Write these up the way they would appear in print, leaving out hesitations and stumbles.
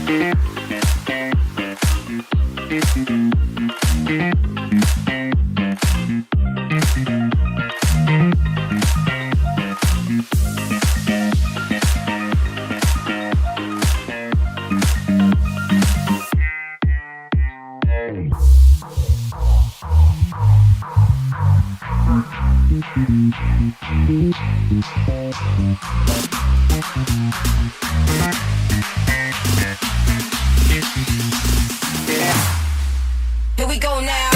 Here we go now.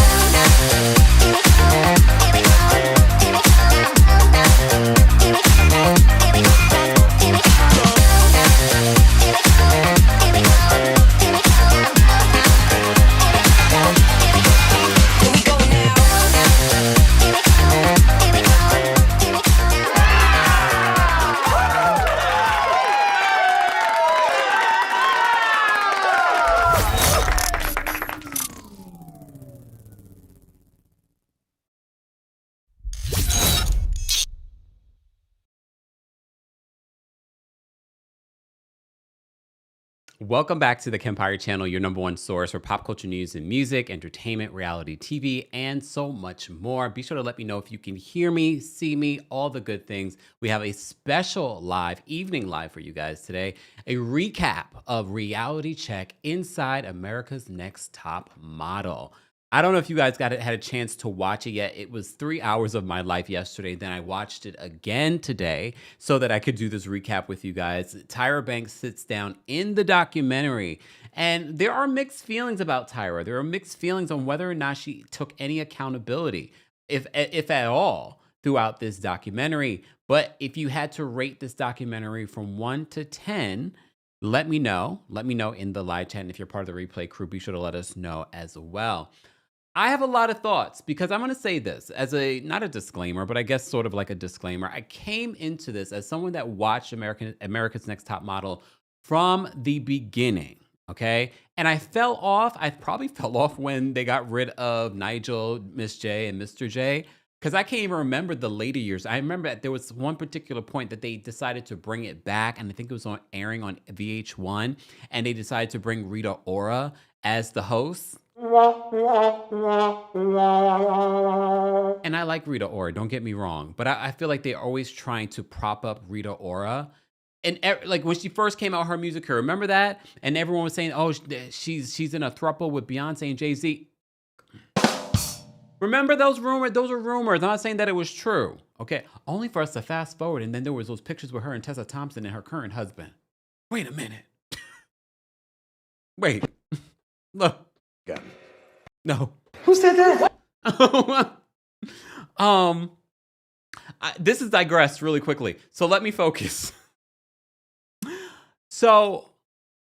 Welcome back to the KEMPIRE channel, your #1 source for pop culture news and music, entertainment, reality TV, and so much more. Be sure to let me know if you can hear me, see me, all the good things. We have a special evening live for you guys today, a recap of Reality Check Inside America's Next Top Model. I don't know if you guys had a chance to watch it yet. It was 3 hours of my life yesterday. Then I watched it again today so that I could do this recap with you guys. Tyra Banks sits down in the documentary, and there are mixed feelings about Tyra. There are mixed feelings on whether or not she took any accountability, if at all, throughout this documentary. But if you had to rate this documentary from 1 to 10, let me know. Let me know in the live chat. And if you're part of the replay crew, be sure to let us know as well. I have a lot of thoughts because I'm going to say this as not a disclaimer, but I guess sort of like a disclaimer. I came into this as someone that watched America's Next Top Model from the beginning, okay? And I fell off. I probably fell off when they got rid of Nigel, Miss J, and Mr. J, because I can't even remember the later years. I remember that there was one particular point that they decided to bring it back, and I think it was airing on VH1, and they decided to bring Rita Ora as the host. And I like Rita Ora, don't get me wrong, but I feel like they're always trying to prop up Rita Ora. And like when she first came out, her music career, remember that? And everyone was saying, oh, she's in a throuple with Beyonce and Jay-Z. Remember those rumors? Those are rumors. I'm not saying that it was true. Okay, only for us to fast forward, and then there was those pictures with her and Tessa Thompson and her current husband. Wait a minute. Wait. Look. No. Who said that? This is digressed really quickly. So let me focus. So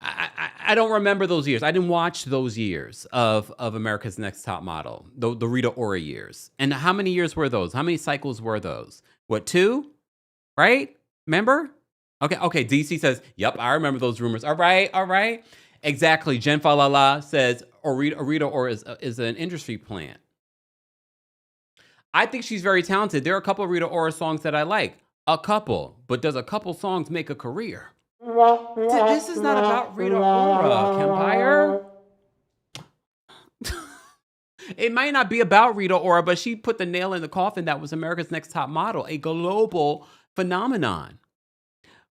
I don't remember those years. I didn't watch those years of America's Next Top Model, the Rita Ora years. And how many years were those? How many cycles were those? What, 2? Right? Remember? Okay. DC says, yep, I remember those rumors. All right. Exactly. Jen Falala says, Rita Ora is an industry plant. I think she's very talented. There are a couple of Rita Ora songs that I like. A couple. But does a couple songs make a career? This is not about Rita Ora, KEMPIRE. It might not be about Rita Ora, but she put the nail in the coffin that was America's Next Top Model, a global phenomenon.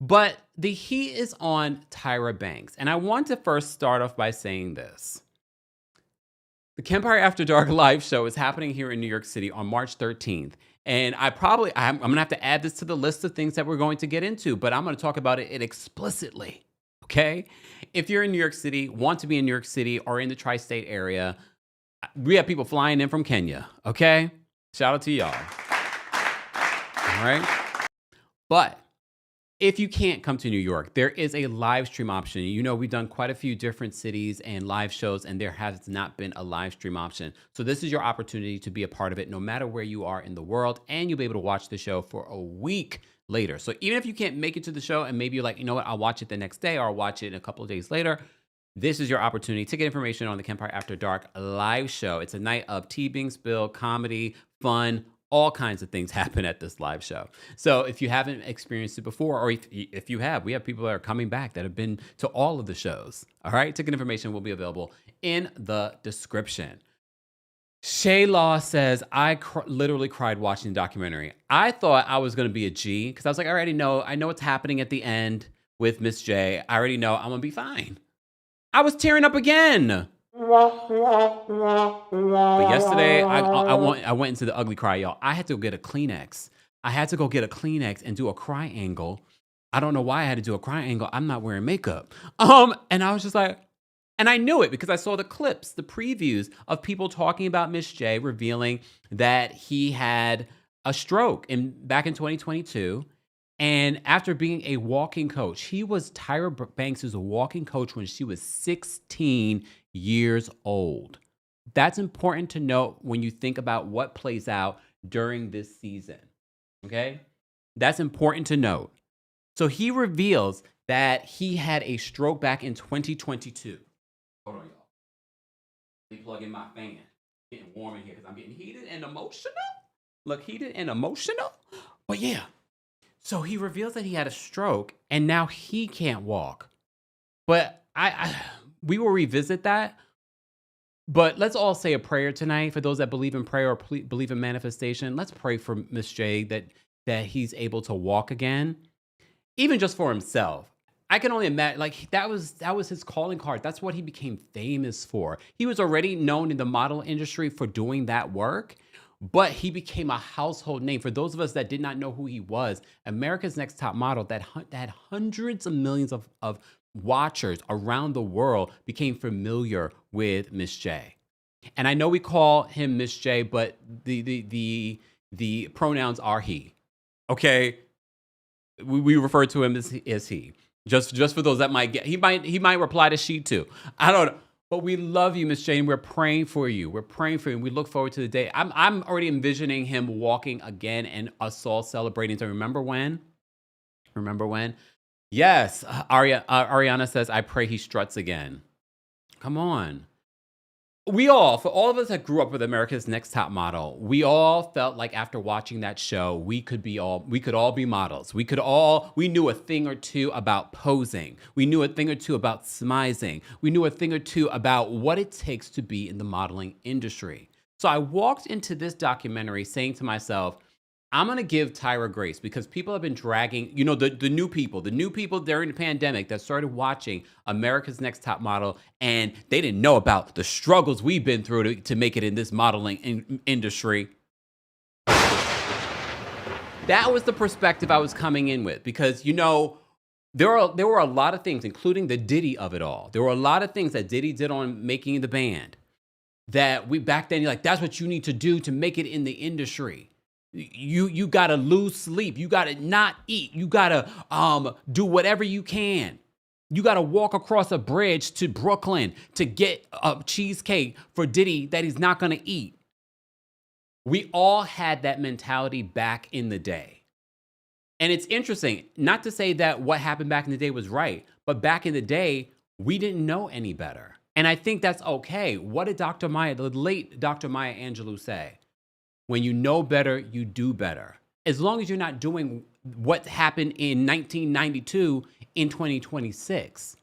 But the heat is on Tyra Banks. And I want to first start off by saying this. The KEMPIRE After Dark live show is happening here in New York City on March 13th. And I'm going to have to add this to the list of things that we're going to get into, but I'm going to talk about it explicitly, okay? If you're in New York City, want to be in New York City or in the tri-state area, we have people flying in from Kenya, okay? Shout out to y'all. All right? But if you can't come to New York, there is a live stream option. You know, we've done quite a few different cities and live shows, and there has not been a live stream option. So this is your opportunity to be a part of it, no matter where you are in the world, and you'll be able to watch the show for a week later. So even if you can't make it to the show, and maybe you're like, you know what, I'll watch it the next day, or I'll watch it a couple of days later, this is your opportunity to get information on the KEMPIRE After Dark live show. It's a night of tea being spilled, comedy, fun, All kinds of things happen at this live show. So if you haven't experienced it before, or if you have, we have people that are coming back that have been to all of the shows. All right. Ticket information will be available in the description. Shay Law says, I literally cried watching the documentary. I thought I was going to be a G because I was like, I know what's happening at the end with Miss J. I already know I'm going to be fine. I was tearing up again. But yesterday, I went into the ugly cry, y'all. I had to go get a Kleenex. I had to go get a Kleenex and do a cry angle. I don't know why I had to do a cry angle. I'm not wearing makeup. And I was just like, and I knew it because I saw the clips, the previews of people talking about Miss J revealing that he had a stroke back in 2022. And after being a walking coach, he was Tyra Banks' walking coach when she was 16 years old. That's important to note when you think about what plays out during this season. Okay? That's important to note. So he reveals that he had a stroke back in 2022. Hold on, y'all. Let me plug in my fan. Getting warm in here because I'm getting heated and emotional. Look, heated and emotional. But yeah. So he reveals that he had a stroke and now he can't walk. But we will revisit that. But let's all say a prayer tonight for those that believe in prayer or believe in manifestation. Let's pray for Miss J that he's able to walk again, even just for himself. I can only imagine, like, that was his calling card. That's what he became famous for. He was already known in the model industry for doing that work, but he became a household name. For those of us that did not know who he was, America's Next Top Model, that had hundreds of millions of watchers around the world, became familiar with Miss J. And I know we call him Miss J, but the pronouns are he. Okay, we refer to him as he. Just for those that might get, he might reply to she too. I don't know. But we love you, Miss Jane. We're praying for you. We're praying for you. We look forward to the day. I'm already envisioning him walking again and us all celebrating. So remember when? Yes. Ariana says, I pray he struts again. Come on. For all of us that grew up with America's Next Top Model, we all felt like after watching that show, we could all be models. We knew a thing or two about posing. We knew a thing or two about smizing. We knew a thing or two about what it takes to be in the modeling industry. So I walked into this documentary saying to myself, I'm going to give Tyra grace because people have been dragging, the new people during the pandemic that started watching America's Next Top Model, and they didn't know about the struggles we've been through to make it in this modeling industry. That was the perspective I was coming in with because, there were a lot of things, including the Diddy of it all. There were a lot of things that Diddy did on Making the Band that back then, you're like, that's what you need to do to make it in the industry. You gotta lose sleep. You gotta not eat. You gotta do whatever you can. You gotta walk across a bridge to Brooklyn to get a cheesecake for Diddy that he's not gonna eat. We all had that mentality back in the day. And it's interesting, not to say that what happened back in the day was right, but back in the day, we didn't know any better. And I think that's okay. What did the late Dr. Maya Angelou say? When you know better, you do better. As long as you're not doing what happened in 1992 in 2026.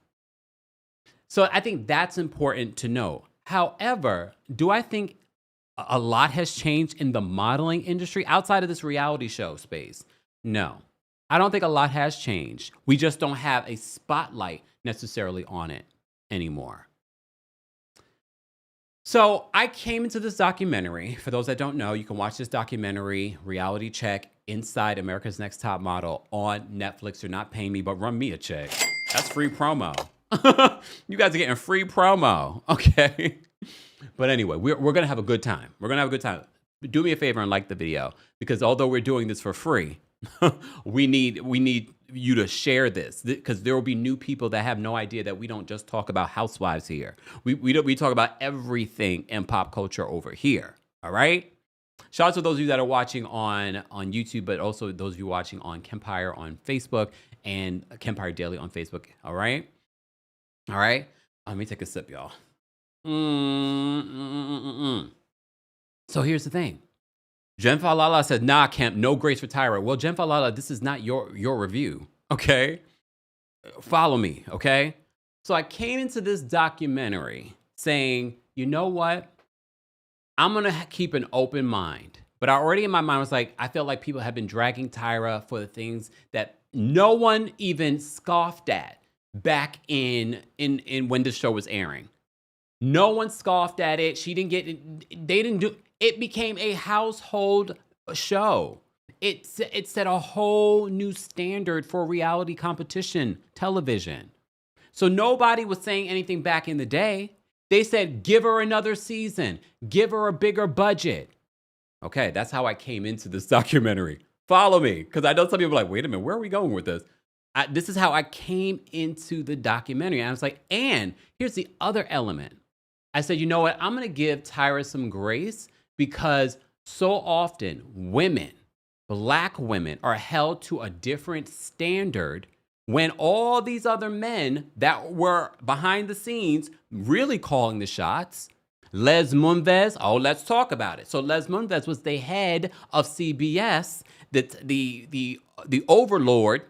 So I think that's important to know. However, do I think a lot has changed in the modeling industry outside of this reality show space? No, I don't think a lot has changed. We just don't have a spotlight necessarily on it anymore. So I came into this documentary. For those that don't know, you can watch this documentary, Reality Check, Inside America's Next Top Model on Netflix. You're not paying me, but run me a check. That's free promo. You guys are getting free promo, okay? But anyway, we're going to have a good time. Do me a favor and like the video because although we're doing this for free, we need you to share this because there will be new people that have no idea that we don't just talk about housewives here. We talk about everything in pop culture over here. All right. Shout out to those of you that are watching on YouTube, but also those of you watching on KEMPIRE on Facebook and KEMPIRE Daily on Facebook. All right. Let me take a sip, y'all. So here's the thing. Jen Falala said, nah, Kemp, no grace for Tyra. Well, Jen Falala, this is not your review, okay? Follow me, okay? So I came into this documentary saying, you know what? I'm going to keep an open mind. But I already in my mind was like, I felt like people have been dragging Tyra for the things that no one even scoffed at back in when the show was airing. No one scoffed at it. She didn't get it. They didn't do it. Became a household show. It set a whole new standard for reality competition television. So nobody was saying anything back in the day. They said, give her another season. Give her a bigger budget. Okay, that's how I came into this documentary. Follow me, because I know some people are like, wait a minute, where are we going with this? This is how I came into the documentary. And I was like, and here's the other element. I said, you know what? I'm going to give Tyra some grace because so often women, Black women, are held to a different standard when all these other men that were behind the scenes really calling the shots. Les Moonves, oh, let's talk about it. So Les Moonves was the head of CBS, the overlord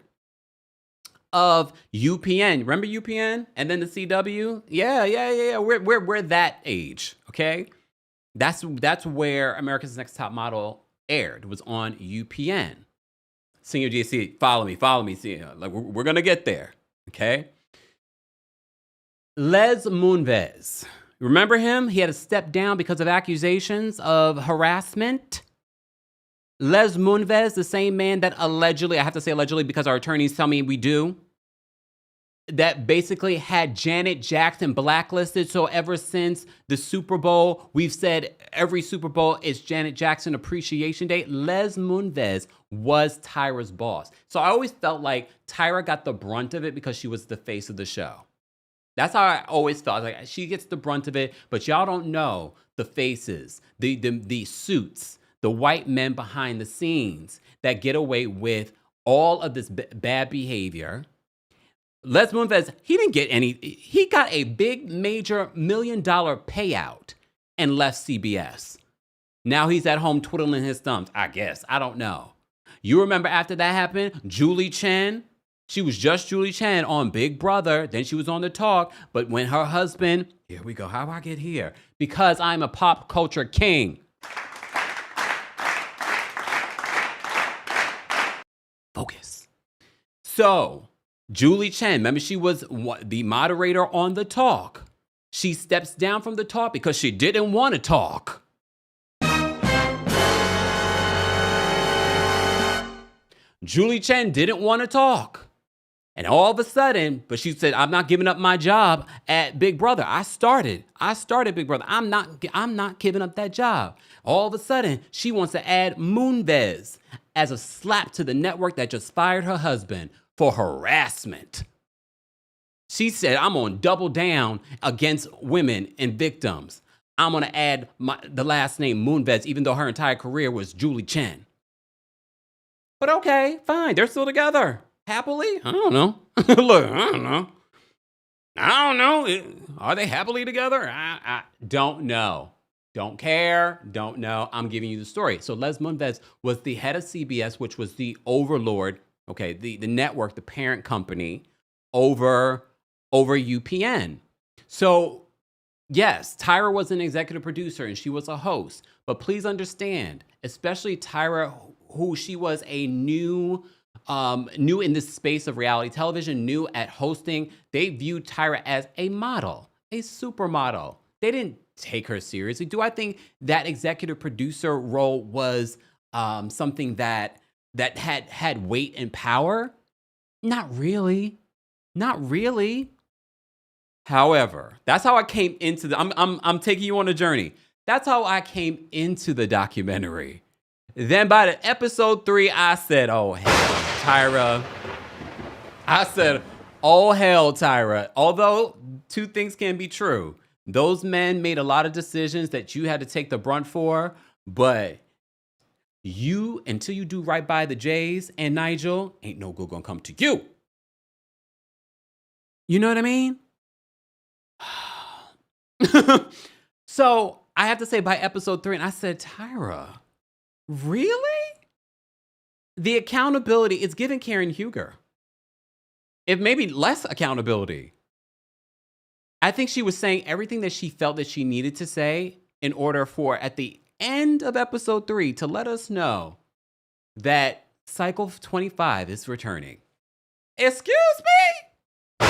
of UPN. Remember UPN? And then the CW? Yeah. We're that age, okay? That's where America's Next Top Model aired, was on UPN. Senior GC, follow me. See, like we're gonna get there, okay? Les Moonves. Remember him? He had to step down because of accusations of harassment. Les Moonves, the same man that allegedly, I have to say allegedly because our attorneys tell me we do, that basically had Janet Jackson blacklisted. So ever since the Super Bowl, we've said every Super Bowl is Janet Jackson Appreciation Day. Les Moonves was Tyra's boss. So I always felt like Tyra got the brunt of it because she was the face of the show. That's how I always felt. Like, she gets the brunt of it, but y'all don't know the faces, the suits, the white men behind the scenes that get away with all of this bad behavior. Les Moonves, he didn't get any. He got a big, major $1 million payout and left CBS. Now he's at home twiddling his thumbs, I guess. I don't know. You remember after that happened, Julie Chen? She was just Julie Chen on Big Brother. Then she was on The Talk. But when her husband, here we go. How do I get here? Because I'm a pop culture king. Focus. So, Julie Chen, remember she was the moderator on The Talk. She steps down from The Talk because she didn't want to talk. Julie Chen didn't want to talk. And all of a sudden, but she said, I'm not giving up my job at Big Brother. I started Big Brother. I'm not giving up that job. All of a sudden, she wants to add Moonves as a slap to the network that just fired her husband for harassment. She said, I'm going to double down against women and victims. I'm going to add the last name Moonves, even though her entire career was Julie Chen. But okay, fine. They're still together. Happily? I don't know. Look, I don't know. Are they happily together? I don't know. Don't care. Don't know. I'm giving you the story. So Les Moonves was the head of CBS, which was the overlord, okay, the network, the parent company over UPN. So yes, Tyra was an executive producer and she was a host. But please understand, especially Tyra, who she was a new in this space of reality television, new at hosting, they viewed Tyra as a model, a supermodel. They didn't take her seriously. Do I think that executive producer role was something that had weight and power? Not really. Not really. However, that's how I came into I'm taking you on a journey. That's how I came into the documentary. Then by the episode 3, I said, oh, hell, Tyra. I said, oh, hell, Tyra. Although 2 things can be true. Those men made a lot of decisions that you had to take the brunt for, but you, until you do right by the Jays and Nigel, ain't no good gonna come to you. You know what I mean? So I have to say by episode 3, and I said, Tyra, Really? The accountability is giving Karen Huger. It may be less accountability. I think she was saying everything that she felt that she needed to say in order for, at the end of episode 3, to let us know that cycle 25 is returning. Excuse me?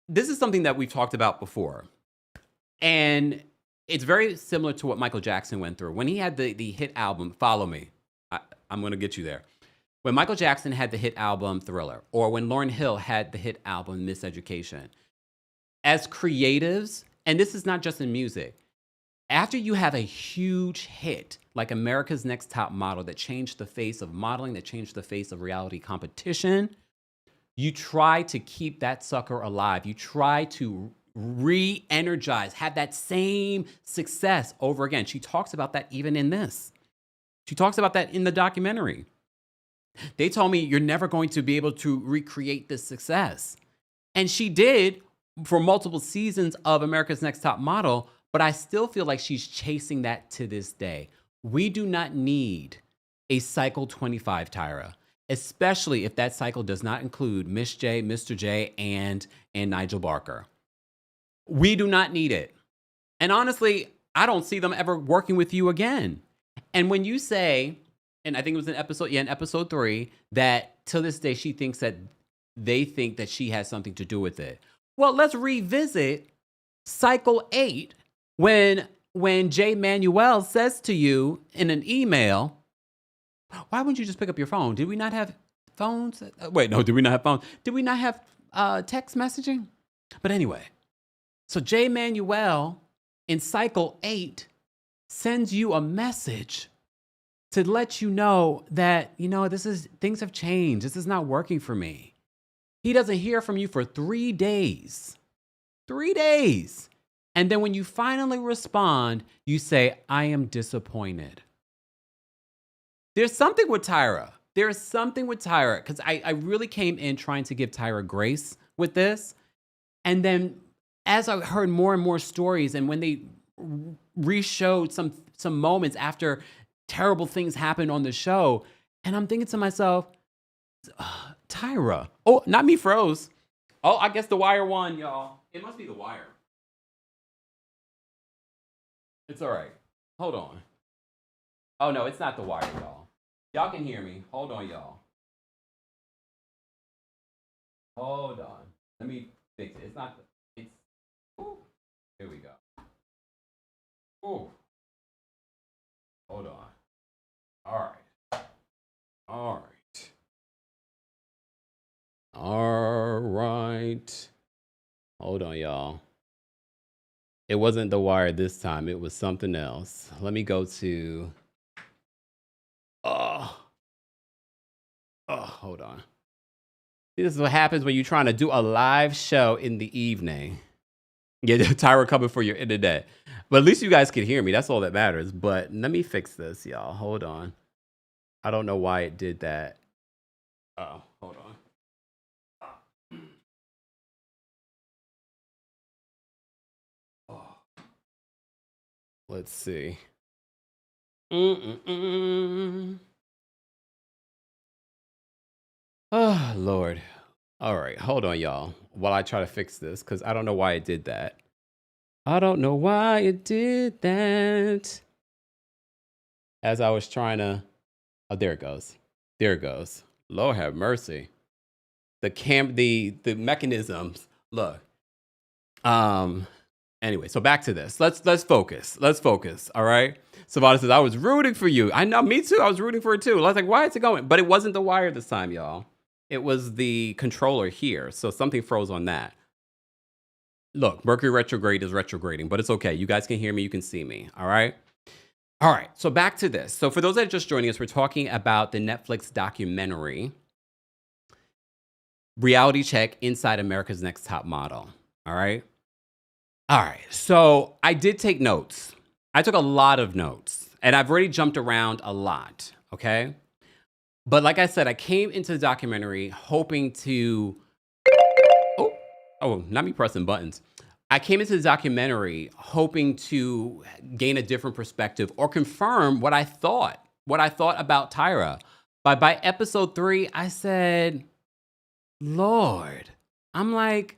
This is something that we've talked about before. And it's very similar to what Michael Jackson went through. When he had the hit album, Follow Me, I'm going to get you there. When Michael Jackson had the hit album, Thriller, or when Lauryn Hill had the hit album, Miseducation, as creatives, and this is not just in music, after you have a huge hit, like America's Next Top Model, that changed the face of modeling, that changed the face of reality competition, you try to keep that sucker alive. You try to re-energize, have that same success over again. She talks about that even in this. She talks about that in the documentary. They told me you're never going to be able to recreate this success. And she did for multiple seasons of America's Next Top Model, but I still feel like she's chasing that to this day. We do not need a cycle 25, Tyra, especially if that cycle does not include Miss J, Mr. J, and Nigel Barker. We do not need it. And honestly, I don't see them ever working with you again. And when you say, and I think it was in episode 3, that to this day she thinks that they think that she has something to do with it. Well, let's revisit cycle 8 when Jay Manuel says to you in an email, why wouldn't you just pick up your phone? Did we not have phones? Wait, no, did we not have phones? Did we not have text messaging? But anyway, so Jay Manuel in cycle 8 sends you a message to let you know that, things have changed. This is not working for me. He doesn't hear from you for 3 days. 3 days. And then when you finally respond, you say, I am disappointed. There's something with Tyra. There's something with Tyra, because I really came in trying to give Tyra grace with this. And then as I heard more and more stories, and when they re-showed some moments after terrible things happened on the show, and I'm thinking to myself, Tyra. Oh, not me froze. Oh, I guess the wire won, y'all. It must be the wire. It's all right. Hold on. Oh, no, it's not the wire, y'all. Y'all can hear me. Hold on, y'all. Hold on. Let me fix it. It's not the... It's... Ooh. Here we go. Ooh. Hold on. All right. All right. All right. Hold on, y'all. It wasn't the wire this time. It was something else. Let me go to... hold on. This is what happens when you're trying to do a live show in the evening. Yeah, Tyra coming for your internet. But at least you guys can hear me. That's all that matters. But let me fix this, y'all. Hold on. I don't know why it did that. Oh, hold on. Oh. Let's see. Oh, Lord. All right. Hold on, y'all, while I try to fix this, because I don't know why it did that. I don't know why it did that. As I was trying to... Oh, there it goes. There it goes. Lord have mercy. The mechanisms. Look. Anyway, so back to this. Let's focus. Let's focus. All right. Savannah says, I was rooting for you. I know, me too. I was rooting for it too. I was like, why is it going? But it wasn't the wire this time, y'all. It was the controller here. So something froze on that. Look, Mercury retrograde is retrograding, but it's okay. You guys can hear me. You can see me. All right. All right. So back to this. So for those that are just joining us, we're talking about the Netflix documentary, Reality Check Inside America's Next Top Model. All right. All right. So I did take notes. I took a lot of notes, and I've already jumped around a lot. Okay. But like I said, I came into the documentary hoping to... Oh, not me pressing buttons. I came into the documentary hoping to gain a different perspective or confirm what I thought about Tyra. But by episode 3, I said, Lord, I'm like,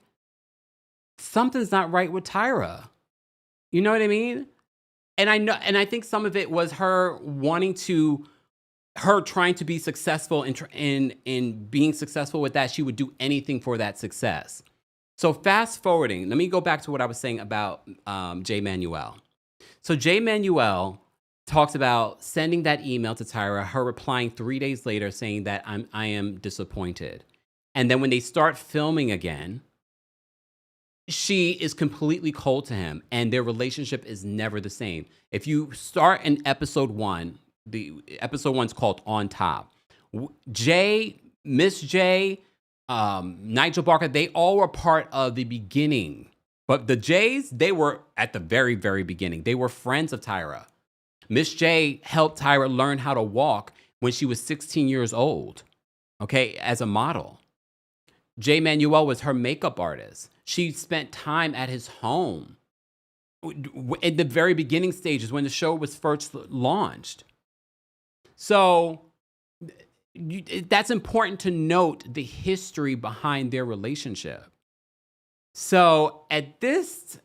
something's not right with Tyra. You know what I mean? And I think some of it was her trying to be successful in being successful with that. She would do anything for that success. So fast forwarding, let me go back to what I was saying about Jay Manuel. So Jay Manuel talks about sending that email to Tyra, her replying 3 days later saying that I am disappointed. And then when they start filming again, she is completely cold to him, and their relationship is never the same. If you start in episode 1, the episode 1's called On Top. Jay, Miss J, Nigel Barker, they all were part of the beginning. But the Jays, they were at the very, very beginning. They were friends of Tyra. Miss J helped Tyra learn how to walk when she was 16 years old, okay, as a model. Jay Manuel was her makeup artist. She spent time at his home in the very beginning stages when the show was first launched. So that's important to note the history behind their relationship. So at this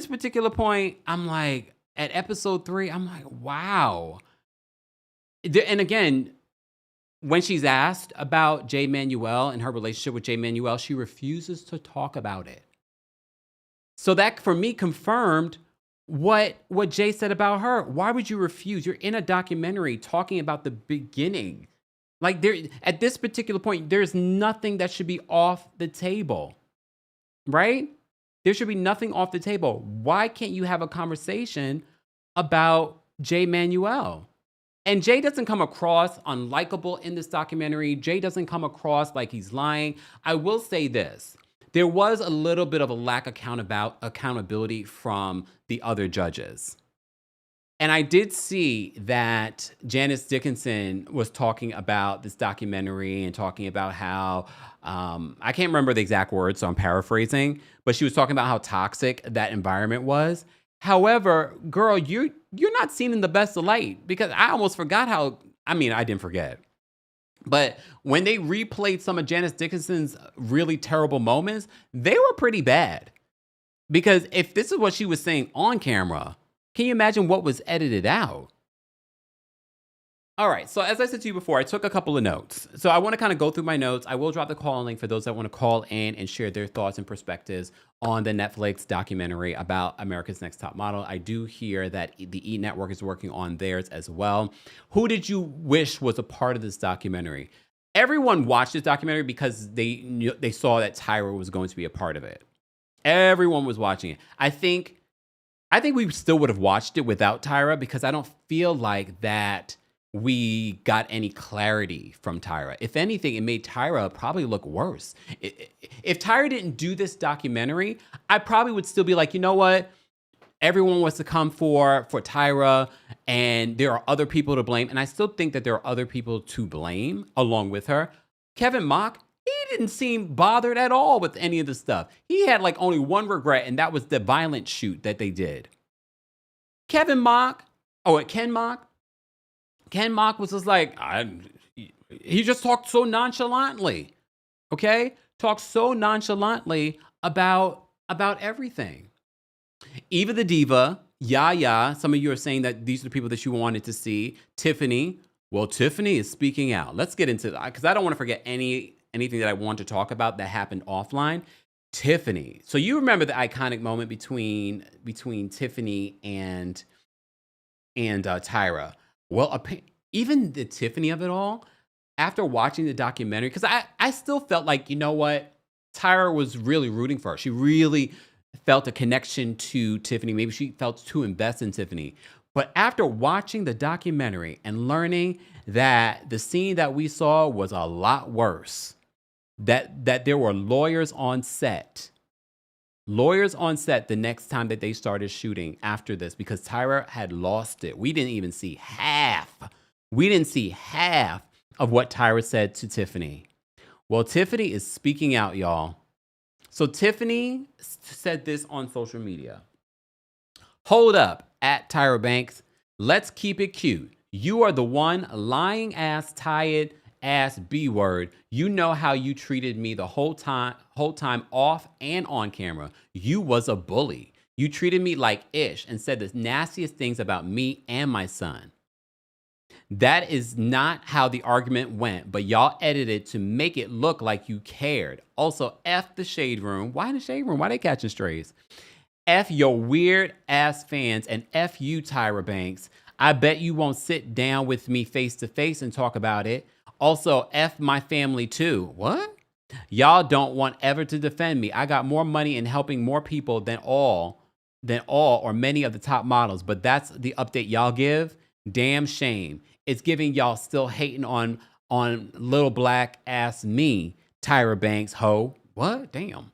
particular point, I'm like, at episode 3, I'm like, wow. And again, when she's asked about Jay Manuel and her relationship with Jay Manuel, she refuses to talk about it. So that, for me, confirmed what Jay said about her. Why would you refuse? You're in a documentary talking about the beginning. Like, at this particular point, there's nothing that should be off the table, right? There should be nothing off the table. Why can't you have a conversation about Jay Manuel? And Jay doesn't come across unlikable in this documentary. Jay doesn't come across like he's lying. I will say this. There was a little bit of a lack of accountability from the other judges. And I did see that Janice Dickinson was talking about this documentary and talking about how, I can't remember the exact words, so I'm paraphrasing, but she was talking about how toxic that environment was. However, girl, you're not seen in the best of light, because I almost forgot I didn't forget. But when they replayed some of Janice Dickinson's really terrible moments, they were pretty bad. Because if this is what she was saying on camera, can you imagine what was edited out? All right, so as I said to you before, I took a couple of notes. So I want to kind of go through my notes. I will drop the call link for those that want to call in and share their thoughts and perspectives on the Netflix documentary about America's Next Top Model. I do hear that the E! Network is working on theirs as well. Who did you wish was a part of this documentary? Everyone watched this documentary because they saw that Tyra was going to be a part of it. Everyone was watching it. I think we still would have watched it without Tyra, because I don't feel like that we got any clarity from Tyra. If anything, it made Tyra probably look worse. If Tyra didn't do this documentary, I probably would still be like, you know what? Everyone wants to come for Tyra, and there are other people to blame. And I still think that there are other people to blame along with her. Kevin Mock, he didn't seem bothered at all with any of the stuff. He had like only one regret, and that was the violent shoot that they did. Ken Mock was just like, he just talked so nonchalantly, okay? Talked so nonchalantly about everything. Eva the Diva, Yaya, some of you are saying that these are the people that you wanted to see. Tiffany, well, Tiffany is speaking out. Let's get into that, because I don't want to forget anything that I want to talk about that happened offline. Tiffany. So you remember the iconic moment between Tiffany and Tyra. Well, even the Tiffany of it all, after watching the documentary, because I still felt like, you know what? Tyra was really rooting for her. She really felt a connection to Tiffany. Maybe she felt too invested in Tiffany. But after watching the documentary and learning that the scene that we saw was a lot worse, that there were lawyers on set the next time that they started shooting after this, because Tyra had lost it. We didn't even see half. We didn't see half of what Tyra said to Tiffany. Well, Tiffany is speaking out, y'all. So Tiffany said this on social media. Hold up, at Tyra Banks. Let's keep it cute. You are the one lying ass, tired ass B word. You know how you treated me the whole time off and on camera. You was a bully. You treated me like ish and said the nastiest things about me and my son. That is not how the argument went, but y'all edited to make it look like you cared. Also, F the shade room. Why the shade room? Why they catching strays? F your weird ass fans and F you, Tyra Banks. I bet you won't sit down with me face to face and talk about it. Also, F my family too. What? Y'all don't want ever to defend me. I got more money in helping more people than all or many of the top models, but that's the update y'all give. Damn shame. It's giving y'all still hating on little black ass me, Tyra Banks, ho. What? Damn.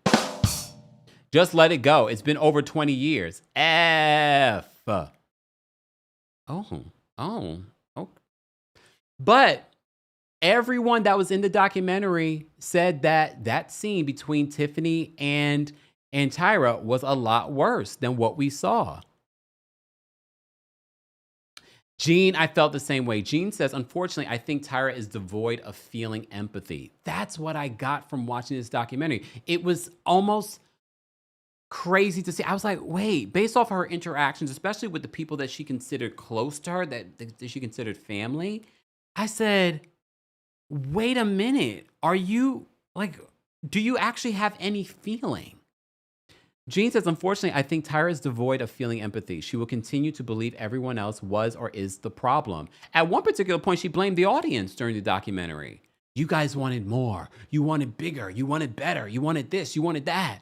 Just let it go. It's been over 20 years. F. Oh. But everyone that was in the documentary said that scene between Tiffany and Tyra was a lot worse than what we saw. Jean, I felt the same way. Jean says, unfortunately, I think Tyra is devoid of feeling empathy. That's what I got from watching this documentary. It was almost crazy to see. I was like, wait, based off her interactions, especially with the people that she considered close to her, that she considered family, I said, wait a minute. Are you, do you actually have any feeling? Jean says, unfortunately, I think Tyra is devoid of feeling empathy. She will continue to believe everyone else was or is the problem. At one particular point, she blamed the audience during the documentary. You guys wanted more. You wanted bigger. You wanted better. You wanted this. You wanted that.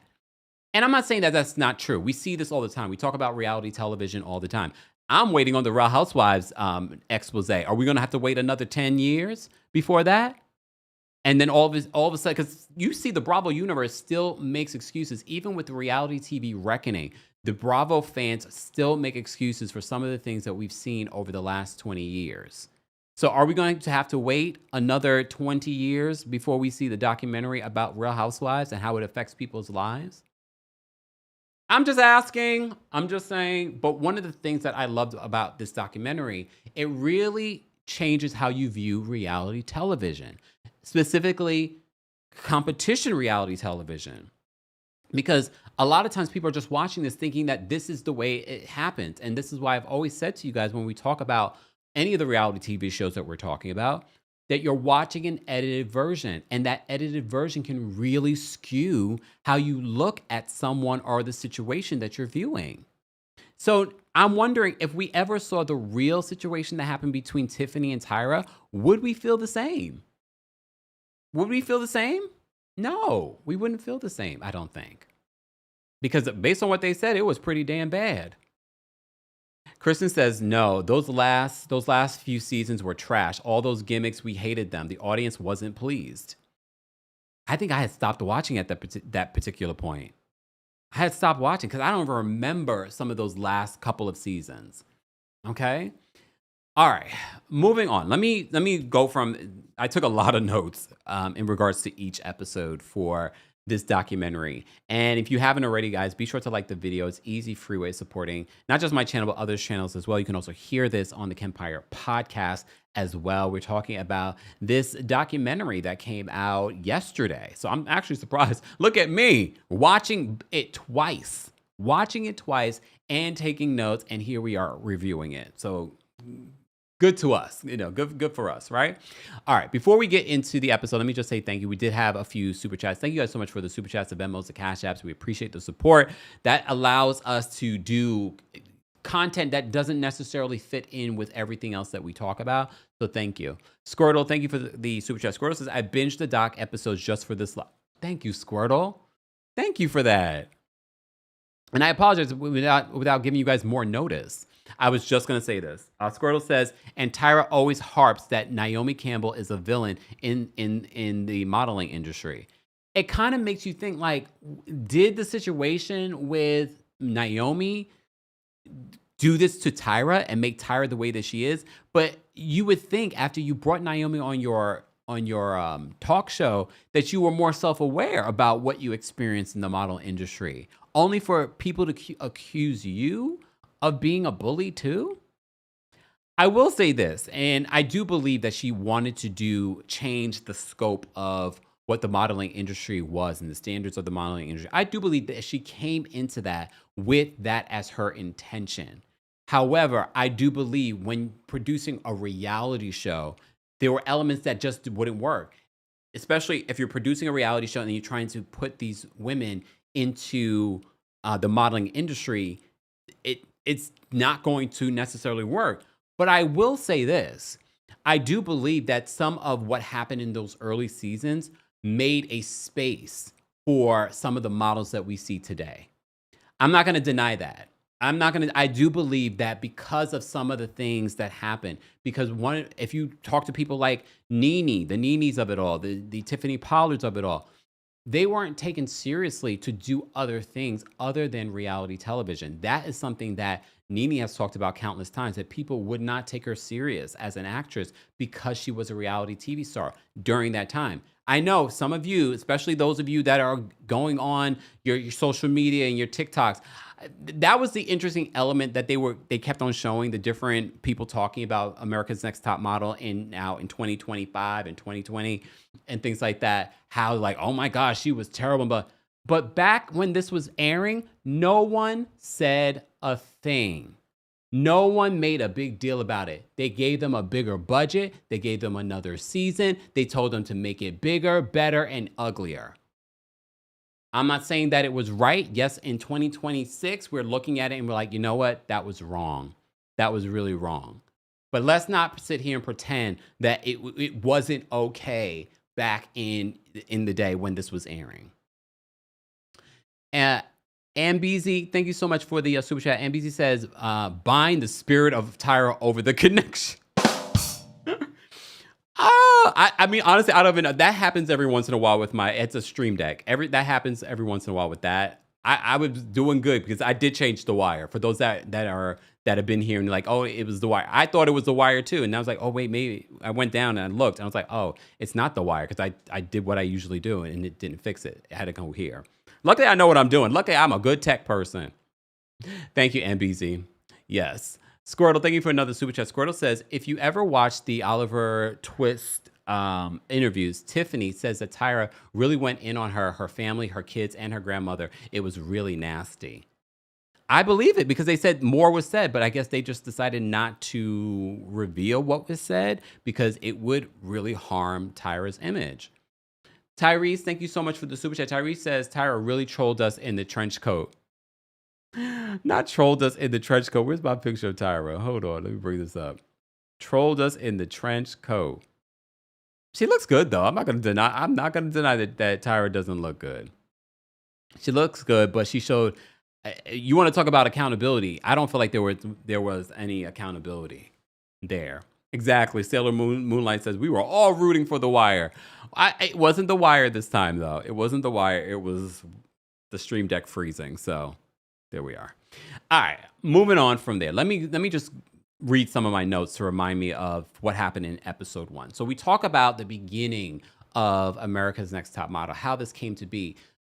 And I'm not saying that that's not true. We see this all the time. We talk about reality television all the time. I'm waiting on the Real Housewives expose. Are we going to have to wait another 10 years before that? And then all of a sudden, because you see the Bravo universe still makes excuses, even with the reality TV reckoning, the Bravo fans still make excuses for some of the things that we've seen over the last 20 years. So are we going to have to wait another 20 years before we see the documentary about Real Housewives and how it affects people's lives? I'm just asking, I'm just saying. But one of the things that I loved about this documentary, it really changes how you view reality television. Specifically, competition reality television. Because a lot of times people are just watching this thinking that this is the way it happens. And this is why I've always said to you guys when we talk about any of the reality TV shows that we're talking about, that you're watching an edited version. And that edited version can really skew how you look at someone or the situation that you're viewing. So I'm wondering if we ever saw the real situation that happened between Tiffany and Tyra, would we feel the same? Would we feel the same? No, we wouldn't feel the same, I don't think. Because based on what they said, it was pretty damn bad. Kristen says, no, those last few seasons were trash. All those gimmicks, we hated them. The audience wasn't pleased. I think I had stopped watching at that particular point. I had stopped watching because I don't even remember some of those last couple of seasons. Okay? All right, moving on. Let me go from, I took a lot of notes in regards to each episode for this documentary. And if you haven't already, guys, be sure to like the video. It's easy, free way of supporting not just my channel, but others' channels as well. You can also hear this on the KEMPIRE podcast as well. We're talking about this documentary that came out yesterday. So I'm actually surprised. Look at me watching it twice and taking notes. And here we are reviewing it. So good to us, good for us, right? All right, before we get into the episode, let me just say thank you. We did have a few super chats. Thank you guys so much for the super chats, the Venmos, the Cash Apps. We appreciate the support. That allows us to do content that doesn't necessarily fit in with everything else that we talk about. So thank you. Squirtle, thank you for the super chat. Squirtle says, I binged the doc episodes just for this. Thank you, Squirtle. Thank you for that. And I apologize without giving you guys more notice. I was just going to say this. Squirtle says, and Tyra always harps that Naomi Campbell is a villain in the modeling industry. It kind of makes you think, like, did the situation with Naomi do this to Tyra and make Tyra the way that she is? But you would think after you brought Naomi on your talk show that you were more self-aware about what you experienced in the model industry, only for people to accuse you of being a bully too. I will say this, and I do believe that she wanted to change the scope of what the modeling industry was and the standards of the modeling industry. I do believe that she came into that with that as her intention. However, I do believe when producing a reality show, there were elements that just wouldn't work, especially if you're producing a reality show and you're trying to put these women into the modeling industry. It's not going to necessarily work. But I will say this. I do believe that some of what happened in those early seasons made a space for some of the models that we see today. I'm not going to deny that. I do believe that because of some of the things that happened, because if you talk to people like Nene, the Nenes of it all, the Tiffany Pollards of it all, they weren't taken seriously to do other things other than reality television. That is something that Nene has talked about countless times, that people would not take her serious as an actress because she was a reality TV star during that time. I know some of you, especially those of you that are going on your social media and your TikToks, that was the interesting element that they kept on showing, the different people talking about America's Next Top Model now in 2025 and 2020 and things like that. How like, oh my gosh, she was terrible. But back when this was airing, no one said a thing. No one made a big deal about it. They gave them a bigger budget. They gave them another season. They told them to make it bigger, better, and uglier. I'm not saying that it was right. Yes, in 2026, we're looking at it and we're like, you know what? That was wrong. That was really wrong. But let's not sit here and pretend that it wasn't okay back in the day when this was airing. Ambeezy, thank you so much for the super chat. Ambeezy says, bind the spirit of Tyra over the connection. I mean, honestly, I don't even know. That happens every once in a while with it's a stream deck. That happens every once in a while with that. I was doing good because I did change the wire. For those that have been here and like, oh, it was the wire. I thought it was the wire too. And I was like, oh, wait, maybe. I went down and I looked and I was like, oh, it's not the wire because I did what I usually do and it didn't fix it. It had to go here. Luckily, I know what I'm doing. Luckily, I'm a good tech person. Thank you, MBZ. Yes. Squirtle, thank you for another super chat. Squirtle says, if you ever watched the Oliver Twist interviews, Tiffany says that Tyra really went in on her family, her kids, and her grandmother. It was really nasty. I believe it because they said more was said, but I guess they just decided not to reveal what was said because it would really harm Tyra's image. Tyrese, thank you so much for the super chat. Tyrese says Tyra really trolled us in the trench coat. Not trolled us in the trench coat. Where's my picture of Tyra? Hold on, let me bring this up. Trolled us in the trench coat. She looks good though. I'm not gonna deny that Tyra doesn't look good. She looks good, but she showed. You want to talk about accountability? I don't feel like there was any accountability there. Exactly. Sailor Moonlight says we were all rooting for The Wire. It wasn't The Wire this time though. It wasn't The Wire. It was the stream deck freezing. So there we are. All right, moving on from there. Let me just read some of my notes to remind me of what happened in episode 1. So we talk about the beginning of America's Next Top Model, how this came to be.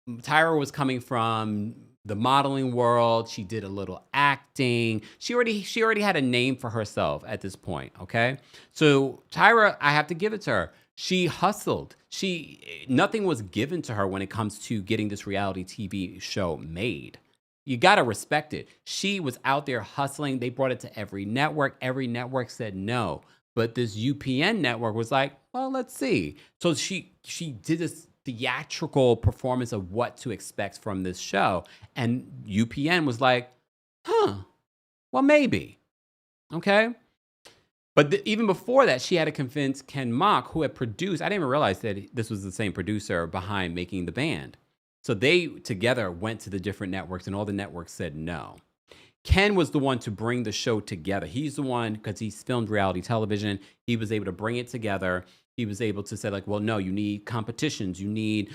Tyra was coming from the modeling world. She did a little acting. She already had a name for herself at this point, okay? So Tyra, I have to give it to her. She hustled. Nothing was given to her when it comes to getting this reality TV show made. You got to respect it. She was out there hustling. They brought it to every network. Every network said no. But this UPN network was like, well, let's see. So she did this theatrical performance of what to expect from this show. And UPN was like, well, maybe. Okay. But even before that, she had to convince Ken Mock, who had produced, I didn't even realize that this was the same producer behind Making the Band. So they together went to the different networks and all the networks said no. Ken was the one to bring the show together. He's the one, because he's filmed reality television, he was able to bring it together. He was able to say like, well, no, you need competitions. You need,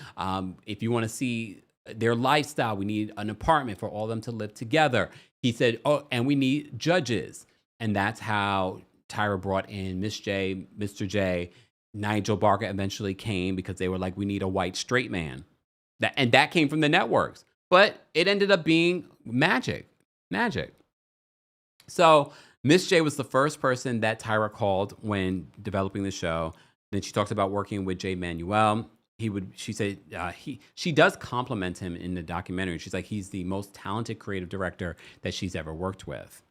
if you want to see their lifestyle, we need an apartment for all of them to live together. He said, oh, and we need judges. And that's how Tyra brought in Miss J, Mr. J, Nigel Barker eventually came because they were like, we need a white straight man. That came from the networks. But it ended up being magic. Magic. So Miss J was the first person that Tyra called when developing the show. Then she talks about working with Jay Manuel. She said she does compliment him in the documentary. She's like, he's the most talented creative director that she's ever worked with.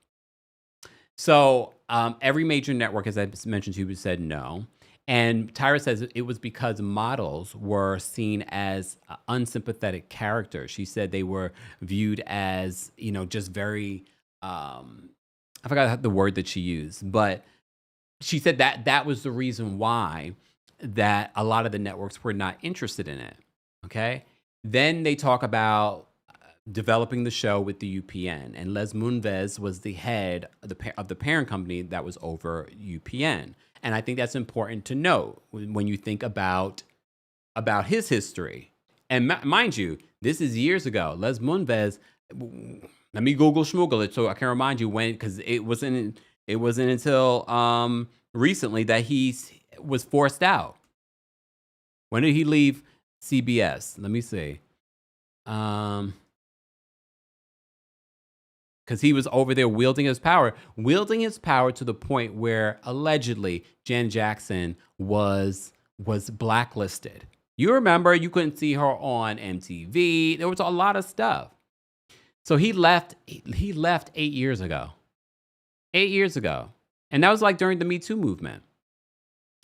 So every major network, as I mentioned to you, said no. And Tyra says it was because models were seen as unsympathetic characters. She said they were viewed as, just very, I forgot the word that she used, but she said that was the reason why that a lot of the networks were not interested in it. Okay. Then they talk about developing the show with the UPN, and Les Moonves was the head of the parent company that was over UPN. And I think that's important to note when you think about his history. And mind you, this is years ago. Les Moonves, let me Google schmoogle it so I can remind you when, because it wasn't until recently that he was forced out. When did he leave CBS? Let me see. Because he was over there wielding his power to the point where allegedly Janet Jackson was blacklisted. You remember, you couldn't see her on MTV. There was a lot of stuff. So he left 8 years ago. 8 years ago. And that was like during the Me Too movement.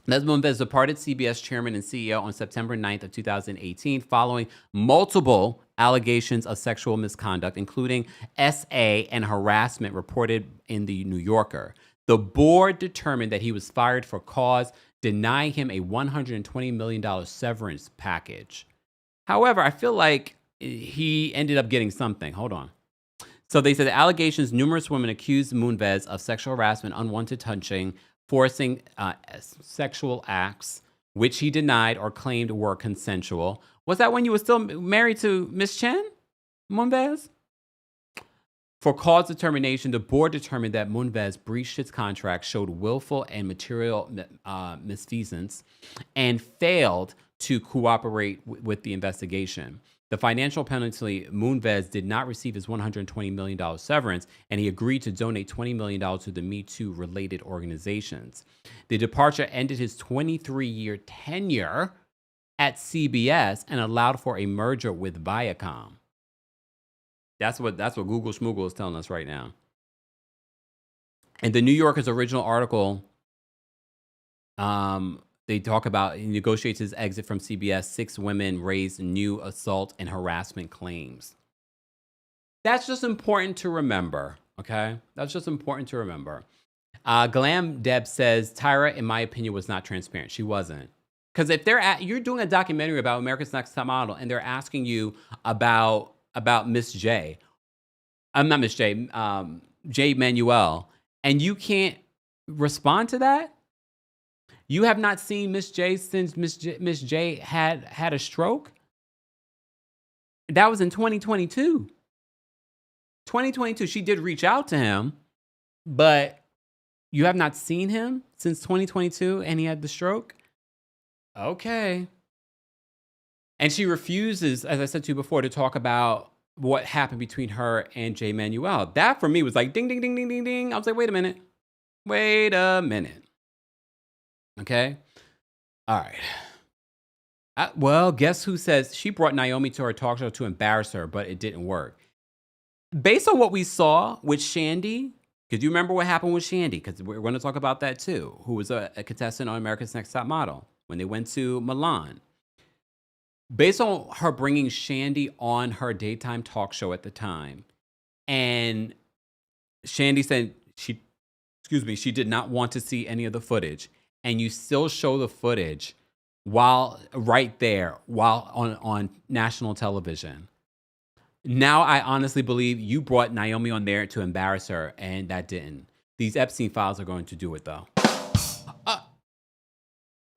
Les Moonves departed CBS chairman and CEO on September 9th of 2018 following multiple allegations of sexual misconduct, including SA and harassment reported in the New Yorker. The board determined that he was fired for cause, denying him a $120 million severance package. However, I feel like he ended up getting something. Hold on. So they said the allegations, numerous women accused Moonves of sexual harassment, unwanted touching, forcing sexual acts, which he denied or claimed were consensual. Was that when you were still married to Miss Chen, Moonves? For cause determination, the board determined that Moonves breached his contract, showed willful and material misfeasance, and failed to cooperate with the investigation. The financial penalty, Moonves did not receive his $120 million severance, and he agreed to donate $20 million to the Me Too related organizations. The departure ended his 23-year tenure at CBS and allowed for a merger with Viacom. That's what Google Schmoogle is telling us right now. And the New Yorker's original article, they talk about he negotiates his exit from CBS. 6 women raised new assault and harassment claims. That's just important to remember, okay? That's just important to remember. Glam Deb says, Tyra, in my opinion, was not transparent. She wasn't. Because if you're doing a documentary about America's Next Top Model and they're asking you about Miss J, I'm not Miss J, Jay Manuel, and you can't respond to that, you have not seen Miss J since Miss J had a stroke? That was in 2022. 2022. She did reach out to him, but you have not seen him since 2022 and he had the stroke? Okay. And she refuses, as I said to you before, to talk about what happened between her and Jay Manuel. That for me was like ding, ding, ding, ding, ding, ding. I was like, wait a minute. Wait a minute. Okay. All right. Well, guess who says she brought Naomi to her talk show to embarrass her, but it didn't work. Based on what we saw with Shandi, because you remember what happened with Shandi, because we're going to talk about that too, who was a contestant on America's Next Top Model when they went to Milan. Based on her bringing Shandi on her daytime talk show at the time, and Shandi said she did not want to see any of the footage, and you still show the footage while on national television. Now I honestly believe you brought Naomi on there to embarrass her, and that didn't. These Epstein files are going to do it though.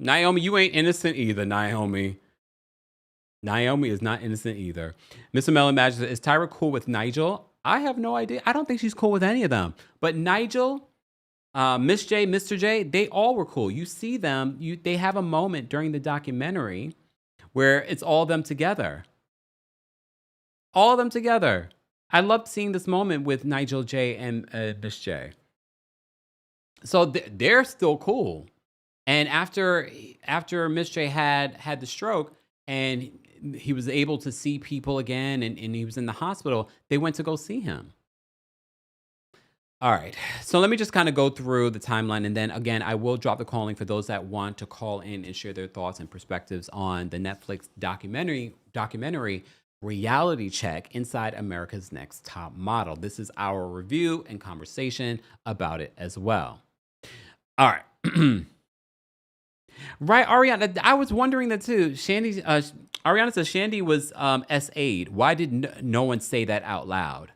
Naomi, you ain't innocent either, Naomi. Naomi is not innocent either. Mr. Mellon Magic, is Tyra cool with Nigel? I have no idea. I don't think she's cool with any of them. But Nigel, Miss J, Mr. J, they all were cool. You see them, they have a moment during the documentary where it's all them together. All of them together. I loved seeing this moment with Nigel J and Miss J. So they're still cool. And after Miss J had the stroke and he was able to see people again and he was in the hospital, they went to go see him. All right. So let me just kind of go through the timeline. And then again, I will drop the calling for those that want to call in and share their thoughts and perspectives on the Netflix documentary Reality Check Inside America's Next Top Model. This is our review and conversation about it as well. All right. Right, Ariana. I was wondering that too. Ariana says Shandi was SA'd. Why did no one say that out loud?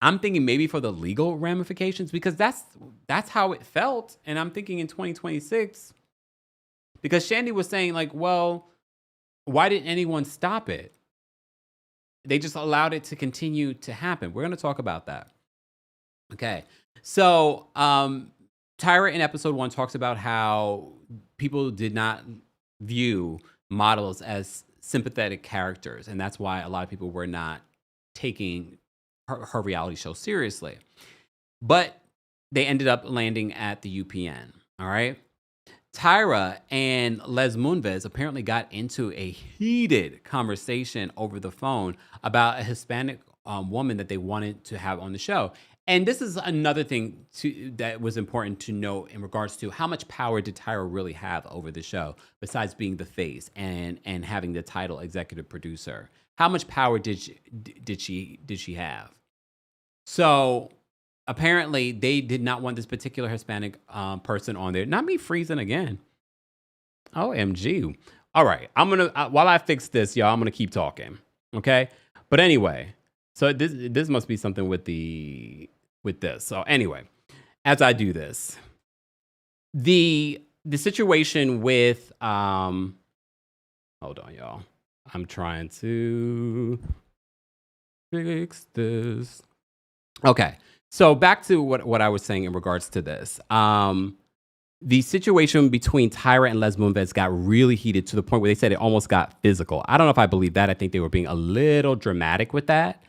I'm thinking maybe for the legal ramifications because that's how it felt. And I'm thinking in 2026 because Shandi was saying like, well, why didn't anyone stop it? They just allowed it to continue to happen. We're going to talk about that. Okay. So Tyra in episode 1 talks about how people did not view models as sympathetic characters. And that's why a lot of people were not taking her reality show seriously. But they ended up landing at the UPN. All right. Tyra and Les Moonves apparently got into a heated conversation over the phone about a Hispanic woman that they wanted to have on the show. And this is another thing that was important to note in regards to how much power did Tyra really have over the show, besides being the face and having the title executive producer. How much power did she have? So apparently they did not want this particular Hispanic person on there. Not me freezing again. OMG. All right. While I fix this, y'all, I'm going to keep talking. Okay. But anyway, so this must be something with this. So anyway, as I do this, the situation with, hold on, y'all. I'm trying to fix this. Okay. So back to what I was saying in regards to this. The situation between Tyra and Les Moonves got really heated to the point where they said it almost got physical. I don't know if I believe that. I think they were being a little dramatic with that.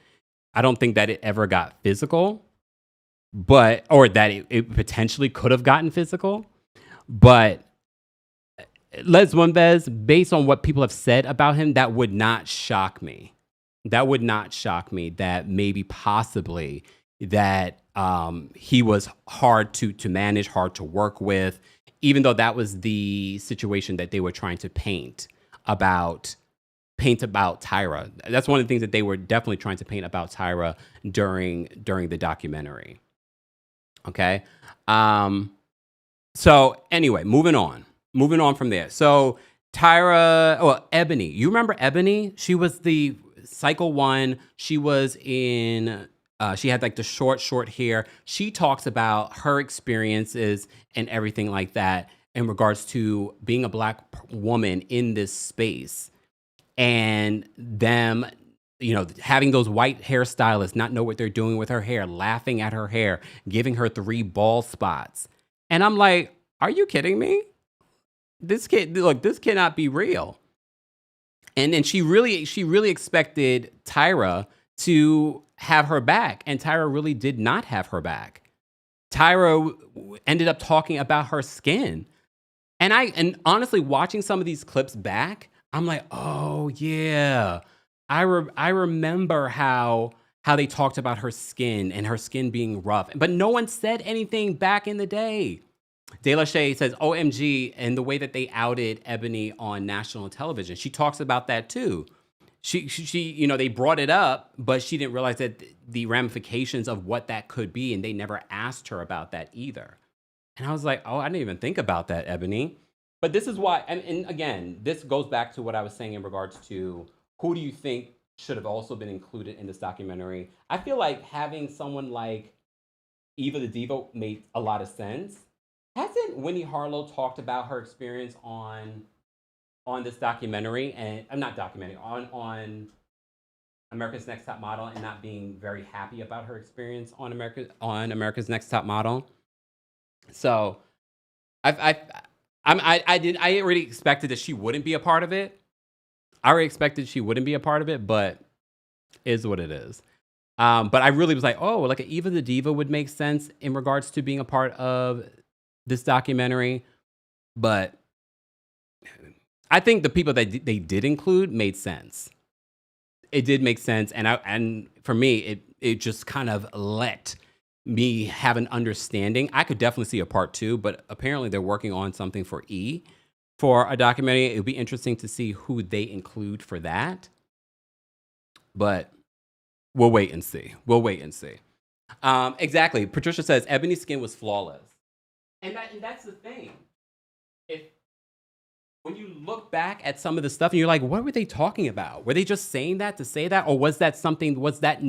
I don't think that it ever got physical, or that it potentially could have gotten physical. But Les Moonves, based on what people have said about him, that would not shock me. That would not shock me that maybe possibly that he was hard to manage, hard to work with, even though that was the situation that they were trying to paint about Tyra. That's one of the things that they were definitely trying to paint about Tyra during the documentary. Okay. So anyway, moving on from there. So Ebony, you remember Ebony? She was the cycle 1. She was in, she had like the short hair. She talks about her experiences and everything like that in regards to being a Black woman in this space and them, having those white hairstylists not know what they're doing with her hair, laughing at her hair, giving her 3 bald spots. And I'm like, are you kidding me? This cannot be real. And then she really expected Tyra to have her back, and Tyra really did not have her back. Tyra ended up talking about her skin. And honestly, watching some of these clips back, I'm like, oh yeah, I remember how they talked about her skin and her skin being rough, but no one said anything back in the day. De La Shay says, OMG, and the way that they outed Ebony on national television. She talks about that too. She they brought it up, but she didn't realize that the ramifications of what that could be, and they never asked her about that either. And I was like, oh, I didn't even think about that, Ebony. But this is why, and again, this goes back to what I was saying in regards to who do you think should have also been included in this documentary. I feel like having someone like Eva the Diva made a lot of sense. Hasn't Winnie Harlow talked about her experience on this documentary, and I'm not documentary, on America's Next Top Model, and not being very happy about her experience on America's Next Top Model? So I already expected that she wouldn't be a part of it. I already expected she wouldn't be a part of it, but is what it is. But I really was like, oh, like a Eva the Diva would make sense in regards to being a part of this documentary. But I think the people that they did include made sense. It did make sense, and for me, it just kind of let me have an understanding. I could definitely see a part two, but apparently they're working on something for E for a documentary. It would be interesting to see who they include for that, but we'll wait and see. We'll wait and see. Exactly. Patricia says Ebony's skin was flawless, and that's the thing. If when you look back at some of the stuff and you're like, what were they talking about? Were they just saying that to say that, or was that something? Was that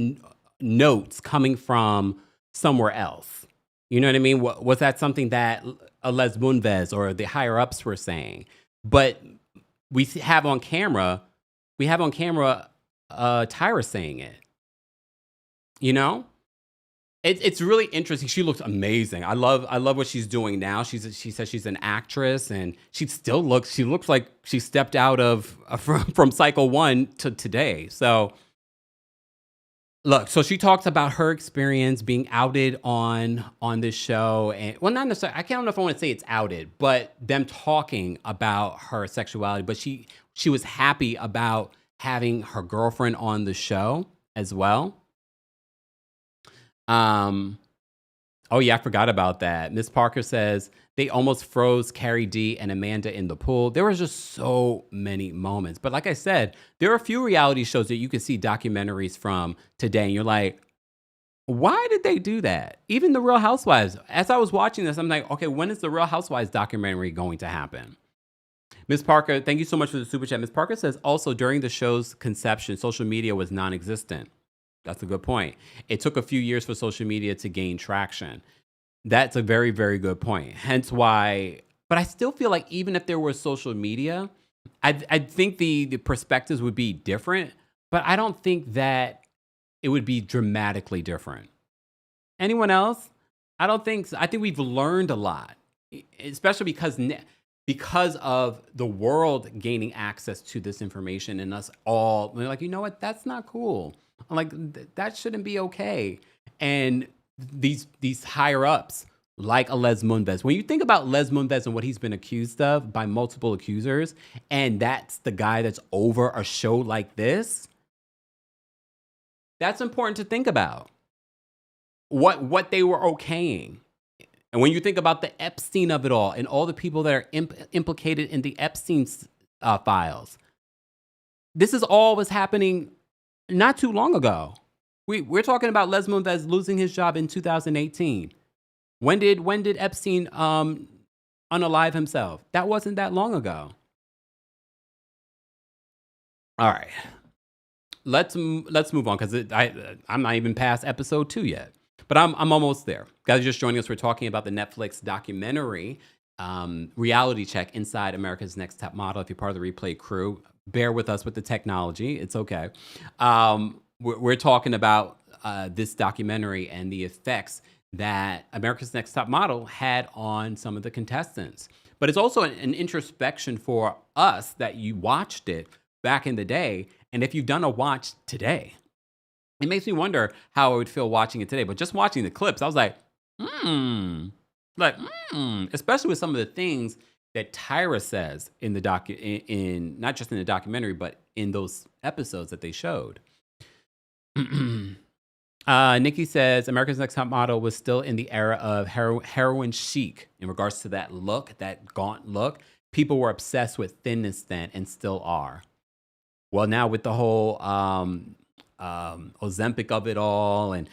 notes coming from somewhere else? You know what I mean? Was that something that Les Moonves or the higher ups were saying? But we have on camera, Tyra saying it. You know, it's really interesting. She looks amazing. I love what she's doing now. She says she's an actress, and she looks like she stepped out of from Cycle 1 to today. So look, so she talks about her experience being outed on this show, and well, not necessarily. I don't know if I want to say it's outed, but them talking about her sexuality. But she was happy about having her girlfriend on the show as well. Oh yeah, I forgot about that. Miss Parker says they almost froze Carrie D and Amanda in the pool. There was just so many moments. But like I said, there are a few reality shows that you can see documentaries from today, and you're like, why did they do that? Even the Real Housewives. As I was watching this, I'm like, okay, when is the Real Housewives documentary going to happen? Miss Parker, thank you so much for the super chat. Miss Parker says also during the show's conception, social media was non-existent. That's a good point. It took a few years for social media to gain traction. That's a very, very good point. Hence why, but I still feel like even if there was social media, I think the perspectives would be different, but I don't think that it would be dramatically different. Anyone else? I don't think so. I think we've learned a lot, especially because of the world gaining access to this information and us all, we're like, you know what? That's not cool. I'm like, that shouldn't be okay. And these higher ups, like a Les Moonves, when you think about Les Moonves and what he's been accused of by multiple accusers, and that's the guy that's over a show like this, that's important to think about. What they were okaying. And when you think about the Epstein of it all and all the people that are implicated in the Epstein files, this is all was happening not too long ago. We're talking about Les Moonves losing his job in 2018. When did Epstein unalive himself? That wasn't that long ago. All right, let's move on because I'm not even past episode 2 yet, but I'm almost there. Guys, just joining us. We're talking about the Netflix documentary reality check inside America's Next Top Model. If you're part of the replay crew, bear with us with the technology. It's okay. We're talking about this documentary and the effects that America's Next Top Model had on some of the contestants. But it's also an introspection for us that you watched it back in the day. And if you've done a watch today, it makes me wonder how I would feel watching it today. But just watching the clips, I was like, especially with some of the things that Tyra says in the in not just in the documentary, but in those episodes that they showed. Nikki says America's Next Top Model was still in the era of heroin chic in regards to that look, that gaunt look. People were obsessed with thinness then and still are. Well, now with the whole Ozempic of it all, and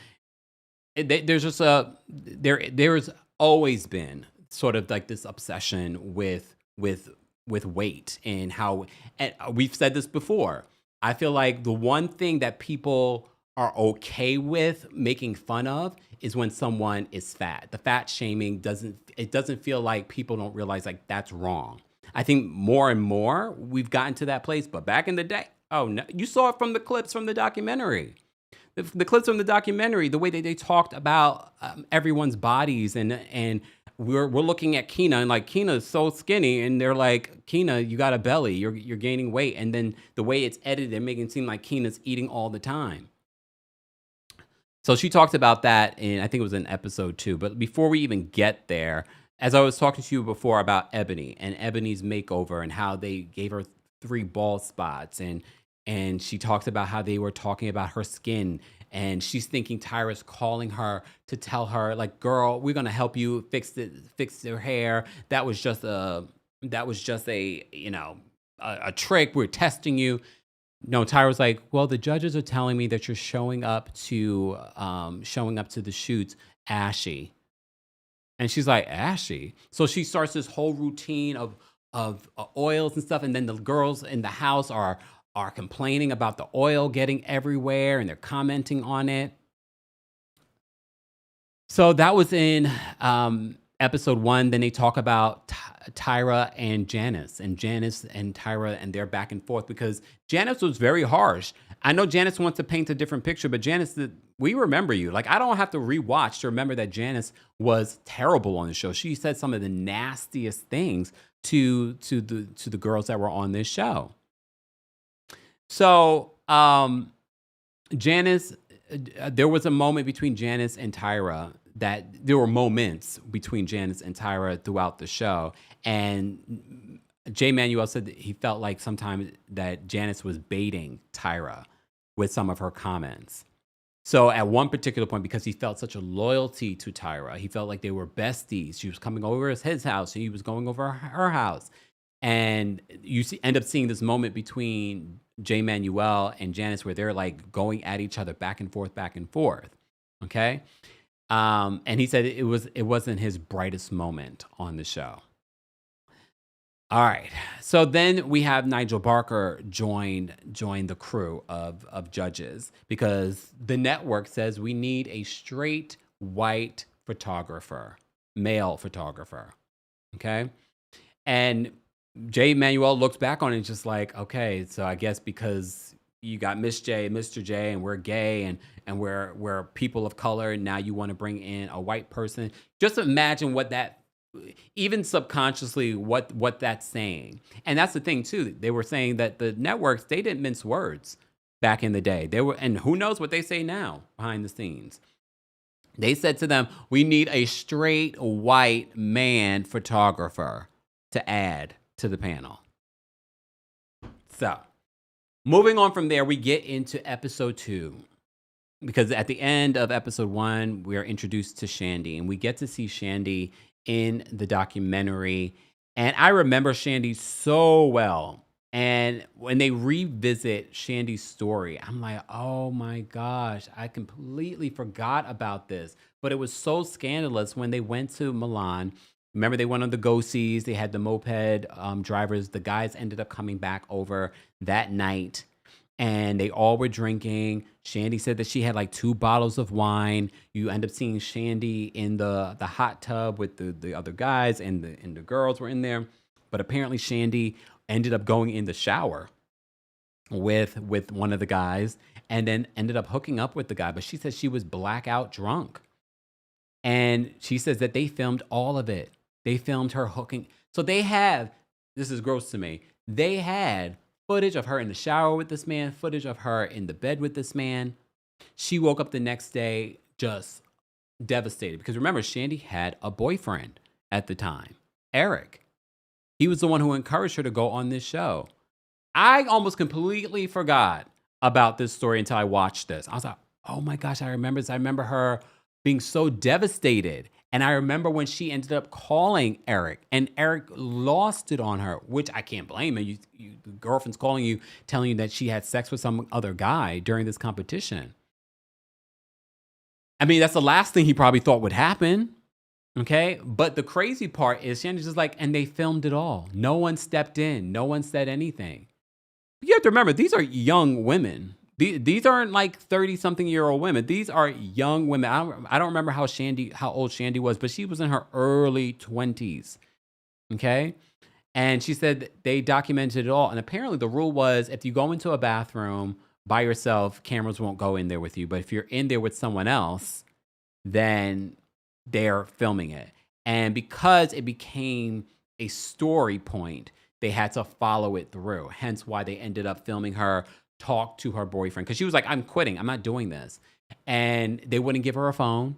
there's just there's always been sort of like this obsession with weight and how, and we've said this before. I feel like the one thing that people are okay with making fun of is when someone is fat. The fat shaming doesn't feel like people don't realize like that's wrong. I think more and more we've gotten to that place, but back in the day, oh no, you saw it from the clips from the documentary. The clips from the documentary, the way that they talked about everyone's bodies and we're looking at Kina, and like Kina is so skinny, and they're like, Kina, you got a belly, you're gaining weight, and then the way it's edited, they're making it seem like Kina's eating all the time. So she talked about that in, I think it was in episode 2. But before we even get there, as I was talking to you before about Ebony and Ebony's makeover and how they gave her 3 bald spots, and she talks about how they were talking about her skin, and she's thinking Tyra's calling her to tell her, like, girl, we're gonna help you fix your hair. That was just a a trick. We're testing you. No, Tyra's like, well, the judges are telling me that you're showing up to the shoots ashy. And she's like, ashy. So she starts this whole routine of oils and stuff, and then the girls in the house are complaining about the oil getting everywhere, and they're commenting on it. So that was in episode 1. Then they talk about Tyra and Janice and Tyra, and they're back and forth because Janice was very harsh. I know Janice wants to paint a different picture, but Janice, we remember you. Like, I don't have to rewatch to remember that Janice was terrible on the show. She said some of the nastiest things to the girls that were on this show. So Janice, there was a moment between Janice and Tyra, that there were moments between Janice and Tyra throughout the show. And Manuel said that he felt like sometimes that Janice was baiting Tyra with some of her comments. So at one particular point, because he felt such a loyalty to Tyra, he felt like they were besties. She was coming over his house, and he was going over her house. And you end up seeing this moment between Manuel and Janice where they're like going at each other back and forth. Okay. And he said it wasn't his brightest moment on the show. All right. So then we have Nigel Barker join the crew of judges because the network says we need a straight white photographer, male photographer. Okay. And Manuel looks back on it and just like, okay, so I guess because you got Miss J, Mr. J, and we're gay and we're people of color, and now you want to bring in a white person. Just imagine what that, even subconsciously, what that's saying. And that's the thing too. They were saying that the networks, they didn't mince words back in the day. And who knows what they say now behind the scenes. They said to them, we need a straight white man photographer to add to the panel. So moving on from there, we get into episode 2. Because at the end of episode 1, we are introduced to Shandi, and we get to see Shandi in the documentary. And I remember Shandi so well. And when they revisit Shandi's story, I'm like, oh my gosh, I completely forgot about this. But it was so scandalous when they went to Milan. Remember, they went on the go-sees. They had the moped drivers. The guys ended up coming back over that night, and they all were drinking. Shandi said that she had like 2 bottles of wine. You end up seeing Shandi in the hot tub with the other guys, and the girls were in there. But apparently Shandi ended up going in the shower with one of the guys, and then ended up hooking up with the guy. But she said she was blackout drunk. And she says that they filmed all of it. They filmed her hooking. So they have, this is gross to me, they had footage of her in the shower with this man, footage of her in the bed with this man. She woke up the next day just devastated. Because remember, Shandi had a boyfriend at the time, Eric. He was the one who encouraged her to go on this show. I almost completely forgot about this story until I watched this. I was like, oh my gosh, I remember this. I remember her being so devastated. And I remember when she ended up calling Eric, and Eric lost it on her, which I can't blame him. The girlfriend's calling you, telling you that she had sex with some other guy during this competition. I mean, that's the last thing he probably thought would happen. Okay. But the crazy part is Shandi's just like, and they filmed it all. No one stepped in. No one said anything. You have to remember, these are young women. These aren't like 30-something-year-old women. These are young women. I don't remember how old Shandi was, but she was in her early 20s. Okay? And she said they documented it all. And apparently the rule was if you go into a bathroom by yourself, cameras won't go in there with you. But if you're in there with someone else, then they're filming it. And because it became a story point, they had to follow it through. Hence why they ended up filming her talk to her boyfriend. Because she was like, I'm quitting. I'm not doing this. And they wouldn't give her a phone.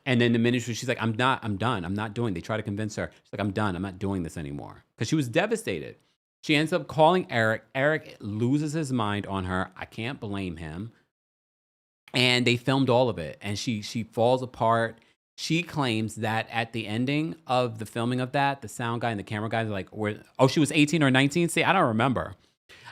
And then the ministry, she's like, I'm done. I'm not doing. They try to convince her. She's like, I'm done. I'm not doing this anymore. Because she was devastated. She ends up calling Eric. Eric loses his mind on her. I can't blame him. And they filmed all of it. And she falls apart. She claims that at the ending of the filming of that, the sound guy and the camera guys are like, she was 18 or 19? See, I don't remember.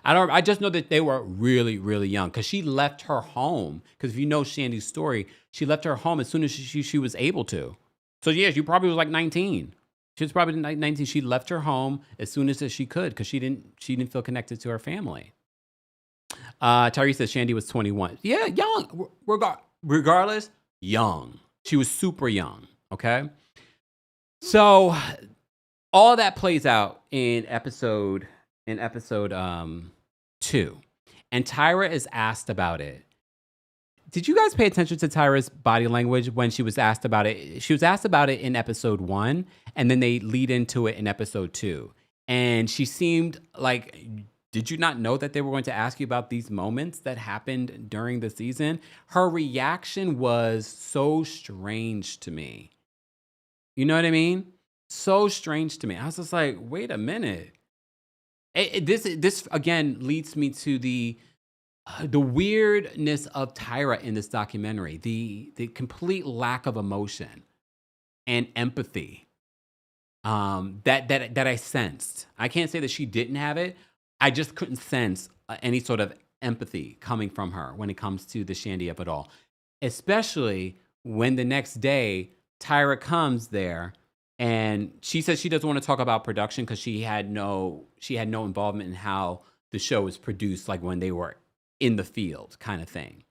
I just know that they were really, really young because she left her home. Because if you know Shandi's story, she left her home as soon as she was able to. So yeah, she probably was like 19. She was probably 19. She left her home as soon as she could because she didn't feel connected to her family. Tyree says Shandi was 21. Yeah, young. Regardless, young. She was super young. Okay. So all that plays out in episode 2. And Tyra is asked about it. Did you guys pay attention to Tyra's body language when she was asked about it? She was asked about it in episode 1, and then they lead into it in episode 2. And she seemed like, did you not know that they were going to ask you about these moments that happened during the season? Her reaction was so strange to me. You know what I mean? So strange to me. I was just like, wait a minute. This again leads me to the weirdness of Tyra in this documentary, the complete lack of emotion and empathy that I sensed. I can't say that she didn't have it. I just couldn't sense any sort of empathy coming from her when it comes to the Shandi up at all, especially when the next day Tyra comes there. And she says she doesn't want to talk about production because she had no involvement in how the show was produced, like when they were in the field kind of thing.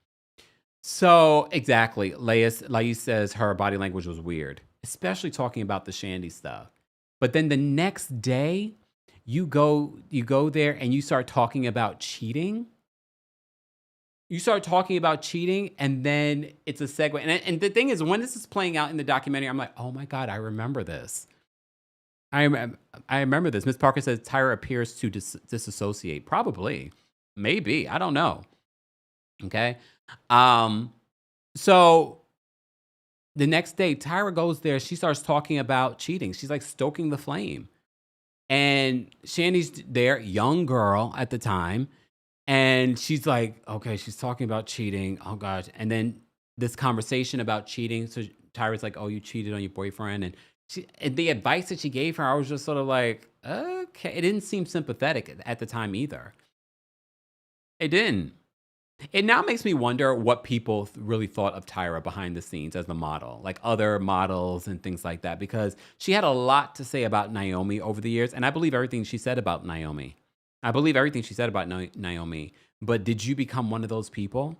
So exactly, Lais says her body language was weird, especially talking about the Shandi stuff. But then the next day, you go there and you start talking about cheating. You start talking about cheating, and then it's a segue. And the thing is, when this is playing out in the documentary, I'm like, oh my God, I remember this. I remember this. Miss Parker says Tyra appears to disassociate. Probably. Maybe. I don't know. Okay. So the next day, Tyra goes there. She starts talking about cheating. She's like stoking the flame. And Shandi's there, young girl at the time. And she's like, okay, she's talking about cheating. Oh, gosh. And then this conversation about cheating. So Tyra's like, oh, you cheated on your boyfriend. And the advice that she gave her, I was just sort of like, okay. It didn't seem sympathetic at the time either. It didn't. It now makes me wonder what people really thought of Tyra behind the scenes as the model, like other models and things like that, because she had a lot to say about Naomi over the years. And I believe everything she said about Naomi. But did you become one of those people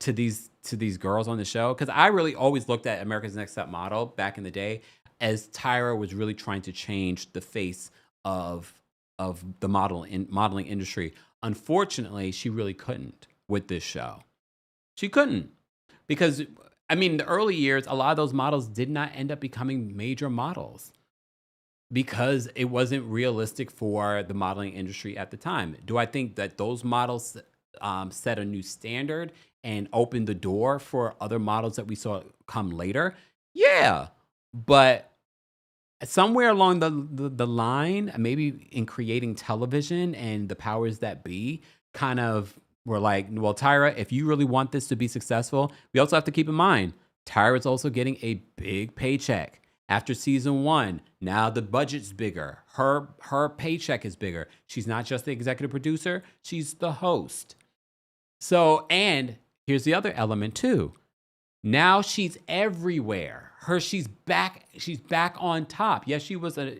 to these girls on the show? Because I really always looked at America's Next Top Model back in the day as Tyra was really trying to change the face of the modeling industry. Unfortunately, she really couldn't with this show. She couldn't, because I mean, the early years, a lot of those models did not end up becoming major models, because it wasn't realistic for the modeling industry at the time. Do I think that those models set a new standard and opened the door for other models that we saw come later? Yeah, but somewhere along the line, maybe in creating television and the powers that be kind of were like, well, Tyra, if you really want this to be successful, we also have to keep in mind, Tyra's also getting a big paycheck. After season 1, now the budget's bigger. Her paycheck is bigger. She's not just the executive producer, she's the host. So, and here's the other element too. Now she's everywhere. She's back on top. Yes, she was a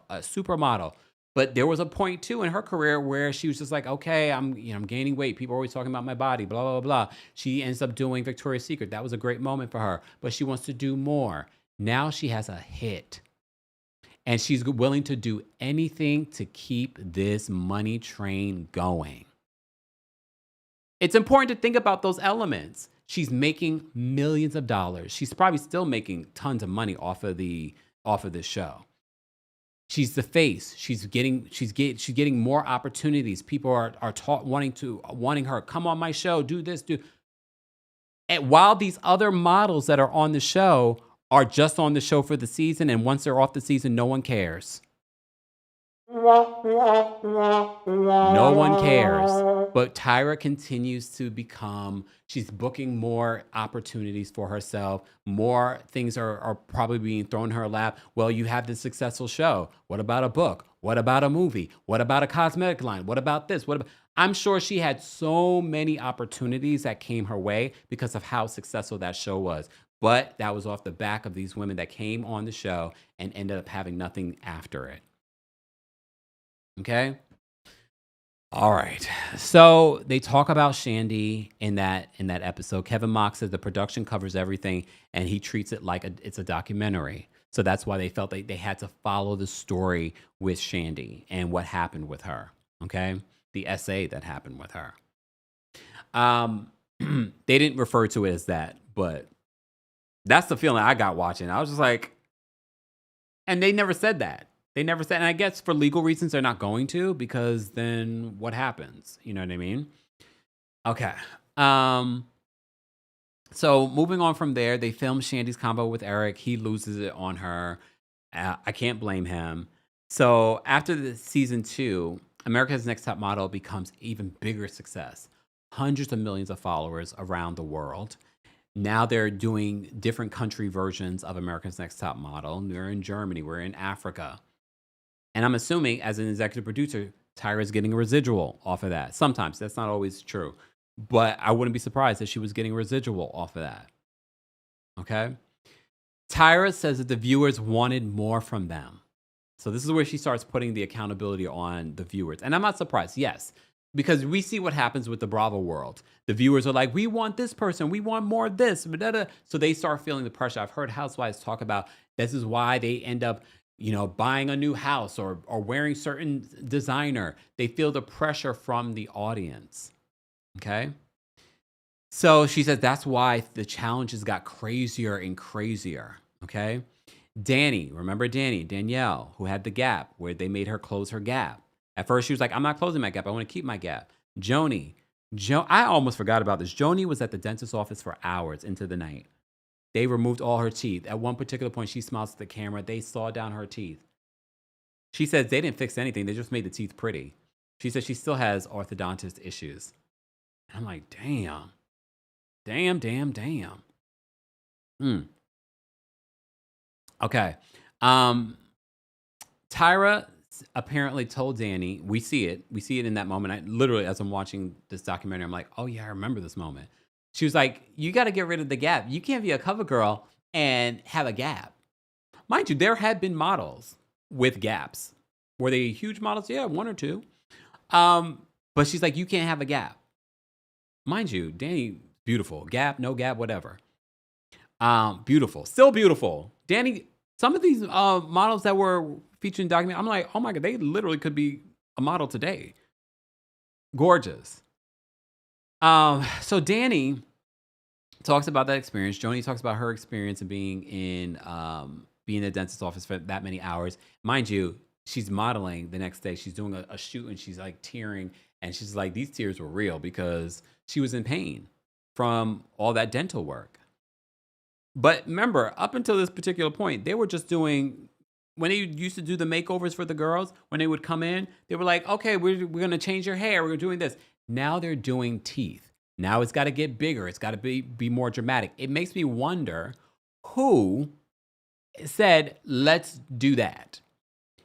supermodel, but there was a point too in her career where she was just like, okay, I'm gaining weight. People are always talking about my body, blah, blah, blah, blah. She ends up doing Victoria's Secret. That was a great moment for her, but she wants to do more. Now she has a hit, and she's willing to do anything to keep this money train going. It's important to think about those elements. She's making millions of dollars. She's probably still making tons of money off of this show. She's the face. She's getting more opportunities. People are wanting her, come on my show, do this, do. And while these other models that are on the show are just on the show for the season, and once they're off the season, no one cares. No one cares. But Tyra continues to she's booking more opportunities for herself. More things are probably being thrown in her lap. Well, you have this successful show. What about a book? What about a movie? What about a cosmetic line? What about this? I'm sure she had so many opportunities that came her way because of how successful that show was. But that was off the back of these women that came on the show and ended up having nothing after it. Okay. All right. So they talk about Shandi in that episode. Kevin Mock says the production covers everything and he treats it like it's a documentary. So that's why they felt they had to follow the story with Shandi and what happened with her. Okay. The essay that happened with her. They didn't refer to it as that, but that's the feeling I got watching. I was just like, and they never said that. They never said, and I guess for legal reasons, they're not going to, because then what happens? You know what I mean? Okay. So moving on from there, they film Shandi's combo with Eric. He loses it on her. I can't blame him. So after the season 2, America's Next Top Model becomes even bigger success. Hundreds of millions of followers around the world. Now they're doing different country versions of America's Next Top Model. We're in Germany. We're in Africa. And I'm assuming, as an executive producer, Tyra's getting a residual off of that. Sometimes. That's not always true. But I wouldn't be surprised if she was getting a residual off of that. Okay? Tyra says that the viewers wanted more from them. So this is where she starts putting the accountability on the viewers. And I'm not surprised. Yes. Because we see what happens with the Bravo world. The viewers are like, we want this person. We want more of this. So they start feeling the pressure. I've heard housewives talk about this is why they end up buying a new house or wearing certain designer. They feel the pressure from the audience. Okay. So she says that's why the challenges got crazier and crazier. Okay. Remember Danielle, who had the gap where they made her close her gap. At first she was like, I'm not closing my gap. I want to keep my gap. I almost forgot about this. Joni was at the dentist's office for hours into the night. They removed all her teeth. At one particular point, she smiles at the camera. They saw down her teeth. She says they didn't fix anything. They just made the teeth pretty. She says she still has orthodontist issues. And I'm like, damn. Okay. Tyra apparently told Danny, we see it in that moment. I literally, as I'm watching this documentary, I'm like, oh yeah, I remember this moment. She was like, you got to get rid of the gap. You can't be a cover girl and have a gap. Mind you, there had been models with gaps. Were they huge models? Yeah, 1 or 2. But she's like, you can't have a gap. Mind you, Danny, beautiful. Gap, no gap, whatever. Beautiful. Still beautiful. Danny, some of these models that were featured in the documentary, I'm like, oh my God, they literally could be a model today. Gorgeous. So Danny talks about that experience. Joni talks about her experience of being in the dentist's office for that many hours. Mind you, she's modeling the next day. She's doing a shoot and she's like tearing. And she's like, these tears were real because she was in pain from all that dental work. But remember, up until this particular point, they were just doing, when they used to do the makeovers for the girls, when they would come in, they were like, okay, we're going to change your hair. We're doing this. Now they're doing teeth. Now it's got to get bigger. It's got to be more dramatic. It makes me wonder who said, let's do that.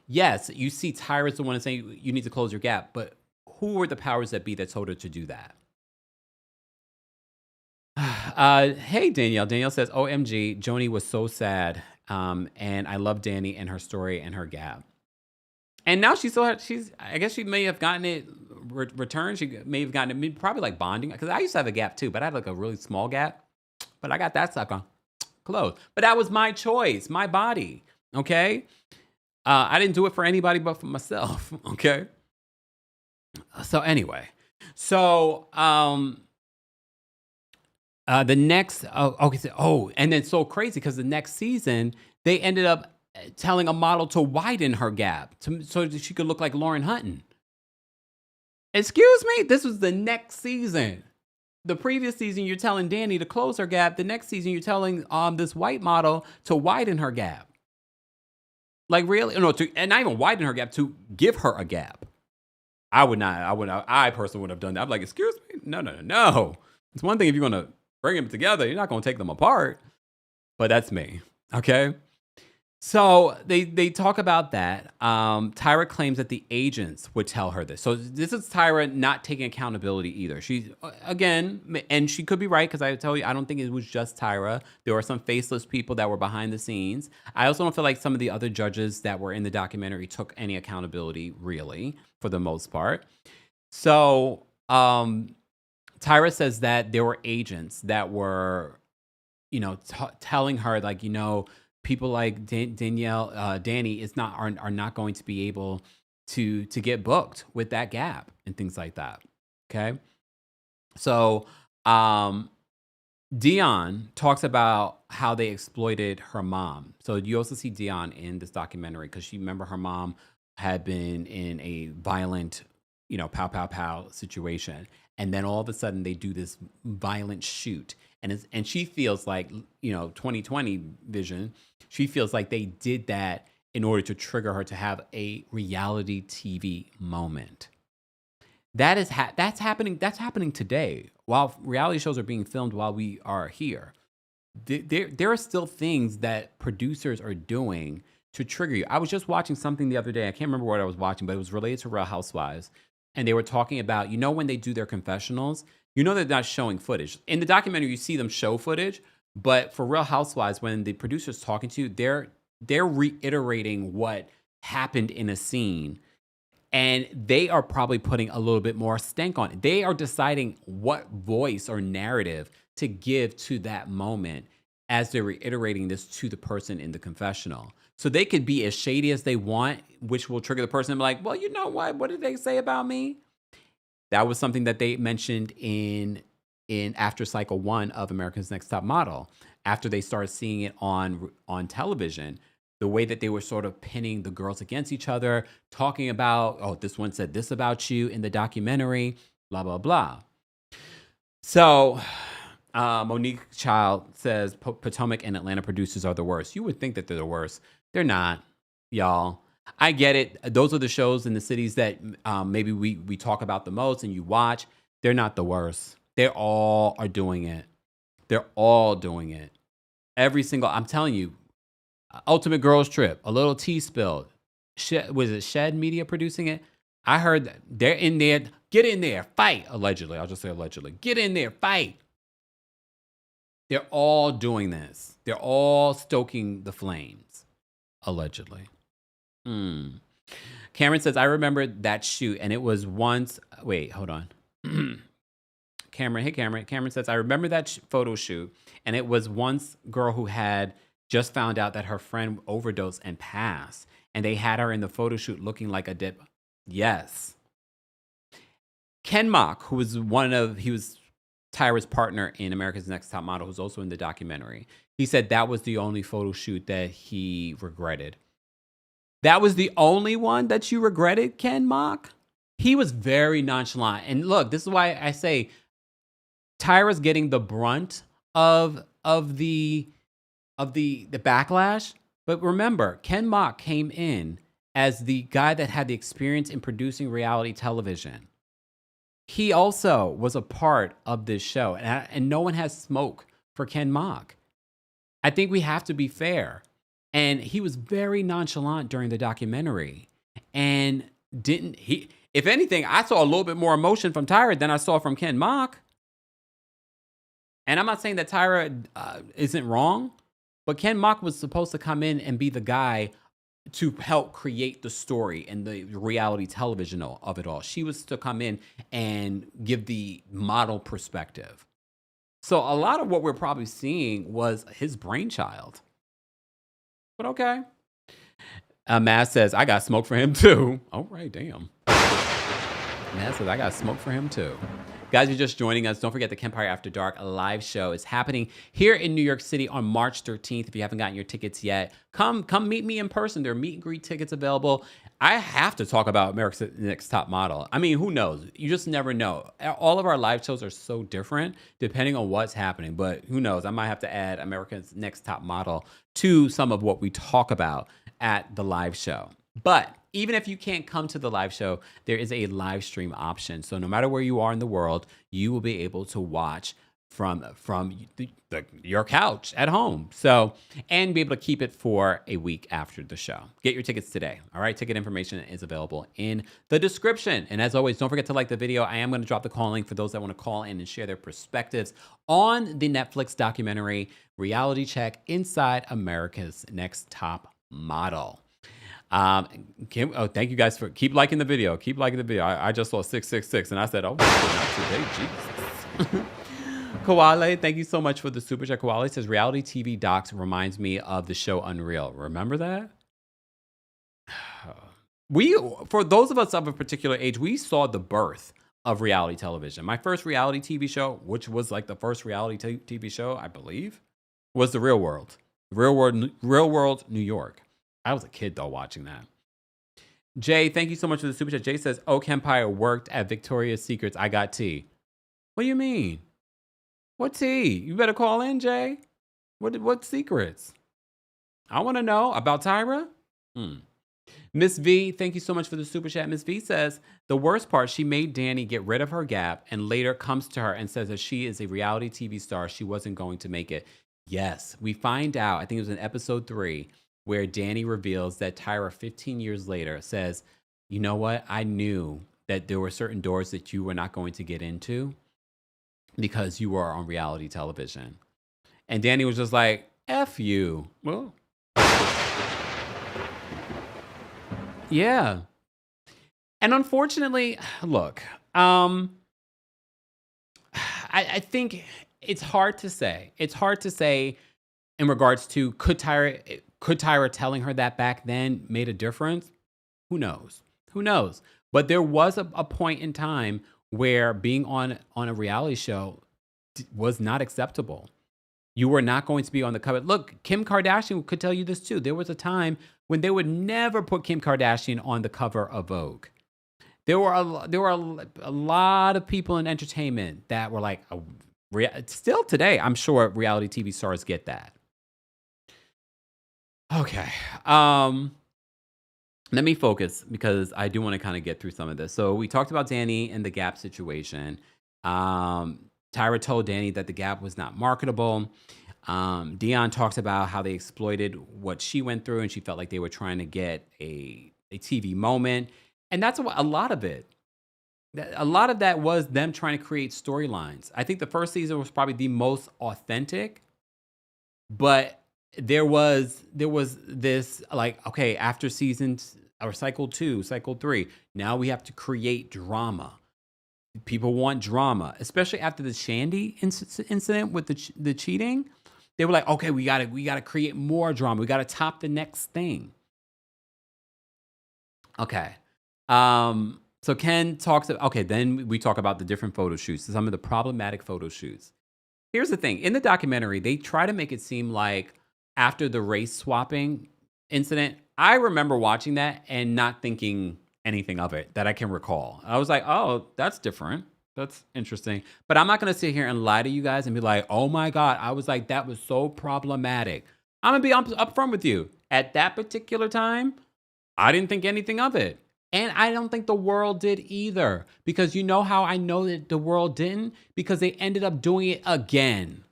Yes, you see Tyra's the one saying you need to close your gap, but who were the powers that be that told her to do that? Hey, Danielle. Danielle says, OMG, Joni was so sad. And I love Danny and her story and her gap. And now I guess she may have gotten it returned. She may have gotten it probably like bonding. Because I used to have a gap too, but I had like a really small gap. But I got that sucker closed. But that was my choice, my body. Okay? I didn't do it for anybody but for myself. Okay? So anyway. So, The next, okay, and then so crazy because the next season they ended up telling a model to widen her gap so that she could look like Lauren Hutton. Excuse me, this was the next season. The previous season, you're telling Danny to close her gap. The next season, you're telling this white model to widen her gap. Like really, no, and not even widen her gap, to give her a gap. I personally would have done that. I'm like, excuse me, no. It's one thing if you're gonna bring them together, you're not gonna take them apart. But that's me, okay? So they talk about that. Tyra claims that the agents would tell her this. So this is Tyra not taking accountability either. She's, again, and she could be right, because I tell you, I don't think it was just Tyra. There were some faceless people that were behind the scenes. I also don't feel like some of the other judges that were in the documentary took any accountability, really, for the most part. So Tyra says that there were agents that were, telling her, like, people like Danny are not going to be able to get booked with that gap and things like that. Okay. So Dion talks about how they exploited her mom. So you also see Dion in this documentary because remember her mom had been in a violent, pow, pow, pow situation. And then all of a sudden they do this violent shoot. And she feels like, 2020 vision, she feels like they did that in order to trigger her to have a reality TV moment. That's happening today. While reality shows are being filmed while we are here, there are still things that producers are doing to trigger you. I was just watching something the other day. I can't remember what I was watching, but it was related to Real Housewives. And they were talking about, when they do their confessionals, they're not showing footage. In the documentary, you see them show footage, but for Real Housewives, when the producer's talking to you, they're reiterating what happened in a scene, and they are probably putting a little bit more stank on it. They are deciding what voice or narrative to give to that moment as they're reiterating this to the person in the confessional. So they could be as shady as they want, which will trigger the person and be like, well, you know what? What did they say about me? That was something that they mentioned in after cycle 1 of America's Next Top Model. After they started seeing it on television, the way that they were sort of pinning the girls against each other, talking about, oh, this one said this about you in the documentary, blah, blah, blah. So Monique Child says Potomac and Atlanta producers are the worst. You would think that they're the worst. They're not, y'all. I get it. Those are the shows in the cities that maybe we talk about the most and you watch. They're not the worst. They all are doing it. They're all doing it. Every single, I'm telling you, Ultimate Girls Trip, A Little Tea Spilled. Was it Shed Media producing it? I heard that they're in there. Get in there, fight. Allegedly. I'll just say allegedly. Get in there, fight. They're all doing this. They're all stoking the flames. Allegedly. Cameron says, I remember that shoot, and it was once. Wait, hold on. Cameron, hey Cameron. Cameron says, I remember that photo shoot, and it was once girl who had just found out that her friend overdosed and passed, and they had her in the photo shoot looking like a dip. Yes. Ken Mock, he was Tyra's partner in America's Next Top Model, who's also in the documentary. He said that was the only photo shoot that he regretted. That was the only one that you regretted, Ken Mock? He was very nonchalant. And look, this is why I say Tyra's getting the brunt of the backlash. But remember, Ken Mock came in as the guy that had the experience in producing reality television. He also was a part of this show. And no one has smoke for Ken Mock. I think we have to be fair. And he was very nonchalant during the documentary. And if anything, I saw a little bit more emotion from Tyra than I saw from Ken Mock. And I'm not saying that Tyra isn't wrong, but Ken Mock was supposed to come in and be the guy to help create the story and the reality television of it all. She was to come in and give the model perspective. So a lot of what we're probably seeing was his brainchild. But okay. Matt says, I got smoke for him too. All right, damn. Matt says, I got smoke for him too. Guys, you're just joining us. Don't forget the KEMPIRE After Dark live show is happening here in New York City on March 13th. If you haven't gotten your tickets yet, come meet me in person. There are meet and greet tickets available. I have to talk about America's Next Top Model. I mean, who knows? You just never know. All of our live shows are so different depending on what's happening, but who knows? I might have to add America's Next Top Model to some of what we talk about at the live show. But even if you can't come to the live show, there is a live stream option. So no matter where you are in the world, you will be able to watch from your couch at home. So, and be able to keep it for a week after the show. Get your tickets today. All right. Ticket information is available in the description. And as always, don't forget to like the video. I am going to drop the call link for those that want to call in and share their perspectives on the Netflix documentary Reality Check Inside America's Next Top Model. Kim, thank you guys for keep liking the video. Keep liking the video. I just saw 666 and I said, oh, not today, Jesus. Koale, thank you so much for the super chat. Koale says reality TV docs reminds me of the show Unreal. Remember that? For those of us of a particular age, we saw the birth of reality television. My first reality TV show, which was like the first reality TV show, I believe, was The Real World. Real World, New York. I was a kid, though, watching that. Jay, thank you so much for the super chat. Jay says, oh, KEMPIRE worked at Victoria's Secrets. I got tea. What do you mean? What tea? You better call in, Jay. What secrets? I want to know about Tyra. Miss V, thank you so much for the super chat. Miss V says, the worst part, she made Danny get rid of her gap and later comes to her and says that she is a reality TV star. She wasn't going to make it. Yes, we find out, I think it was in episode 3, where Danny reveals that Tyra 15 years later says, you know what? I knew that there were certain doors that you were not going to get into because you were on reality television. And Danny was just like, F you. Well, yeah. And unfortunately, look, I think it's hard to say. It's hard to say in regards to could Tyra telling her that back then made a difference? Who knows? Who knows? But there was a point in time where being on a reality show was not acceptable. You were not going to be on the cover. Look, Kim Kardashian could tell you this too. There was a time when they would never put Kim Kardashian on the cover of Vogue. There were a lot of people in entertainment that were like, still today, I'm sure reality TV stars get that. Okay. Let me focus because I do want to kind of get through some of this. So we talked about Danny and the Gap situation. Tyra told Danny that the Gap was not marketable. Dion talks about how they exploited what she went through and she felt like they were trying to get a TV moment. And that's a lot of it. A lot of that was them trying to create storylines. I think the first season was probably the most authentic, but there was this like, okay, after seasons or cycle 2, cycle 3, now we have to create drama. People want drama, especially after the Shandi incident with the cheating. They were like, okay, we gotta create more drama. We gotta top the next thing. Okay. So Ken talks about, okay, then we talk about the different photo shoots, some of the problematic photo shoots. Here's the thing. In the documentary, they try to make it seem like after the race swapping incident, I remember watching that and not thinking anything of it that I can recall. I was like, oh, that's different. That's interesting. But I'm not going to sit here and lie to you guys and be like, oh my God, I was like, that was so problematic. I'm going to be upfront with you. At that particular time, I didn't think anything of it. And I don't think the world did either. Because you know how I know that the world didn't? Because they ended up doing it again.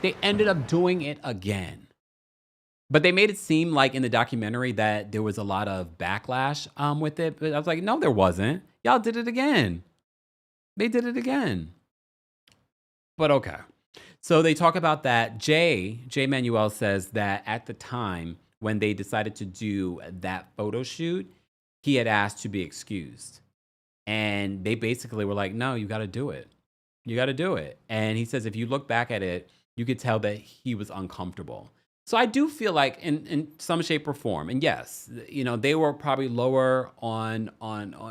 They ended up doing it again. But they made it seem like in the documentary that there was a lot of backlash with it. But I was like, no, there wasn't. Y'all did it again. They did it again. But okay. So they talk about that. J. Manuel says that at the time when they decided to do that photo shoot, he had asked to be excused. And they basically were like, no, you got to do it. You got to do it. And he says, if you look back at it, you could tell that he was uncomfortable. So I do feel like in some shape or form, and yes, they were probably lower on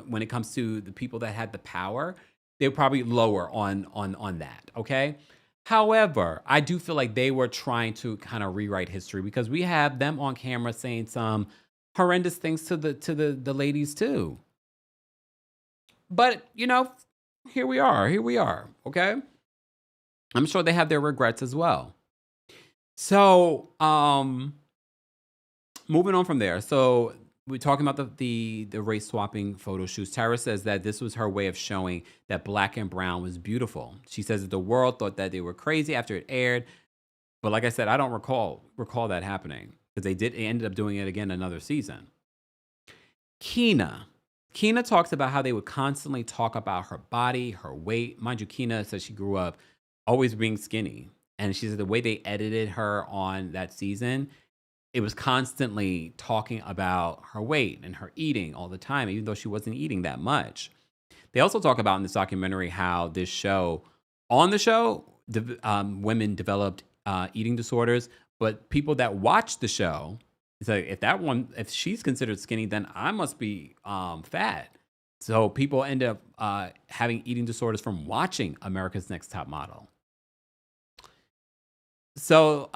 when it comes to the people that had the power. They were probably lower on that. Okay. However, I do feel like they were trying to kind of rewrite history because we have them on camera saying some horrendous things to the ladies too. But here we are. Here we are. Okay. I'm sure they have their regrets as well. So, moving on from there. So we're talking about the race swapping photo shoots. Tyra says that this was her way of showing that black and brown was beautiful. She says that the world thought that they were crazy after it aired, but like I said, I don't recall that happening because they ended up doing it again another season. Kina. Kina talks about how they would constantly talk about her body, her weight. Mind you, Kina says she grew up always being skinny. And she said the way they edited her on that season, it was constantly talking about her weight and her eating all the time, even though she wasn't eating that much. They also talk about in this documentary how on the show, women developed eating disorders, but people that watch the show, it's like if she's considered skinny, then I must be fat. So people end up having eating disorders from watching America's Next Top Model. So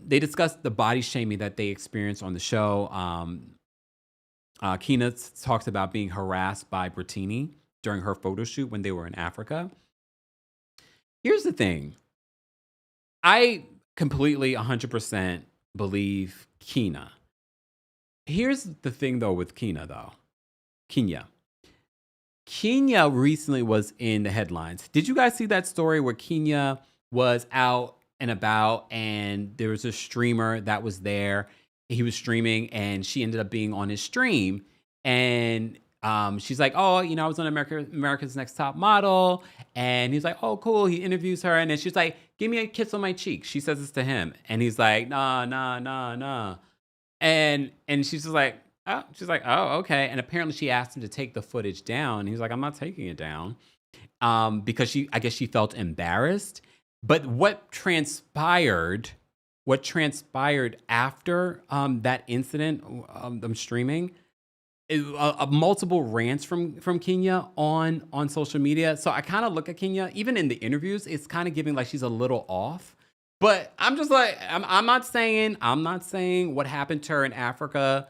they discussed the body shaming that they experienced on the show. Kina talks about being harassed by Brittini during her photo shoot when they were in Africa. Here's the thing. I completely 100% believe Kina. Here's the thing, though, with Kina. Kina recently was in the headlines. Did you guys see that story where Kina was out and about and there was a streamer that was there? He was streaming and she ended up being on his stream. And she's like, oh, I was on America's Next Top Model. And he's like, oh, cool. He interviews her. And then she's like, give me a kiss on my cheek. She says this to him. And he's like, nah. And she's just like, oh, okay. And apparently she asked him to take the footage down. And he's like, I'm not taking it down. Because I guess she felt embarrassed. But what transpired after that incident, them streaming, multiple rants from Kina on social media. So I kind of look at Kina, even in the interviews, it's kind of giving like she's a little off. But I'm just like, I'm not saying what happened to her in Africa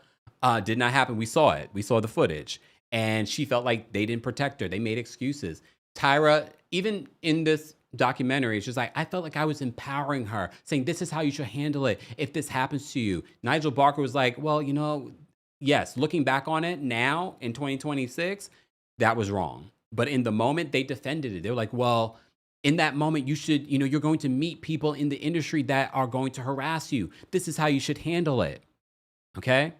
did not happen. We saw it. We saw the footage. And she felt like they didn't protect her. They made excuses. Tyra, even in this documentary, it's just like, I felt like I was empowering her, saying, this is how you should handle it if this happens to you. Nigel Barker was like, well, yes, looking back on it now in 2026, that was wrong. But in the moment, they defended it. They were like, well, in that moment, you should, you're going to meet people in the industry that are going to harass you. This is how you should handle it. Okay?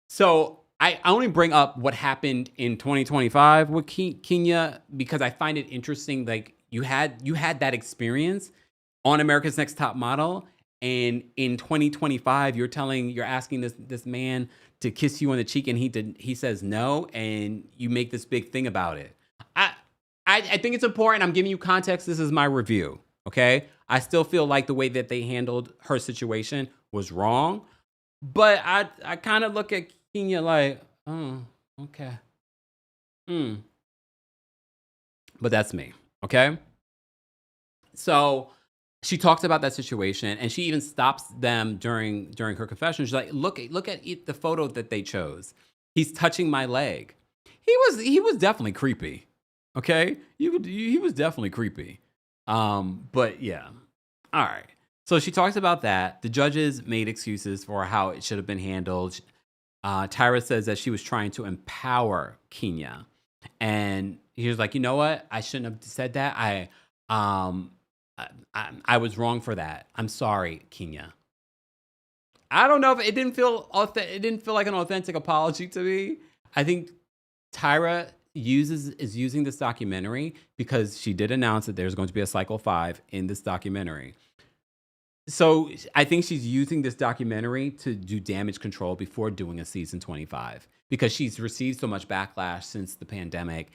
So I only bring up what happened in 2025 with Kina because I find it interesting. Like you had that experience on America's Next Top Model, and in 2025, you're asking this man to kiss you on the cheek, and he says no, and you make this big thing about it. I think it's important. I'm giving you context. This is my review. Okay, I still feel like the way that they handled her situation was wrong, but I kind of look at Kina like, oh, okay. But that's me, okay? So she talks about that situation, and she even stops them during her confession. She's like, look at the photo that they chose. He's touching my leg. He was definitely creepy, okay? He was definitely creepy. But yeah, all right. So she talks about that. The judges made excuses for how it should have been handled. Tyra says that she was trying to empower Kina. And he was like, you know what? I shouldn't have said that. I was wrong for that. I'm sorry, Kina. I don't know if it didn't feel like an authentic apology to me. I think Tyra is using this documentary because she did announce that there's going to be a cycle 5 in this documentary. So I think she's using this documentary to do damage control before doing a season 25 because she's received so much backlash since the pandemic.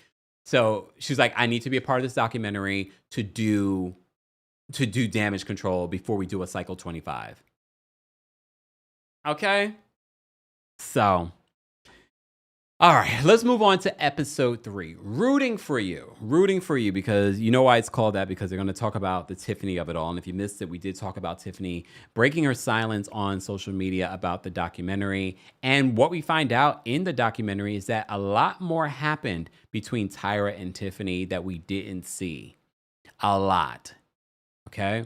So she's like, I need to be a part of this documentary to do damage control before we do a cycle 25. Okay? So, all right, let's move on to episode 3. Rooting for you. Rooting for you, because you know why it's called that, because they're going to talk about the Tiffany of it all. And if you missed it, we did talk about Tiffany breaking her silence on social media about the documentary. And what we find out in the documentary is that a lot more happened between Tyra and Tiffany that we didn't see. A lot. Okay?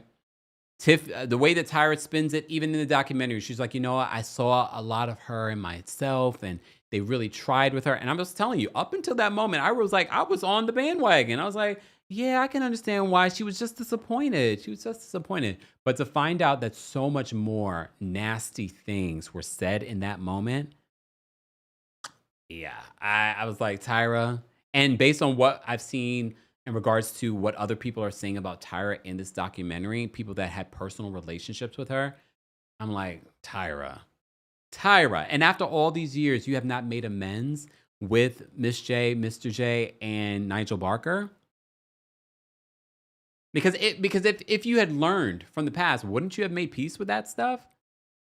The way that Tyra spins it, even in the documentary, she's like, you know what? I saw a lot of her in myself, and they really tried with her. And I'm just telling you, up until that moment, I was like, I was on the bandwagon. I was like, yeah, I can understand why she was just disappointed. She was just disappointed. But to find out that so much more nasty things were said in that moment, yeah, I was like, Tyra. And based on what I've seen in regards to what other people are saying about Tyra in this documentary, people that had personal relationships with her, I'm like, Tyra. Tyra. And after all these years, you have not made amends with Miss J, Mr. J, and Nigel Barker? Because if you had learned from the past, wouldn't you have made peace with that stuff?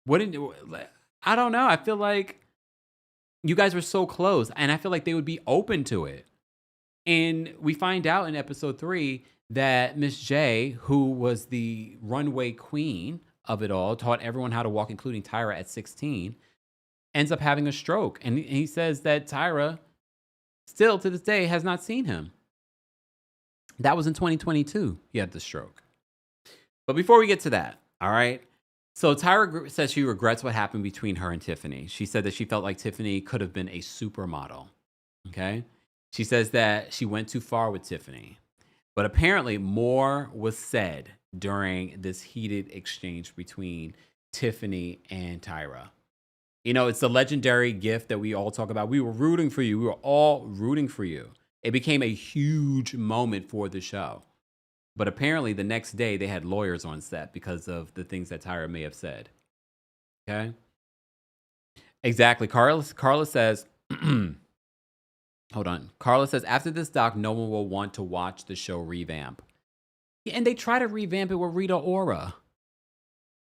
Wouldn't I don't know. I feel like you guys were so close, and I feel like they would be open to it. And we find out in episode 3 that Miss J, who was the runway queen of it all, taught everyone how to walk, including Tyra at 16, ends up having a stroke. And he says that Tyra, still to this day, has not seen him. That was in 2022, he had the stroke. But before we get to that, all right? So Tyra says she regrets what happened between her and Tiffany. She said that she felt like Tiffany could have been a supermodel, okay? She says that she went too far with Tiffany. But apparently more was said during this heated exchange between Tiffany and Tyra. You know, it's the legendary gift that we all talk about. We were rooting for you. We were all rooting for you. It became a huge moment for the show. But apparently the next day they had lawyers on set because of the things that Tyra may have said. Okay? Exactly. Carla says, hold on. Carla says, after this doc, no one will want to watch the show revamp. Yeah, and they try to revamp it with Rita Ora.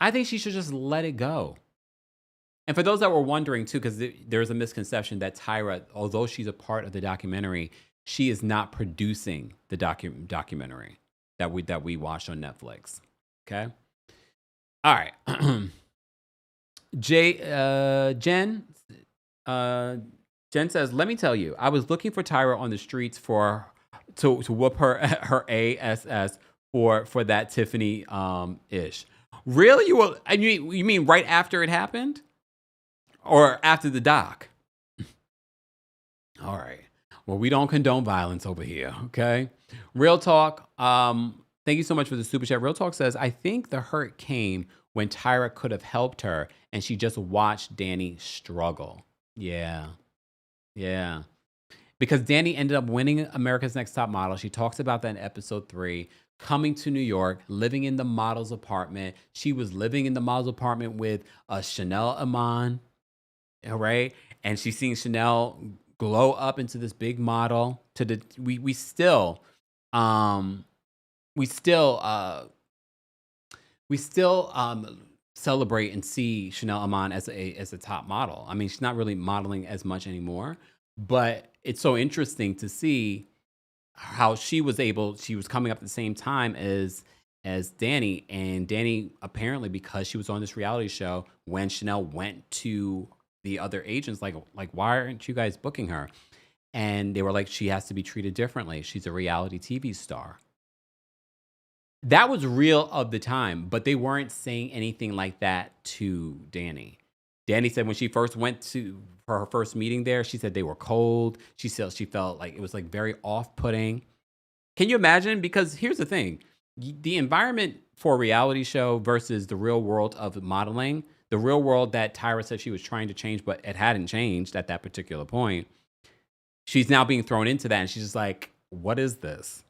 I think she should just let it go. And for those that were wondering too, because there's a misconception that Tyra, although she's a part of the documentary, she is not producing the documentary that we watched on Netflix. Okay. All right. Jen says, let me tell you, I was looking for Tyra on the streets to whoop her ass for that Tiffany ish. Really? You mean right after it happened? Or after the doc? All right. Well, we don't condone violence over here, okay? Real Talk, thank you so much for the super chat. Real Talk says, I think the hurt came when Tyra could have helped her and she just watched Danny struggle. Yeah. Yeah. Because Danny ended up winning America's Next Top Model. She talks about that in episode 3. Coming to New York, living in the model's apartment. She was living in the model's apartment with Chanel Iman, right? And she's seeing Chanel glow up into this big model. We still celebrate and see Chanel Iman as a top model. I mean, she's not really modeling as much anymore, but it's so interesting to see how she was coming up at the same time as Danny. And Danny, apparently, because she was on this reality show, when Chanel went to the other agents, like why aren't you guys booking her? And they were like, she has to be treated differently. She's a reality TV star. That was real of the time, but they weren't saying anything like that to Danny. Danny said when she first went for her first meeting there, she said they were cold. She said she felt like it was like very off-putting. Can you imagine? Because here's the thing. The environment for a reality show versus the real world of modeling, the real world that Tyra said she was trying to change, but it hadn't changed at that particular point. She's now being thrown into that, and she's just like, what is this?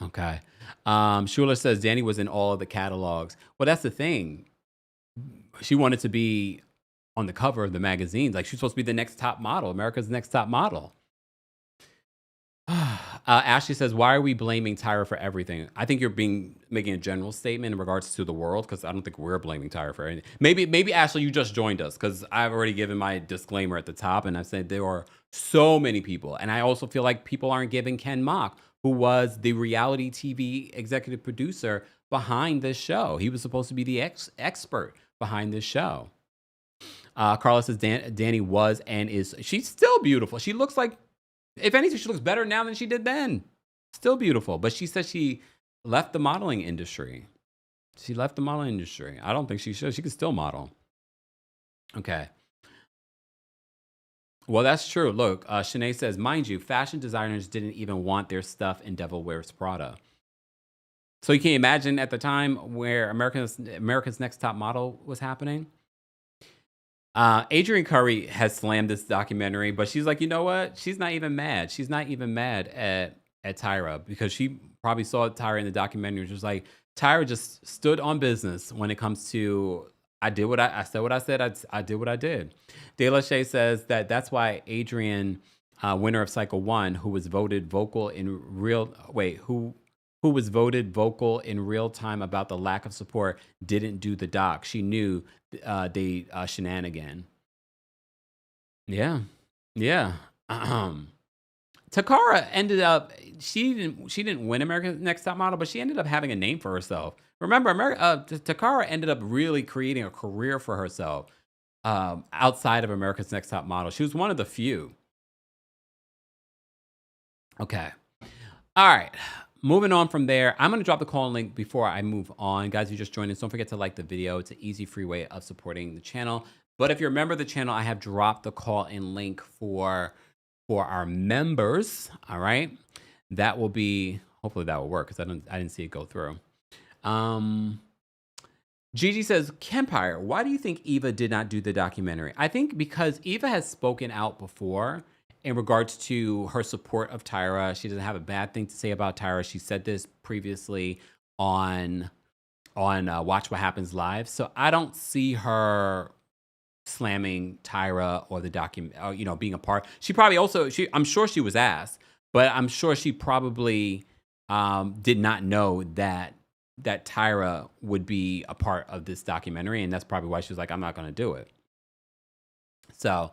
Okay. Shula says Danny was in all of the catalogs. Well, that's the thing. She wanted to be on the cover of the magazines. Like, she's supposed to be the next top model, America's Next Top Model. Ashley says, why are we blaming Tyra for everything? I think you're making a general statement in regards to the world, because I don't think we're blaming Tyra for anything. Maybe Ashley, you just joined us, because I've already given my disclaimer at the top, and I said there are so many people. And I also feel like people aren't giving Ken Mock, who was the reality TV executive producer behind this show. He was supposed to be the expert behind this show. Carla says Danny was and is, she's still beautiful. She looks like, if anything, she looks better now than she did then. Still beautiful. But she said she left the modeling industry. She left the modeling industry. I don't think she should. She could still model. Okay. Well, that's true. Look, Shanae says, mind you, fashion designers didn't even want their stuff in Devil Wears Prada. So you can imagine at the time where America's Next Top Model was happening. Adrienne Curry has slammed this documentary, but she's like, you know what? She's not even mad. She's not even mad at Tyra, because she probably saw Tyra in the documentary. She was like, Tyra just stood on business when it comes to, I said what I said, I did what I did. De La Shea says that's why Adrienne, winner of Cycle 1, who was voted vocal in real time about the lack of support, didn't do the doc. She knew they shenanigan. Yeah. Takara ended up, she didn't win America's Next Top Model, but she ended up having a name for herself. Remember, Takara ended up really creating a career for herself outside of America's Next Top Model. She was one of the few. Okay. All right. Moving on from there, I'm going to drop the call link before I move on. Guys, if you just joined us, don't forget to like the video. It's an easy, free way of supporting the channel. But if you're a member of the channel, I have dropped the call in link for our members. All right. That will be, hopefully that will work, because I didn't see it go through. Gigi says, KEMPIRE, why do you think Eva did not do the documentary? I think because Eva has spoken out before in regards to her support of Tyra. She doesn't have a bad thing to say about Tyra. She said this previously on Watch What Happens Live. So I don't see her slamming Tyra or the document, being a part. She probably also, I'm sure she was asked, but I'm sure she probably did not know that Tyra would be a part of this documentary. And that's probably why she was like, I'm not going to do it. So,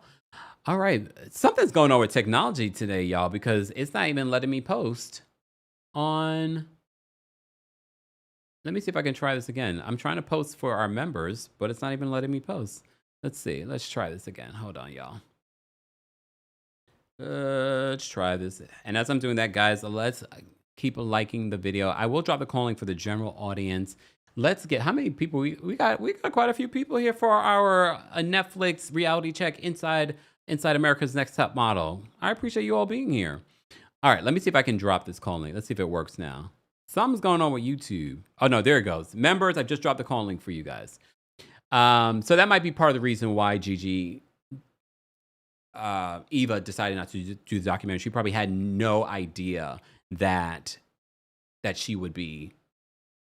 all right. Something's going on with technology today, y'all, because it's not even letting me post on. Let me see if I can try this again. I'm trying to post for our members, but it's not even letting me post. Let's see. Let's try this again. Hold on, y'all. Let's try this. And as I'm doing that, guys, let's keep liking the video. I will drop the call link for the general audience. Let's get, how many people? We got quite a few people here for our Netflix reality check inside America's Next Top Model. I appreciate you all being here. All right, let me see if I can drop this call link. Let's see if it works now. Something's going on with YouTube. Oh no, there it goes. Members, I've just dropped the call link for you guys. So that might be part of the reason why Eva decided not to do the documentary. She probably had no idea that she would be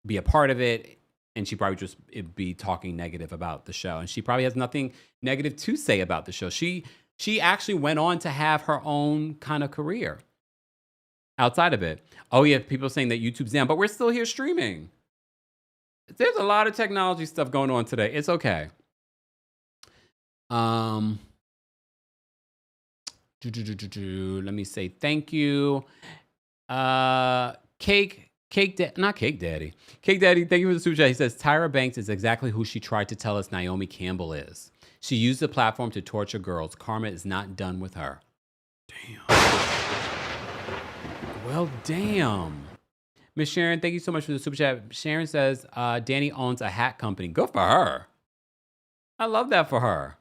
a part of it, and she probably just be talking negative about the show. And she probably has nothing negative to say about the show. She actually went on to have her own kind of career outside of it. Oh yeah, people saying that YouTube's down, but we're still here streaming. There's a lot of technology stuff going on today. It's okay. Let me say thank you. Cake Daddy, thank you for the super chat. He says, Tyra Banks is exactly who she tried to tell us Naomi Campbell is. She used the platform to torture girls. Karma is not done with her. Damn. Well, damn. Miss Sharon, thank you so much for the super chat. Sharon says, Danny owns a hat company. Good for her. I love that for her.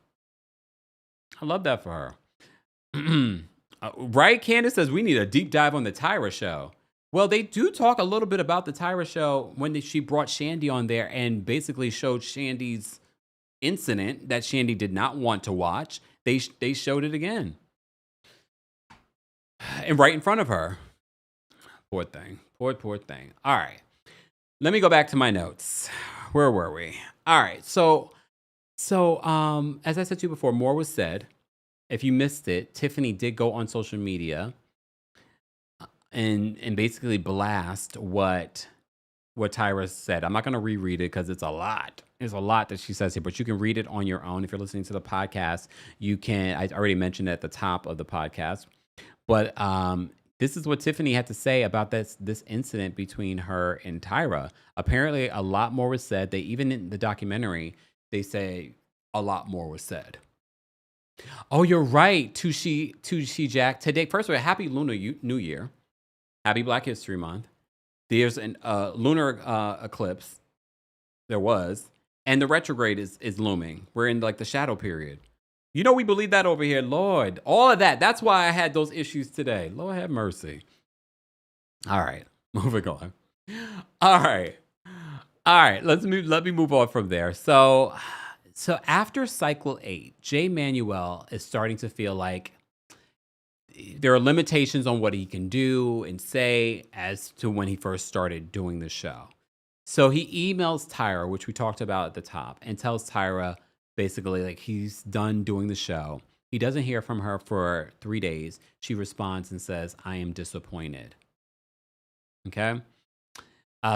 Right? Candace says, we need a deep dive on the Tyra show. Well, they do talk a little bit about the Tyra show when she brought Shandi on there and basically showed Shandi's incident that Shandi did not want to watch. They showed it again. And right in front of her. Poor thing. Poor thing. All right. Let me go back to my notes. Where were we? All right. So as I said to you before, more was said. If you missed it, Tiffany did go on social media and basically blast what Tyra said. I'm not going to reread it because it's a lot. There's a lot that she says here, but you can read it on your own. If you're listening to the podcast, you can. I already mentioned it at the top of the podcast, but this is what Tiffany had to say about this incident between her and Tyra. Apparently, a lot more was said. They even in the documentary they say a lot more was said. Oh, you're right. Tushi Jack. Today, first of all, happy Lunar New Year. Happy Black History Month. There's an lunar eclipse. There was. And the retrograde is looming. We're in like the shadow period. You know we believe that over here. Lord. All of that. That's why I had those issues today. Lord have mercy. All right. Moving on. All right. Let me move on from there. So after cycle 8, Jay Manuel is starting to feel like there are limitations on what he can do and say as to when he first started doing the show. So he emails Tyra, which we talked about at the top, and tells Tyra basically like he's done doing the show. He doesn't hear from her for 3 days. She responds and says, I am disappointed. Okay.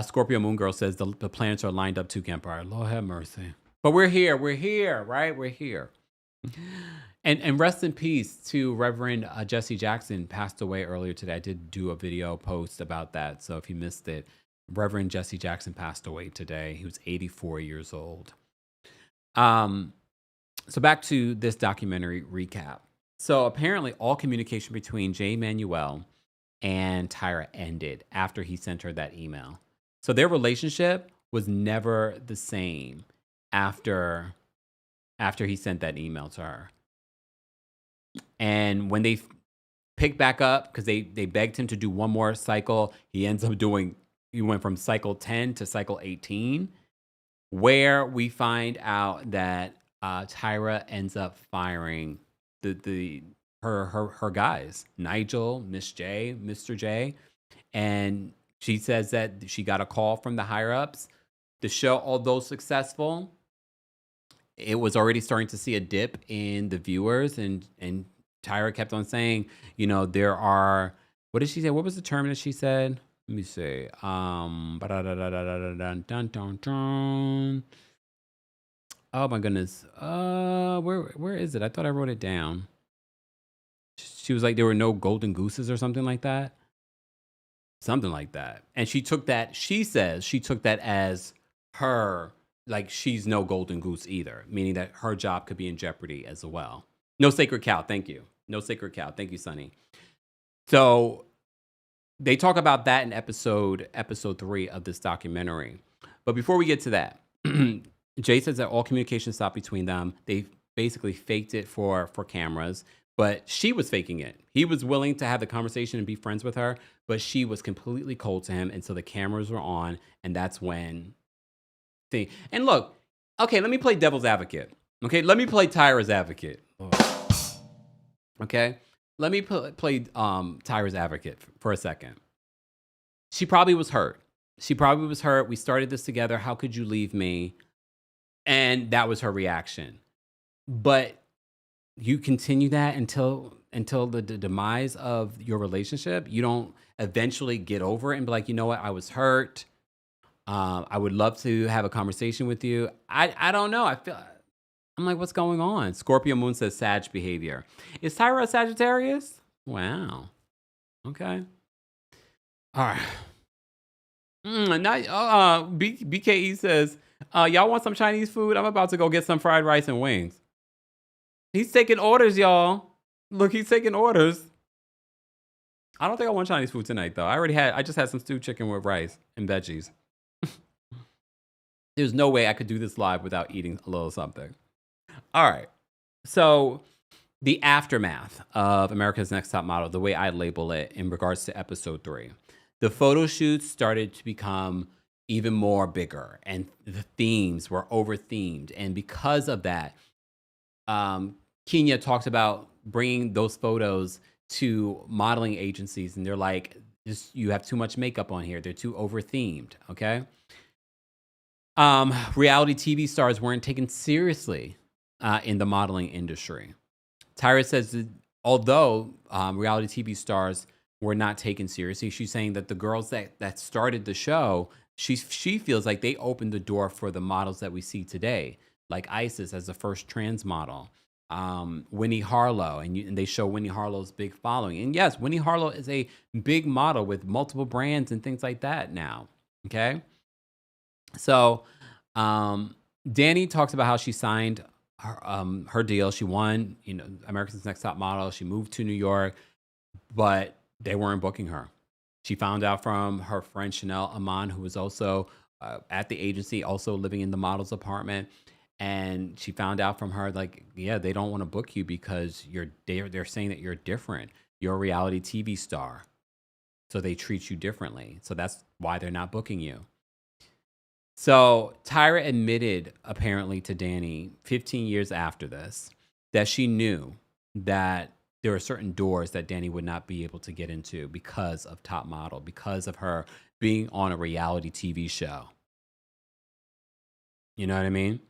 Scorpio Moon Girl says the planets are lined up to KEMPIRE. Lord have mercy. But we're here, right? We're here. And rest in peace to Reverend Jesse Jackson, passed away earlier today. I did do a video post about that. So if you missed it, Reverend Jesse Jackson passed away today. He was 84 years old. So back to this documentary recap. So apparently all communication between Jay Manuel and Tyra ended after he sent her that email. So their relationship was never the same after he sent that email to her. And when they picked back up, because they begged him to do one more cycle, he went from cycle 10 to cycle 18, where we find out that Tyra ends up firing her guys, Nigel, Miss J, Mr. J, and she says that she got a call from the higher ups. The show, although successful, it was already starting to see a dip in the viewers, and Tyra kept on saying, there are, what did she say? What was the term that she said? Let me see. Oh my goodness. Where is it? I thought I wrote it down. She was like, there were no golden gooses or something like that. Something like that. And she says she took that as her, like she's no golden goose either, meaning that her job could be in jeopardy as well. No sacred cow. Thank you. No sacred cow. Thank you, Sonny. So they talk about that in episode 3 of this documentary. But before we get to that, Jay says that all communication stopped between them. They basically faked it for cameras, but she was faking it. He was willing to have the conversation and be friends with her, but she was completely cold to him. And so the cameras were on, and that's when and look, okay, let me play devil's advocate. Okay, let me play Tyra's advocate. Okay, let me play Tyra's advocate for a second. She probably was hurt. We started this together. How could you leave me? And that was her reaction. But you continue that until the demise of your relationship. You don't eventually get over it and be like, you know what? I was hurt. I would love to have a conversation with you. I don't know. I'm like, what's going on? Scorpio Moon says Sag behavior. Is Tyra a Sagittarius? Wow. Okay. All right. BKE says, y'all want some Chinese food? I'm about to go get some fried rice and wings. He's taking orders, y'all. Look, he's taking orders. I don't think I want Chinese food tonight, though. I just had some stewed chicken with rice and veggies. There's no way I could do this live without eating a little something. All right. So the aftermath of America's Next Top Model, the way I label it in regards to episode 3, the photo shoots started to become even more bigger, and the themes were over-themed. And because of that, Kina talked about bringing those photos to modeling agencies, and they're like, you have too much makeup on here. They're too over-themed, okay? Reality TV stars weren't taken seriously in the modeling industry. Tyra says that although reality TV stars were not taken seriously. She's saying that the girls that started the show, she feels like they opened the door for the models that we see today, like Isis as the first trans model, Winnie Harlow, and they show Winnie Harlow's big following. And yes, Winnie Harlow is a big model with multiple brands and things like that now. Okay, so Danny talks about how she signed her deal. She won, America's Next Top Model. She moved to New York, but they weren't booking her. She found out from her friend Chanel Aman, who was also at the agency, also living in the model's apartment. And she found out from her, like, yeah, they don't want to book you because they're saying that you're different. You're a reality TV star. So they treat you differently. So that's why they're not booking you. So Tyra admitted, apparently, to Danny 15 years after this, that she knew that there were certain doors that Danny would not be able to get into because of Top Model, because of her being on a reality TV show. You know what I mean?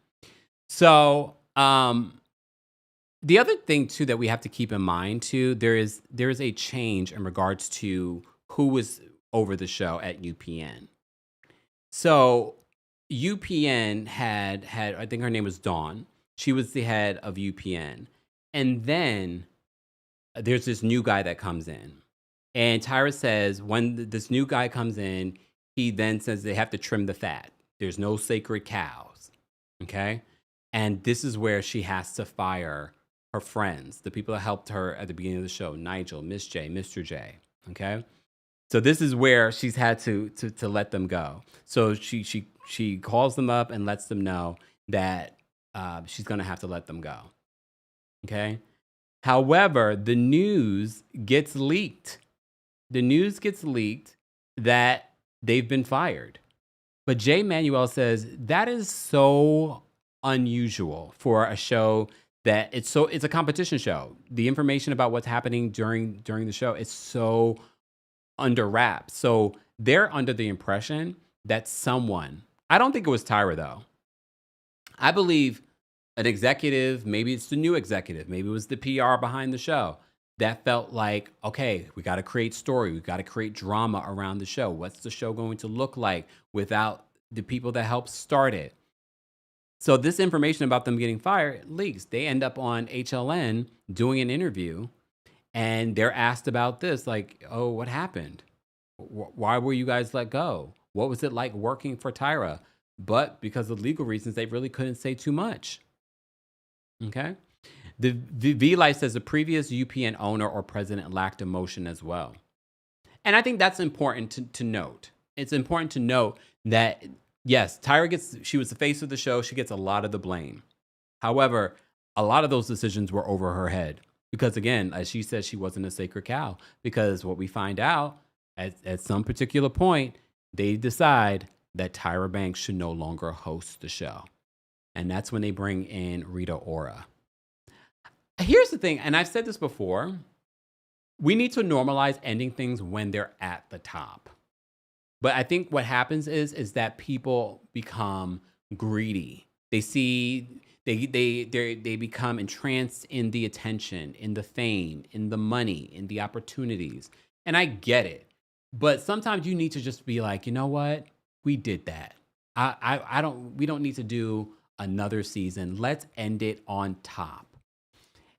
So the other thing, too, that we have to keep in mind, too, there is a change in regards to who was over the show at UPN. So UPN had, I think her name was Dawn. She was the head of UPN. And then there's this new guy that comes in. And Tyra says when this new guy comes in, he then says they have to trim the fat. There's no sacred cows. Okay? And this is where she has to fire her friends, the people that helped her at the beginning of the show, Nigel, Miss J, Mr. J. Okay? So this is where she's had to let them go. So she calls them up and lets them know that she's going to have to let them go. Okay? However, the news gets leaked. The news gets leaked that they've been fired. But Jay Manuel says that is so unusual for a show that it's a competition show. The information about what's happening during the show is so under wraps. So they're under the impression that someone, I don't think it was Tyra though. I believe an executive, maybe it's the new executive, maybe it was the PR behind the show that felt like, okay, we got to create story. We got to create drama around the show. What's the show going to look like without the people that helped start it? So this information about them getting fired leaks. They end up on HLN doing an interview and they're asked about this, like, oh, what happened? Why were you guys let go? What was it like working for Tyra? But because of legal reasons, they really couldn't say too much. Okay? The V-Life says the previous UPN owner or president lacked emotion as well. And I think that's important to note. It's important to note that, yes, Tyra she was the face of the show. She gets a lot of the blame. However, a lot of those decisions were over her head. Because again, as she said, she wasn't a sacred cow. Because what we find out, at some particular point, they decide that Tyra Banks should no longer host the show. And that's when they bring in Rita Ora. Here's the thing, and I've said this before, we need to normalize ending things when they're at the top. But I think what happens is that people become greedy. They become entranced in the attention, in the fame, in the money, in the opportunities. And I get it. But sometimes you need to just be like, you know what? We did that. We don't need to do another season. Let's end it on top.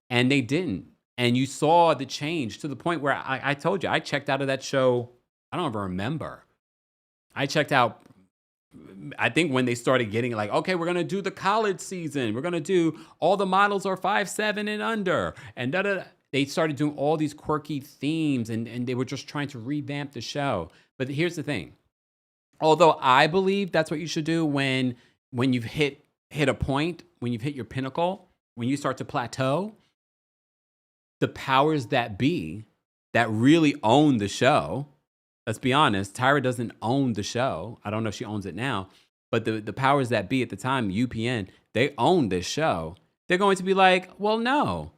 And they didn't. And you saw the change to the point where I told you, I checked out of that show. I don't even remember. I checked out, I think when they started getting like, okay, we're going to do the college season. We're going to do all the models are 5'7" and under. And they started doing all these quirky themes and they were just trying to revamp the show. But here's the thing. Although I believe that's what you should do when you've hit a point, when you've hit your pinnacle, when you start to plateau, the powers that be that really own the show, let's be honest, Tyra doesn't own the show. I don't know if she owns it now, but the powers that be at the time, UPN, they own this show. They're going to be like, well, no,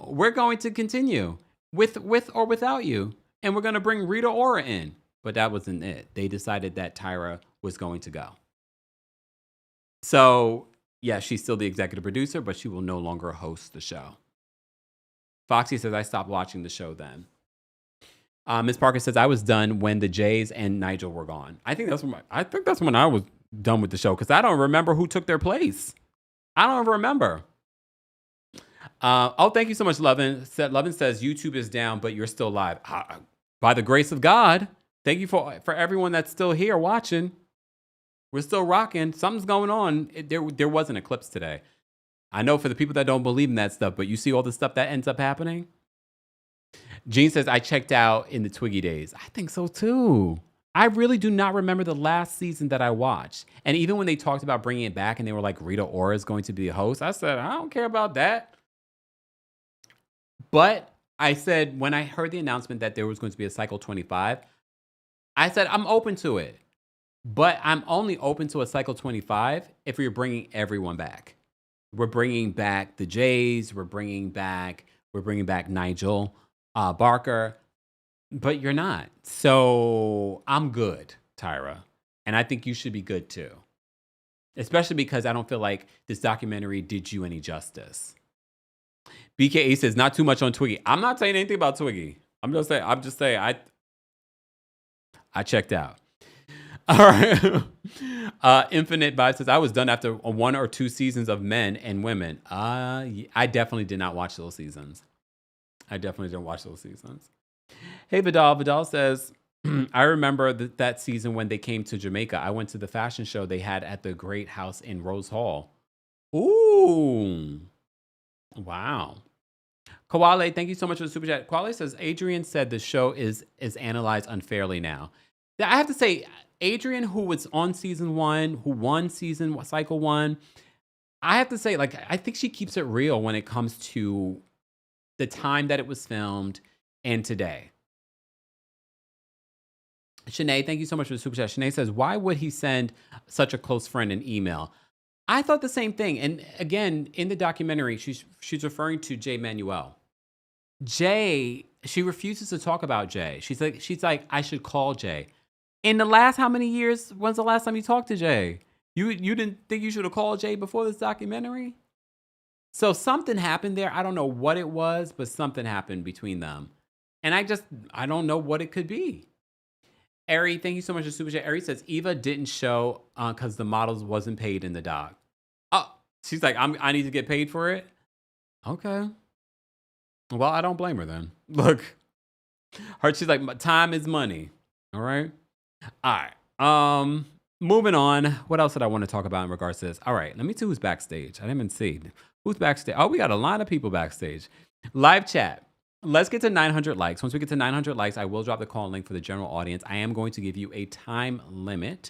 we're going to continue with or without you. And we're going to bring Rita Ora in. But that wasn't it. They decided that Tyra was going to go. So, yeah, she's still the executive producer, but she will no longer host the show. Foxy says, I stopped watching the show then. Miss Parker says I was done when the Jays and Nigel were gone. I think that's when I was done with the show because I don't remember who took their place. I don't remember. Thank you so much, Lovin. Lovin says YouTube is down, but you're still live. By the grace of God, thank you for everyone that's still here watching. We're still rocking. Something's going on. There was an eclipse today. I know for the people that don't believe in that stuff, but you see all the stuff that ends up happening. Jean says, I checked out in the Twiggy days. I think so too. I really do not remember the last season that I watched. And even when they talked about bringing it back and they were like, Rita Ora is going to be a host, I said, I don't care about that. But I said, when I heard the announcement that there was going to be a cycle 25, I said, I'm open to it. But I'm only open to a cycle 25 if we're bringing everyone back. We're bringing back the Jays. We're bringing back Nigel Barker. But you're not. So I'm good, Tyra. And I think you should be good too. Especially because I don't feel like this documentary did you any justice. BKA says, not too much on Twiggy. I'm not saying anything about Twiggy. I'm just saying I checked out. All right. Infinite Vibe says, I was done after 1 or 2 seasons of Men and Women. I definitely did not watch those seasons. Hey, Vidal. Vidal says, I remember that season when they came to Jamaica. I went to the fashion show they had at the Great House in Rose Hall. Ooh. Wow. Kawale, thank you so much for the super chat. Kawale says, Adrian said the show is analyzed unfairly now. I have to say, Adrian, who was on season 1, who won cycle 1, I have to say, like, I think she keeps it real when it comes to the time that it was filmed and today. Shanae, thank you so much for the super chat. Shanae says, why would he send such a close friend an email? I thought the same thing. And again, in the documentary, she's referring to Jay Manuel. Jay, she refuses to talk about Jay. She's like, I should call Jay. In the last how many years, when's the last time you talked to Jay? You didn't think you should have called Jay before this documentary? So something happened there. I don't know what it was, but something happened between them. And I don't know what it could be. Ari, thank you so much for super chat. Ari says, Eva didn't show because the models wasn't paid in the doc. Oh, she's like, I need to get paid for it? Okay. Well, I don't blame her then. Look, she's like, time is money. All right. All right. Moving on. What else did I want to talk about in regards to this? All right. Let me see who's backstage. I didn't even see. Who's backstage? Oh, we got a lot of people backstage. Live chat. Let's get to 900 likes. Once we get to 900 likes, I will drop the call link for the general audience. I am going to give you a time limit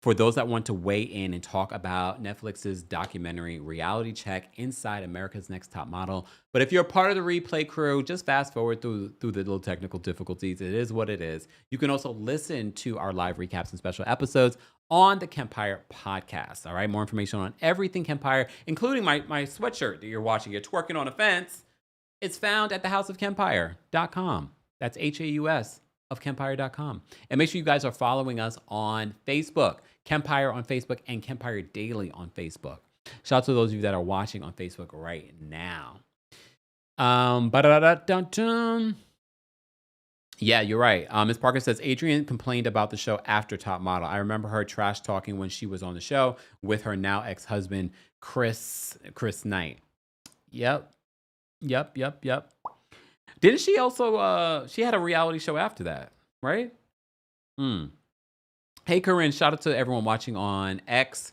for those that want to weigh in and talk about Netflix's documentary Reality Check Inside America's Next Top Model. But if you're a part of the replay crew, just fast forward through the little technical difficulties. It is what it is. You can also listen to our live recaps and special episodes on the KEMPIRE podcast. All right, more information on everything KEMPIRE, including my sweatshirt that you're watching. You're twerking on a fence. It's found at thehouseofkempire.com. That's HAUS of kempire.com. And make sure you guys are following us on Facebook. KEMPIRE on Facebook and KEMPIRE Daily on Facebook. Shout out to those of you that are watching on Facebook right now. Yeah, you're right. Ms. Parker says, Adrian complained about the show after Top Model. I remember her trash talking when she was on the show with her now ex-husband, Chris Knight. Yep. Didn't she also, she had a reality show after that, right? Hey, Corinne, shout out to everyone watching on X.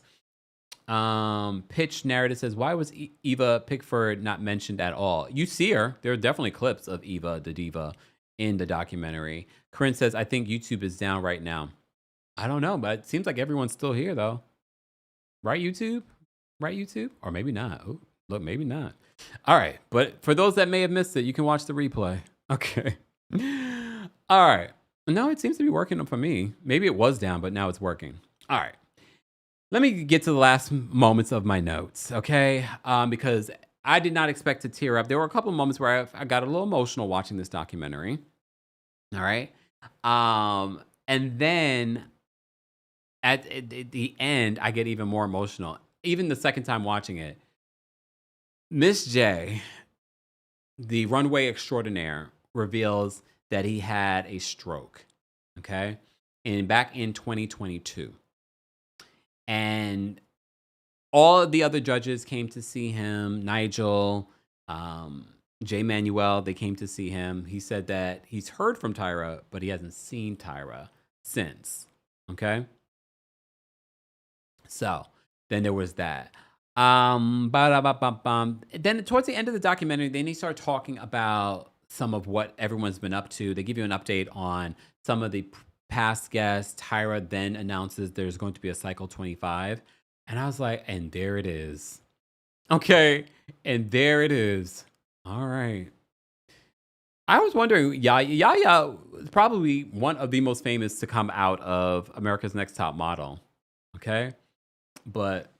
Pitch Narrative says, why was Eva Pickford not mentioned at all? You see her. There are definitely clips of Eva, the diva, in the documentary. Corinne says, I think YouTube is down right now. I don't know, but it seems like everyone's still here, though. Right, YouTube? Or maybe not. Ooh, look, maybe not. All right. But for those that may have missed it, you can watch the replay. Okay. All right. No, it seems to be working for me. Maybe it was down, but now it's working. All right. Let me get to the last moments of my notes, okay? Because I did not expect to tear up. There were a couple of moments where I got a little emotional watching this documentary. All right. And then at the end, I get even more emotional. Even the second time watching it, Miss J, the runway extraordinaire, reveals that he had a stroke, okay? And back in 2022. And all of the other judges came to see him. Nigel, Jay Manuel, they came to see him. He said that he's heard from Tyra, but he hasn't seen Tyra since. Okay? So then there was that. Then towards the end of the documentary, then they start talking about some of what everyone's been up to. They give you an update on some of the past guests. Tyra then announces there's going to be a cycle 25. And I was like, and there it is. Okay. And there it is. All right. I was wondering, Yaya is probably one of the most famous to come out of America's Next Top Model. Okay. But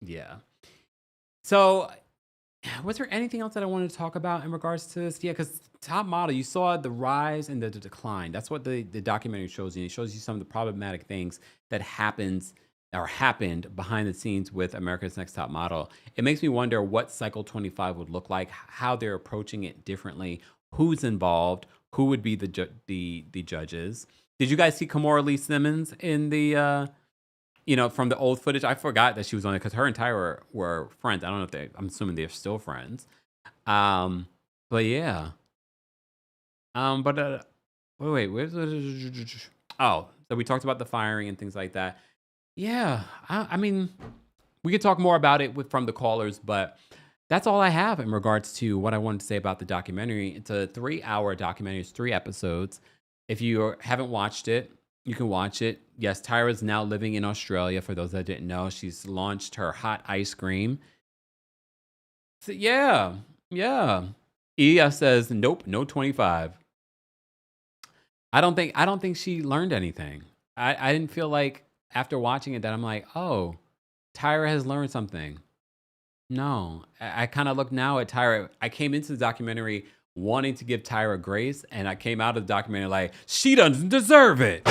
yeah. So was there anything else that I wanted to talk about in regards to this? Yeah, because Top Model, you saw the rise and the decline. That's what the documentary shows you. It shows you some of the problematic things that happened behind the scenes with America's Next Top Model. It makes me wonder what Cycle 25 would look like, how they're approaching it differently, who's involved, who would be the judges. Did you guys see Kimora Lee Simmons in the from the old footage? I forgot that she was on it because her and Tyra were friends. I don't know if I'm assuming they're still friends. But yeah. Wait, where's oh, so we talked about the firing and things like that. Yeah, I mean, we could talk more about it from the callers, but that's all I have in regards to what I wanted to say about the documentary. It's a 3-hour documentary. It's 3 episodes. If you haven't watched it, you can watch it. Yes, Tyra's now living in Australia. For those that didn't know, she's launched her hot ice cream. So, yeah. ES says, nope, no 25. I don't think she learned anything. I didn't feel like after watching it that I'm like, oh, Tyra has learned something. No, I kind of look now at Tyra. I came into the documentary wanting to give Tyra grace, and I came out of the documentary like, she doesn't deserve it.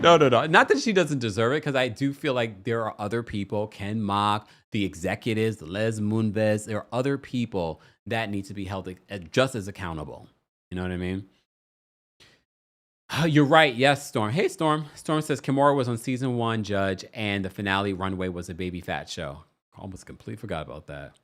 No. Not that she doesn't deserve it, because I do feel like there are other people, Ken Mock, the executives, the Les Moonves, there are other people that need to be held just as accountable. You know what I mean? You're right. Yes, Storm. Hey, Storm. Storm says Kimora was on season 1 judge, and the finale runway was a baby fat show. Almost completely forgot about that.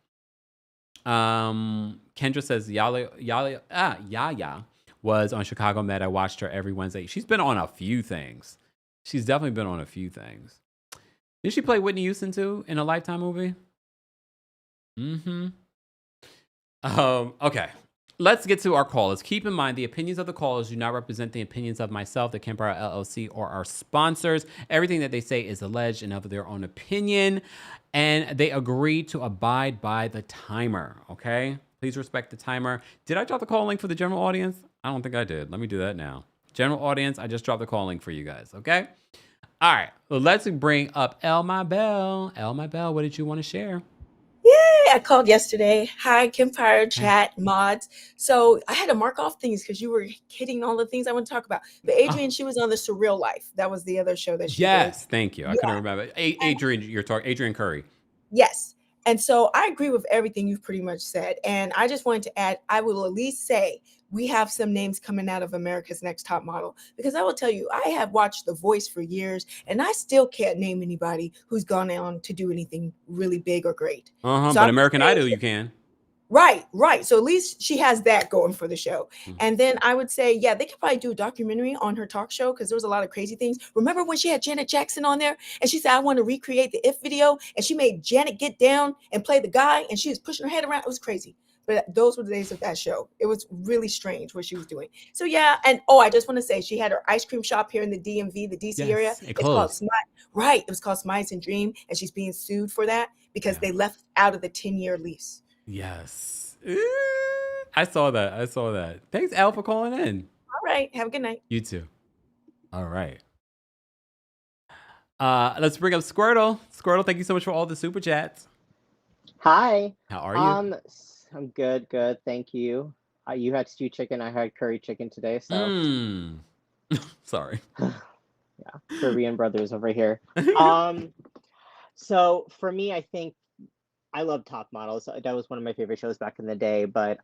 Kendra says Yaya was on Chicago Med. I watched her every Wednesday. She's been on a few things. She's definitely been on a few things. Did she play Whitney Houston too in a Lifetime movie? Okay. Let's get to our callers. Keep in mind, the opinions of the callers do not represent the opinions of myself, the KEMPIRE LLC, or our sponsors. Everything that they say is alleged and of their own opinion, and they agree to abide by the timer, okay? Please respect the timer. Did I drop the call link for the general audience? I don't think I did. Let me do that now. General audience, I just dropped the call link for you guys, okay? All right, well, let's bring up El My Bell. El My Bell, what did you want to share? Yay! I called yesterday. Hi, KEMPIRE chat mods. So I had to mark off things because you were hitting all the things I want to talk about. But Adrienne, she was on The Surreal Life. That was the other show that she did. Yes, thank you. I couldn't remember. Adrienne, you're talking Adrienne Curry. Yes. And so I agree with everything you've pretty much said. And I just wanted to add, I will at least say we have some names coming out of America's Next Top Model, because I will tell you, I have watched The Voice for years and I still can't name anybody who's gone on to do anything really big or great. So but American Idol, you can. Right. So at least she has that going for the show. And then I would say, yeah, they could probably do a documentary on her talk show, because there was a lot of crazy things. Remember when she had Janet Jackson on there and she said, I want to recreate the If video, and she made Janet get down and play the guy and she was pushing her head around? It was crazy. But those were the days of that show. It was really strange what she was doing. So yeah, and I just want to say she had her ice cream shop here in the DMV, the DC area. It closed. It was called Smiles and Dream, and she's being sued for that because they left out of the 10-year lease. Yes. I saw that. Thanks, Al, for calling in. All right. Have a good night. You too. All right. Let's bring up Squirtle. Squirtle, thank you so much for all the super chats. Hi. How are you? I'm good. Thank you. You had stew chicken. I had curry chicken today. So. Sorry. Yeah, Korean brothers over here. So for me, I think I love Top Models. That was one of my favorite shows back in the day. But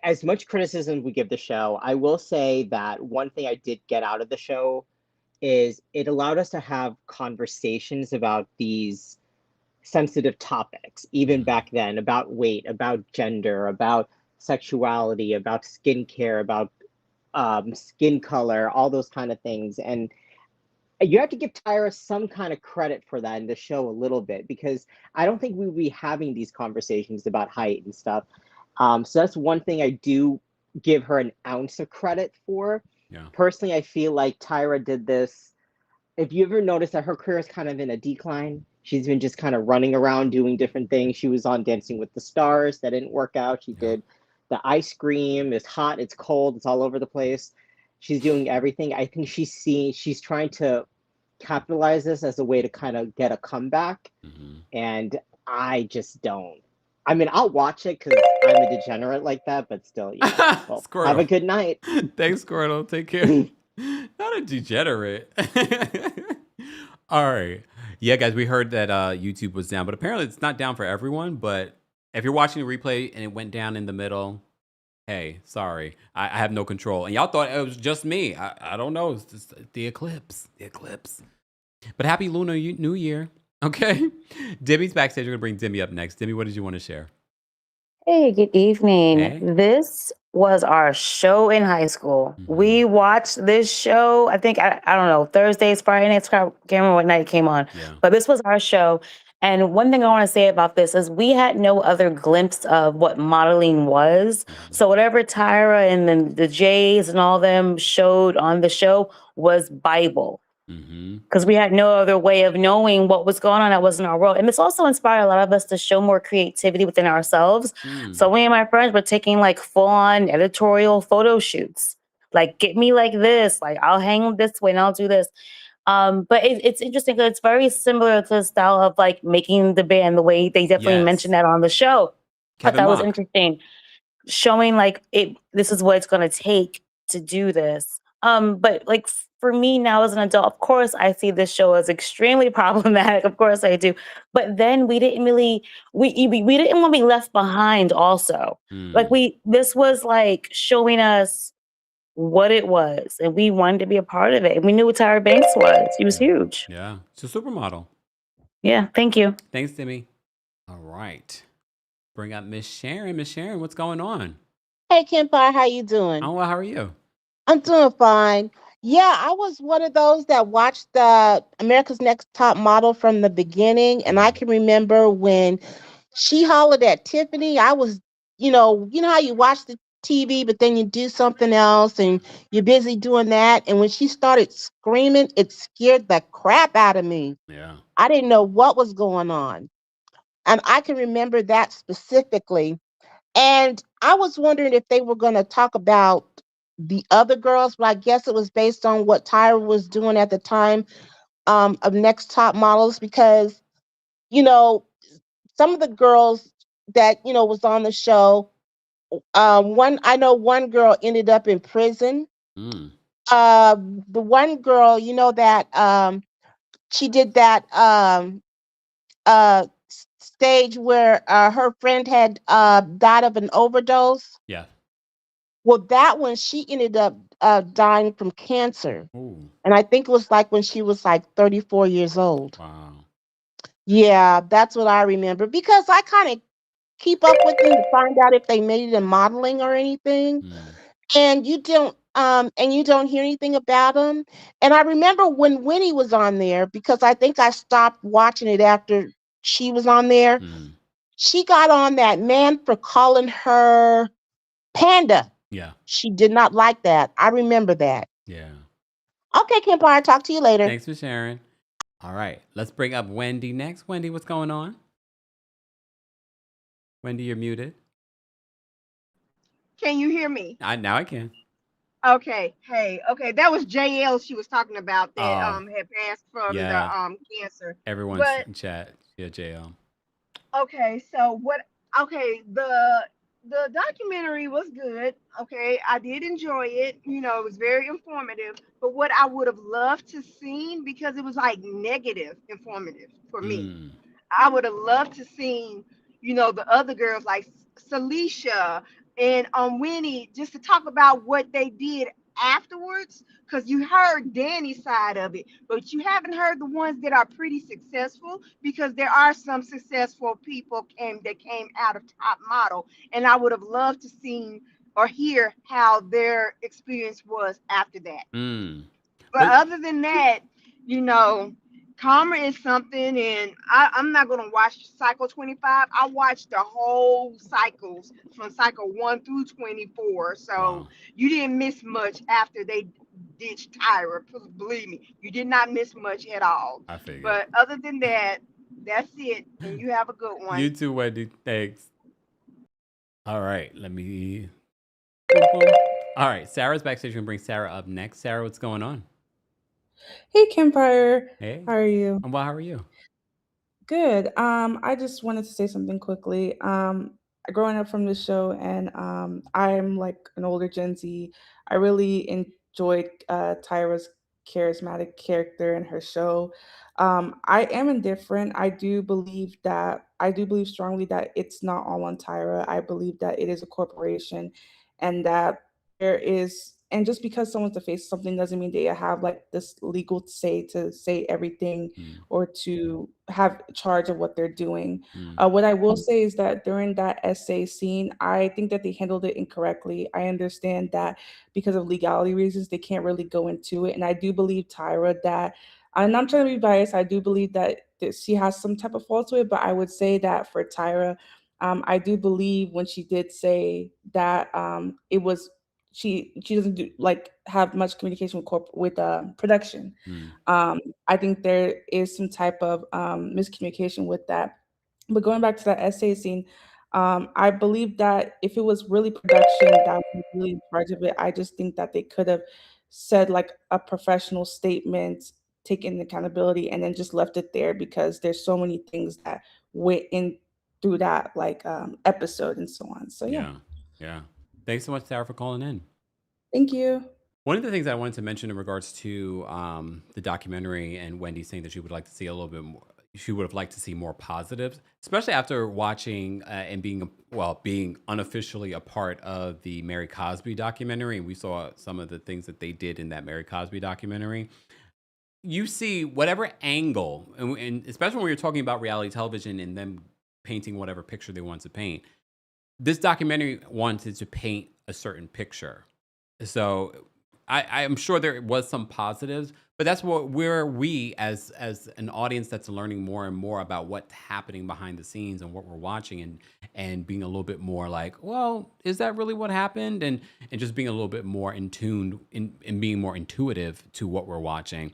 as much criticism we give the show, I will say that one thing I did get out of the show is it allowed us to have conversations about these sensitive topics, even back then, about weight, about gender, about sexuality, about skincare, about skin color, all those kind of things. And you have to give Tyra some kind of credit for that in the show a little bit, because I don't think we would be having these conversations about height and stuff. So that's one thing I do give her an ounce of credit for. Yeah. Personally, I feel like Tyra did this. If you ever noticed that her career is kind of in a decline, she's been just kind of running around doing different things. She was on Dancing with the Stars, that didn't work out. She did the ice cream. It's hot, it's cold, it's all over the place. She's doing everything. I think she's trying to capitalize this as a way to kind of get a comeback. And I just don't. I mean, I'll watch it because I'm a degenerate like that, but still, well, have a good night. Thanks, Squirtle. Take care. Not a degenerate. All right. Yeah, guys, we heard that YouTube was down, but apparently it's not down for everyone. But if you're watching the replay and it went down in the middle, hey, sorry. I have no control. And y'all thought it was just me. I don't know. It's just the eclipse. The eclipse. But happy Lunar New Year. Okay. Demi's backstage. We're going to bring Demi up next. Demi, what did you want to share? Hey, good evening. Hey. This was our show in high school. We watched this show, I think, I don't know, Thursdays, Friday nights, I can't remember what night it came on. Yeah. But this was our show. And one thing I want to say about this is we had no other glimpse of what modeling was. So whatever Tyra and then the Jays and all them showed on the show was Bible. Because we had no other way of knowing what was going on that wasn't our world. And it's also inspired a lot of us to show more creativity within ourselves. So me and my friends were taking like full-on editorial photo shoots. Like, get me like this. Like, I'll hang this way and I'll do this. But it's interesting because it's very similar to the style of like making the band, the way they definitely mentioned that on the show. Kevin But that was Mock. interesting. Showing like this is what it's gonna take to do this. But like for me now as an adult, of course I see this show as extremely problematic. Of course I do. But then we didn't really we didn't want to be left behind also. Like this was like showing us what it was, and we wanted to be a part of it. And we knew what Tyra Banks was. She was huge. Yeah. It's a supermodel. Yeah, thank you. Thanks, Demi. All right. Bring up Miss Sharon. Miss Sharon, what's going on? Hey, KEMPIRE, how you doing? Oh, well, how are you? I'm doing fine. Yeah, I was one of those that watched the America's Next Top Model from the beginning, and I can remember when she hollered at Tiffany. I was, you know how you watch the TV, but then you do something else, and you're busy doing that. And when she started screaming, it scared the crap out of me. Yeah. I didn't know what was going on, and I can remember that specifically. And I was wondering if they were going to talk about the other girls, but I guess it was based on what Tyra was doing at the time of Next Top Models, because, some of the girls that, was on the show, I know one girl ended up in prison. The one girl, that she did that stage where her friend had died of an overdose. Yeah. Well, that one, she ended up dying from cancer. Ooh. And I think it was like when she was like 34 years old. Wow. Yeah, that's what I remember, because I kind of keep up with them to find out if they made it in modeling or anything. And you don't hear anything about them. And I remember when Winnie was on there, because I think I stopped watching it after she was on there. She got on that man for calling her Panda. Yeah. She did not like that. I remember that. Yeah. Okay, KEMPIRE, talk to you later. Thanks for sharing. All right. Let's bring up Wendy next. Wendy, what's going on? Wendy, you're muted. Can you hear me? Now I can. Okay. Hey. Okay. That was JL she was talking about that had passed from yeah. the cancer. Everyone's in chat. Yeah, JL. Okay. So what? Okay. The documentary was good. Okay. I did enjoy it. It was very informative. But what I would have loved to seen, because it was like negative informative for me, I would have loved to seen, the other girls like Celicia, and Winnie, just to talk about what they did afterwards, because you heard Danny's side of it, but you haven't heard the ones that are pretty successful, because there are some successful people that came out of Top Model, and I would have loved to see or hear how their experience was after that. Mm. But But other than that, you know, karma is something, and I'm not gonna watch Cycle 25. I watched the whole cycles from Cycle 1 through 24. So wow, you didn't miss much after they ditched Tyra. Believe me, you did not miss much at all. I figured. But other than that, that's it. And you have a good You one. too, Wendy. Thanks. All right, let me. Boom, boom. All right, Sarah's backstage. We're gonna bring Sarah up next. Sarah, what's going on? Hey, KEMPIRE. Hey, How are you? and well, how are you? Good. I just wanted to say something quickly. Growing up from this show, and I'm like an older Gen Z. I really enjoyed Tyra's charismatic character in her show. I am indifferent. I do believe strongly that it's not all on Tyra. I believe that it is a corporation, and that there is. And just because someone's the face of something doesn't mean they have like this legal say to say everything Mm, or to have charge of what they're doing. mm, What I will say is that during that essay scene, I think that they handled it incorrectly. I understand that because of legality reasons, they can't really go into it. And I do believe Tyra that, and I'm trying to be biased, I do believe that she has some type of fault to it, but I would say that for Tyra, I do believe when she did say that it was she doesn't do like have much communication with production. mm, um, I think there is some type of miscommunication with that. But going back to that essay scene, I believe that if it was really production that was really in charge of it, I just think that they could have said like a professional statement, taken accountability, and then just left it there because there's so many things that went in through that like episode and so on. So yeah, yeah, yeah. Thanks so much, Sarah, for calling in. thank you. One of the things I wanted to mention in regards to the documentary and Wendy saying that she would like to see a little bit more, she would have liked to see more positives, especially after watching and being unofficially a part of the Mary Cosby documentary. And we saw some of the things that they did in that Mary Cosby documentary. You see whatever angle, and especially when you're talking about reality television and them painting whatever picture they want to paint, this documentary wanted to paint a certain picture. So I'm sure there was some positives, but that's where we as an audience that's learning more and more about what's happening behind the scenes and what we're watching, and being a little bit more like, well, is that really what happened? And just being a little bit more in tune and being more intuitive to what we're watching.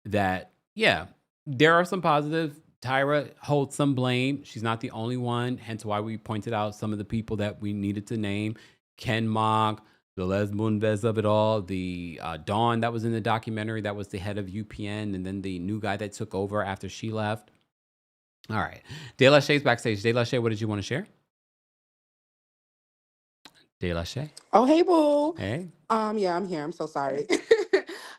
That, yeah, there are some positives. Tyra holds some blame. She's not the only one, hence why we pointed out some of the people that we needed to name. Ken Mok, the Les Moonves of it all, the Dawn that was in the documentary that was the head of UPN, and then the new guy that took over after she left. All right. De La Shay's backstage. De La Shay, what did you want to share? De La Shay. Oh, hey, boo. Hey. Yeah, I'm here. I'm so sorry.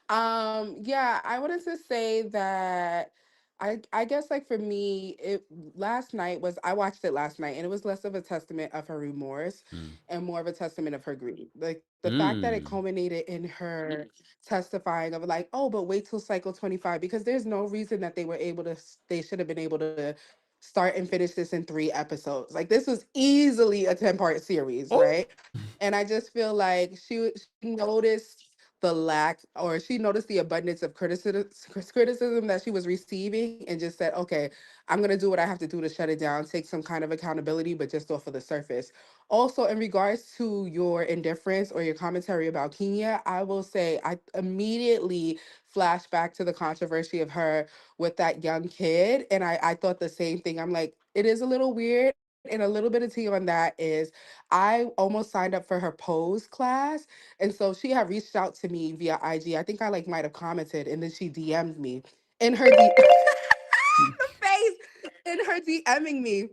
Yeah, I wanted to say that I guess like for me, it last night was I watched it last night and it was less of a testament of her remorse Mm. and more of a testament of her grief. Like the fact that it Mm. culminated in her testifying of like, oh, but wait till cycle 25, because there's no reason that they should have been able to start and finish this in 3 episodes. Like this was easily a 10-part series, Oh. right? And I just feel like she noticed the lack, or she noticed the abundance of criticism that she was receiving, and just said, okay, I'm going to do what I have to do to shut it down, take some kind of accountability, but just off of the surface. Also, in regards to your indifference or your commentary about Kenya, I will say I immediately flashed back to the controversy of her with that young kid. And I thought the same thing. I'm like, it is a little weird. And a little bit of tea on that is I almost signed up for her pose class. And so she had reached out to me via IG. I think I like might have commented, and then she DM'd me. In her the face in her DMing me,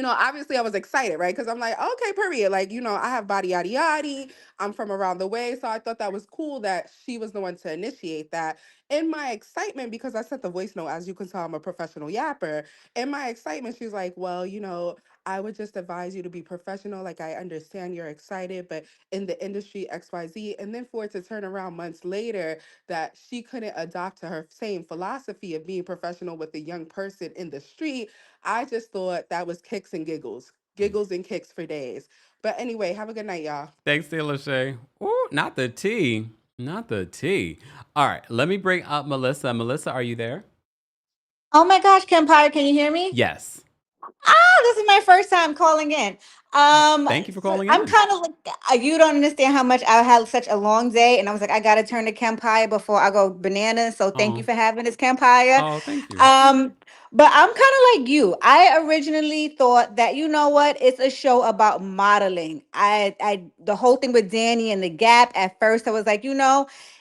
obviously I was excited, right? Because I'm like, okay, period. Like, I have body yada yada. I'm from around the way. So I thought that was cool that she was the one to initiate that. In my excitement, because I sent the voice note, as you can tell, I'm a professional yapper. In my excitement, she's like, well, I would just advise you to be professional. Like, I understand you're excited, but in the industry XYZ, and then for it to turn around months later that she couldn't adopt to her same philosophy of being professional with a young person in the street, I just thought that was kicks and giggles and kicks for days. But anyway, have a good night, y'all. Thanks, Taylor Shay. Ooh, not the tea. Not the tea. All right, let me bring up Melissa. Melissa, are you there? Oh my gosh, Kempire, can you hear me? Yes. This is my first time calling in. Thank you for So calling I'm in. kind of like you don't understand how much I had such a long day, and I was like, I gotta turn to Kempire before I go bananas. So thank you Oh, for having this, Kempire. oh, thank you. But I'm kind of like you. I originally thought that you know what, it's a show about modeling. The whole thing with Danny and the Gap. At first, I was like,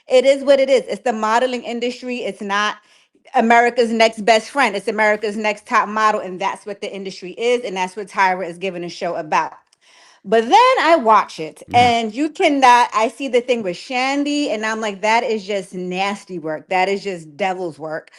it is what it is. It's the modeling industry. It's not America's next best friend. It's America's next top model, and that's what the industry is, and that's what Tyra is giving a show about. But then I watch it, and you cannot. I see the thing with Shandi, and I'm like, that is just nasty work. That is just devil's work.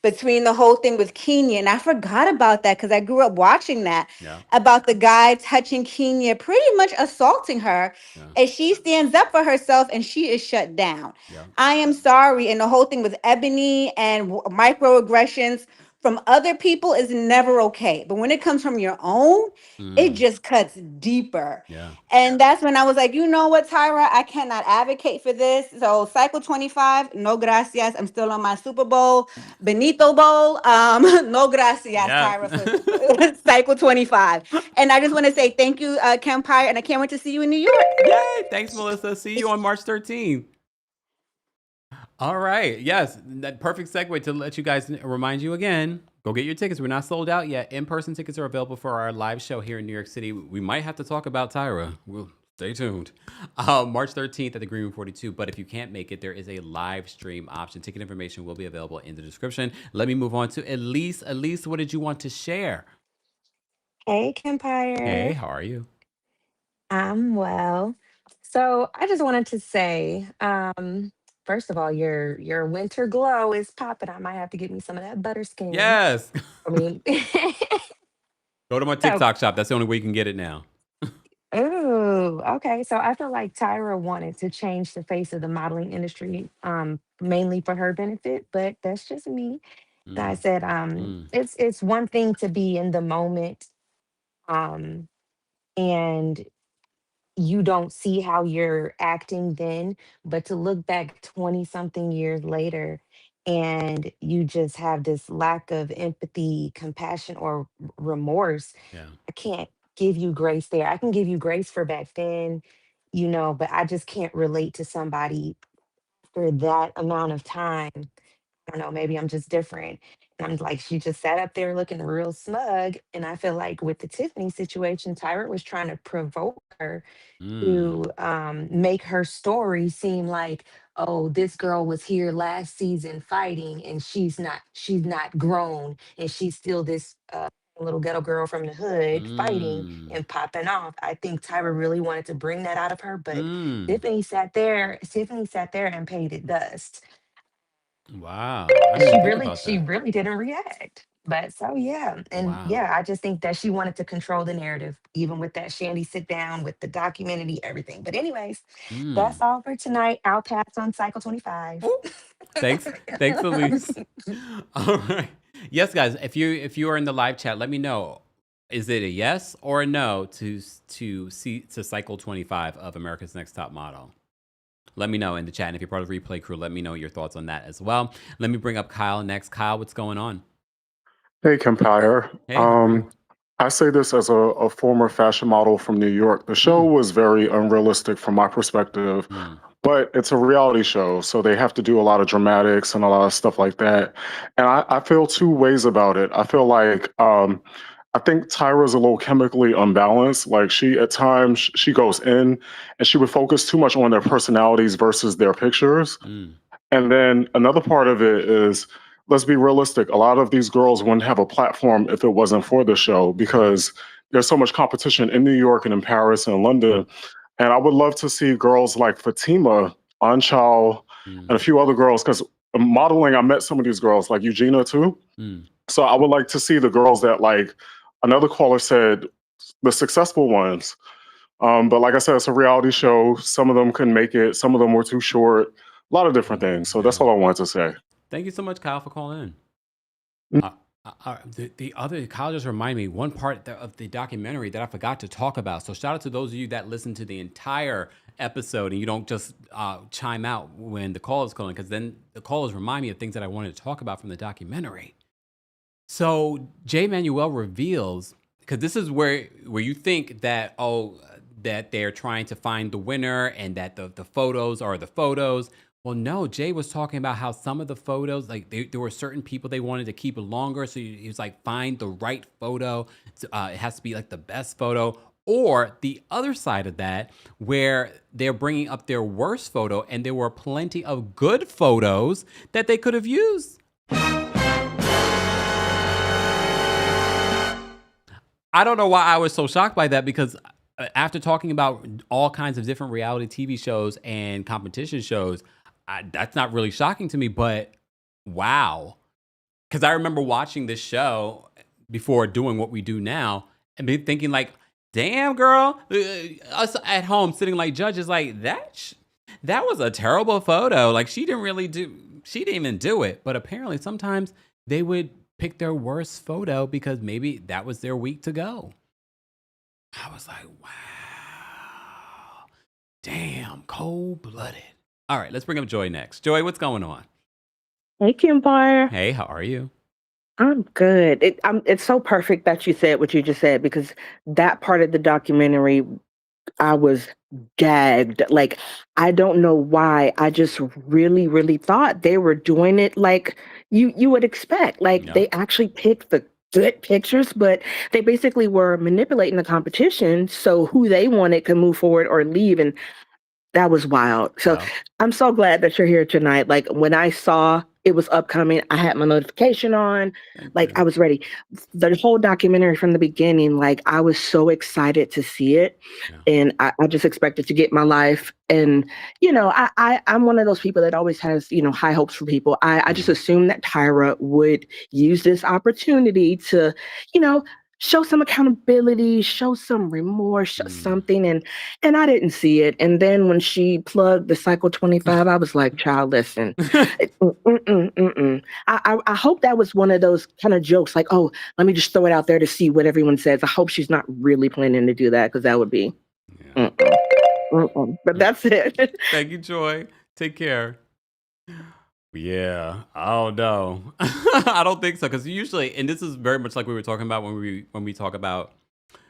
Between the whole thing with Kenya, and I forgot about that because I grew up watching that Yeah, about the guy touching Kenya, pretty much assaulting her, yeah, and she stands up for herself, and she is shut down. yeah. I am sorry, and the whole thing with Ebony and microaggressions from other people is never okay. But when it comes from your own, it Mm, just cuts deeper. yeah. And that's when I was like, you know what, Tyra, I cannot advocate for this. So cycle 25, no gracias. I'm still on my Super Bowl, Benito Bowl. No gracias, Yeah. Tyra, for cycle 25. And I just want to say thank you, Kempire, and I can't wait to see you in New York. Yay. Thanks, Melissa. See you on March 13th. All right. Yes. That perfect segue to let you guys remind you again. Go get your tickets. We're not sold out yet. In-person tickets are available for our live show here in New York City. We might have to talk about Tyra. We'll stay tuned. March 13th at the Green Room 42. But if you can't make it, there is a live stream option. Ticket information will be available in the description. Let me move on to Elise. Elise, what did you want to share? Hey, Hey, Kempire. how are you? I'm well. So I just wanted to say, first of all, your winter glow is popping. I might have to get me some of that butter skin. Yes. I mean, Go to my so TikTok shop. That's the only way you can get it now. ooh, okay. So I feel like Tyra wanted to change the face of the modeling industry, mainly for her benefit, but that's just me. And I Mm, said, mm, it's one thing to be in the moment, um, and you don't see how you're acting then, but to look back 20 something years later and you just have this lack of empathy, compassion, or remorse, yeah. I can't give you grace there. I can give you grace for back then, but I just can't relate to somebody for that amount of time. I don't know, maybe I'm just different. And I'm like, she just sat up there looking real smug. And I feel like with the Tiffany situation, Tyra was trying to provoke her Mm, to make her story seem like, oh, this girl was here last season fighting, and she's not grown, and she's still this little ghetto girl from the hood fighting mm, and popping off. I think Tyra really wanted to bring that out of her, but mm. Tiffany sat there and paid it dust. Wow. I didn't she even think really about she that. really didn't react. But so yeah, and Wow. yeah, I just think that she wanted to control the narrative, even with that Shandy sit down with the documentary, everything. But anyways, Mm. that's all for tonight. I'll pass on cycle 25. Ooh. Thanks. Thanks, Elise. All right. Yes, guys, if you are in the live chat, let me know. Is it a yes or a no to cycle 25 of America's Next Top Model? Let me know in the chat. And if you're part of the replay crew, let me know your thoughts on that as well. Let me bring up Kyle next. Kyle, what's going on? Hey, Kempire. Hey, how are you? I say this as a former fashion model from New York. The show Mm, was very unrealistic from my perspective, mm, but it's a reality show, so they have to do a lot of dramatics and a lot of stuff like that. And I feel two ways about it. I feel like I think Tyra's a little chemically unbalanced. Like she, at times, she goes in and she would focus too much on their personalities versus their pictures. mm, And then another part of it is, let's be realistic. A lot of these girls wouldn't have a platform if it wasn't for the show because there's so much competition in New York and in Paris and London. And I would love to see girls like Fatima, Anchal, mm, and a few other girls because modeling, I met some of these girls like Eugenia too. mm, So I would like to see the girls that, like another caller said, the successful ones. But like I said, it's a reality show. Some of them couldn't make it. Some of them were too short. A lot of different things. So that's all I wanted to say. Thank you so much, Kyle, for calling Mm. in. The other, Kyle just reminded me one part of the documentary that I forgot to talk about. So shout out to those of you that listen to the entire episode and you don't just chime out when the call is calling, because then the callers remind me of things that I wanted to talk about from the documentary. So Jay Manuel reveals, because this is where you think that, that they're trying to find the winner and that the photos are the photos. Well, no, Jay was talking about how some of the photos, like there were certain people they wanted to keep longer. So he was like, find the right photo. It has to be like the best photo. Or the other side of that, where they're bringing up their worst photo and there were plenty of good photos that they could have used. I don't know why I was so shocked by that, because after talking about all kinds of different reality TV shows and competition shows, that's not really shocking to me, but wow. Because I remember watching this show before doing what we do now and be thinking like, damn, girl, us at home sitting like judges, like that was a terrible photo. Like she didn't even do it. But apparently sometimes they would pick their worst photo because maybe that was their week to go. I was like, wow, damn, cold-blooded. All right, let's bring up Joy next. Joy, what's going on? Hey, KEMPIRE. Hey, how are you? I'm good. It's so perfect that you said what you just said, because that part of the documentary, I was gagged. Like, I don't know why. I just really, really thought they were doing it like you would expect. Like, Yeah. they actually picked the good pictures, but they basically were manipulating the competition so who they wanted could move forward or leave. And that was wild. So Wow. I'm so glad that you're here tonight. Like when I saw it was upcoming, I had my notification on. Thank you. I was ready. The whole documentary from the beginning, like I was so excited to see it. Yeah. And I just expected to get my life. And, I'm one of those people that always has, high hopes for people. I just assumed that Tyra would use this opportunity to, show some accountability, show some remorse, show something. And I didn't see it. And then when she plugged the Cycle 25, I was like, child, listen. I hope that was one of those kind of jokes like, oh, let me just throw it out there to see what everyone says. I hope she's not really planning to do that, because that would be. Yeah. But that's it. Thank you, Joy. Take care. Yeah, I don't know. I don't think so, because usually, and this is very much like we were talking about when we talk about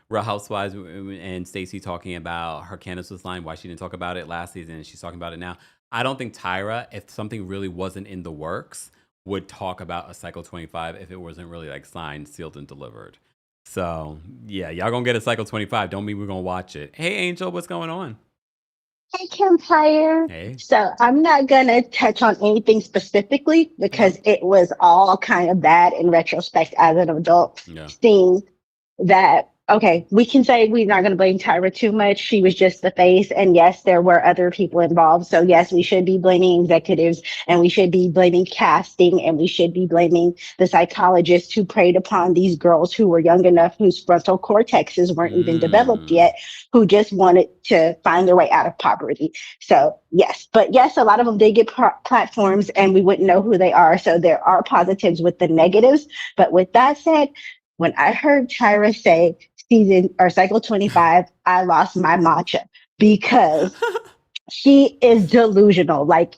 Real Housewives and Stacey talking about her Candace's line, why she didn't talk about it last season, and she's talking about it now. I don't think Tyra, if something really wasn't in the works, would talk about a Cycle 25 if it wasn't really like signed, sealed, and delivered. So yeah, y'all gonna get a Cycle 25. Don't mean we're gonna watch it. Hey, Angel, what's going on? Hey, KEMPIRE. Hey. So I'm not gonna touch on anything specifically because it was all kind of bad in retrospect as an adult. Yeah. Seeing that, okay, we can say we're not gonna blame Tyra too much. She was just the face, and yes, there were other people involved. So yes, we should be blaming executives, and we should be blaming casting, and we should be blaming the psychologists who preyed upon these girls who were young enough, whose frontal cortexes weren't even developed yet, who just wanted to find their way out of poverty. So yes, but yes, a lot of them did get platforms and we wouldn't know who they are. So there are positives with the negatives. But with that said, when I heard Tyra say season or Cycle 25, I lost my matcha because she is delusional. Like,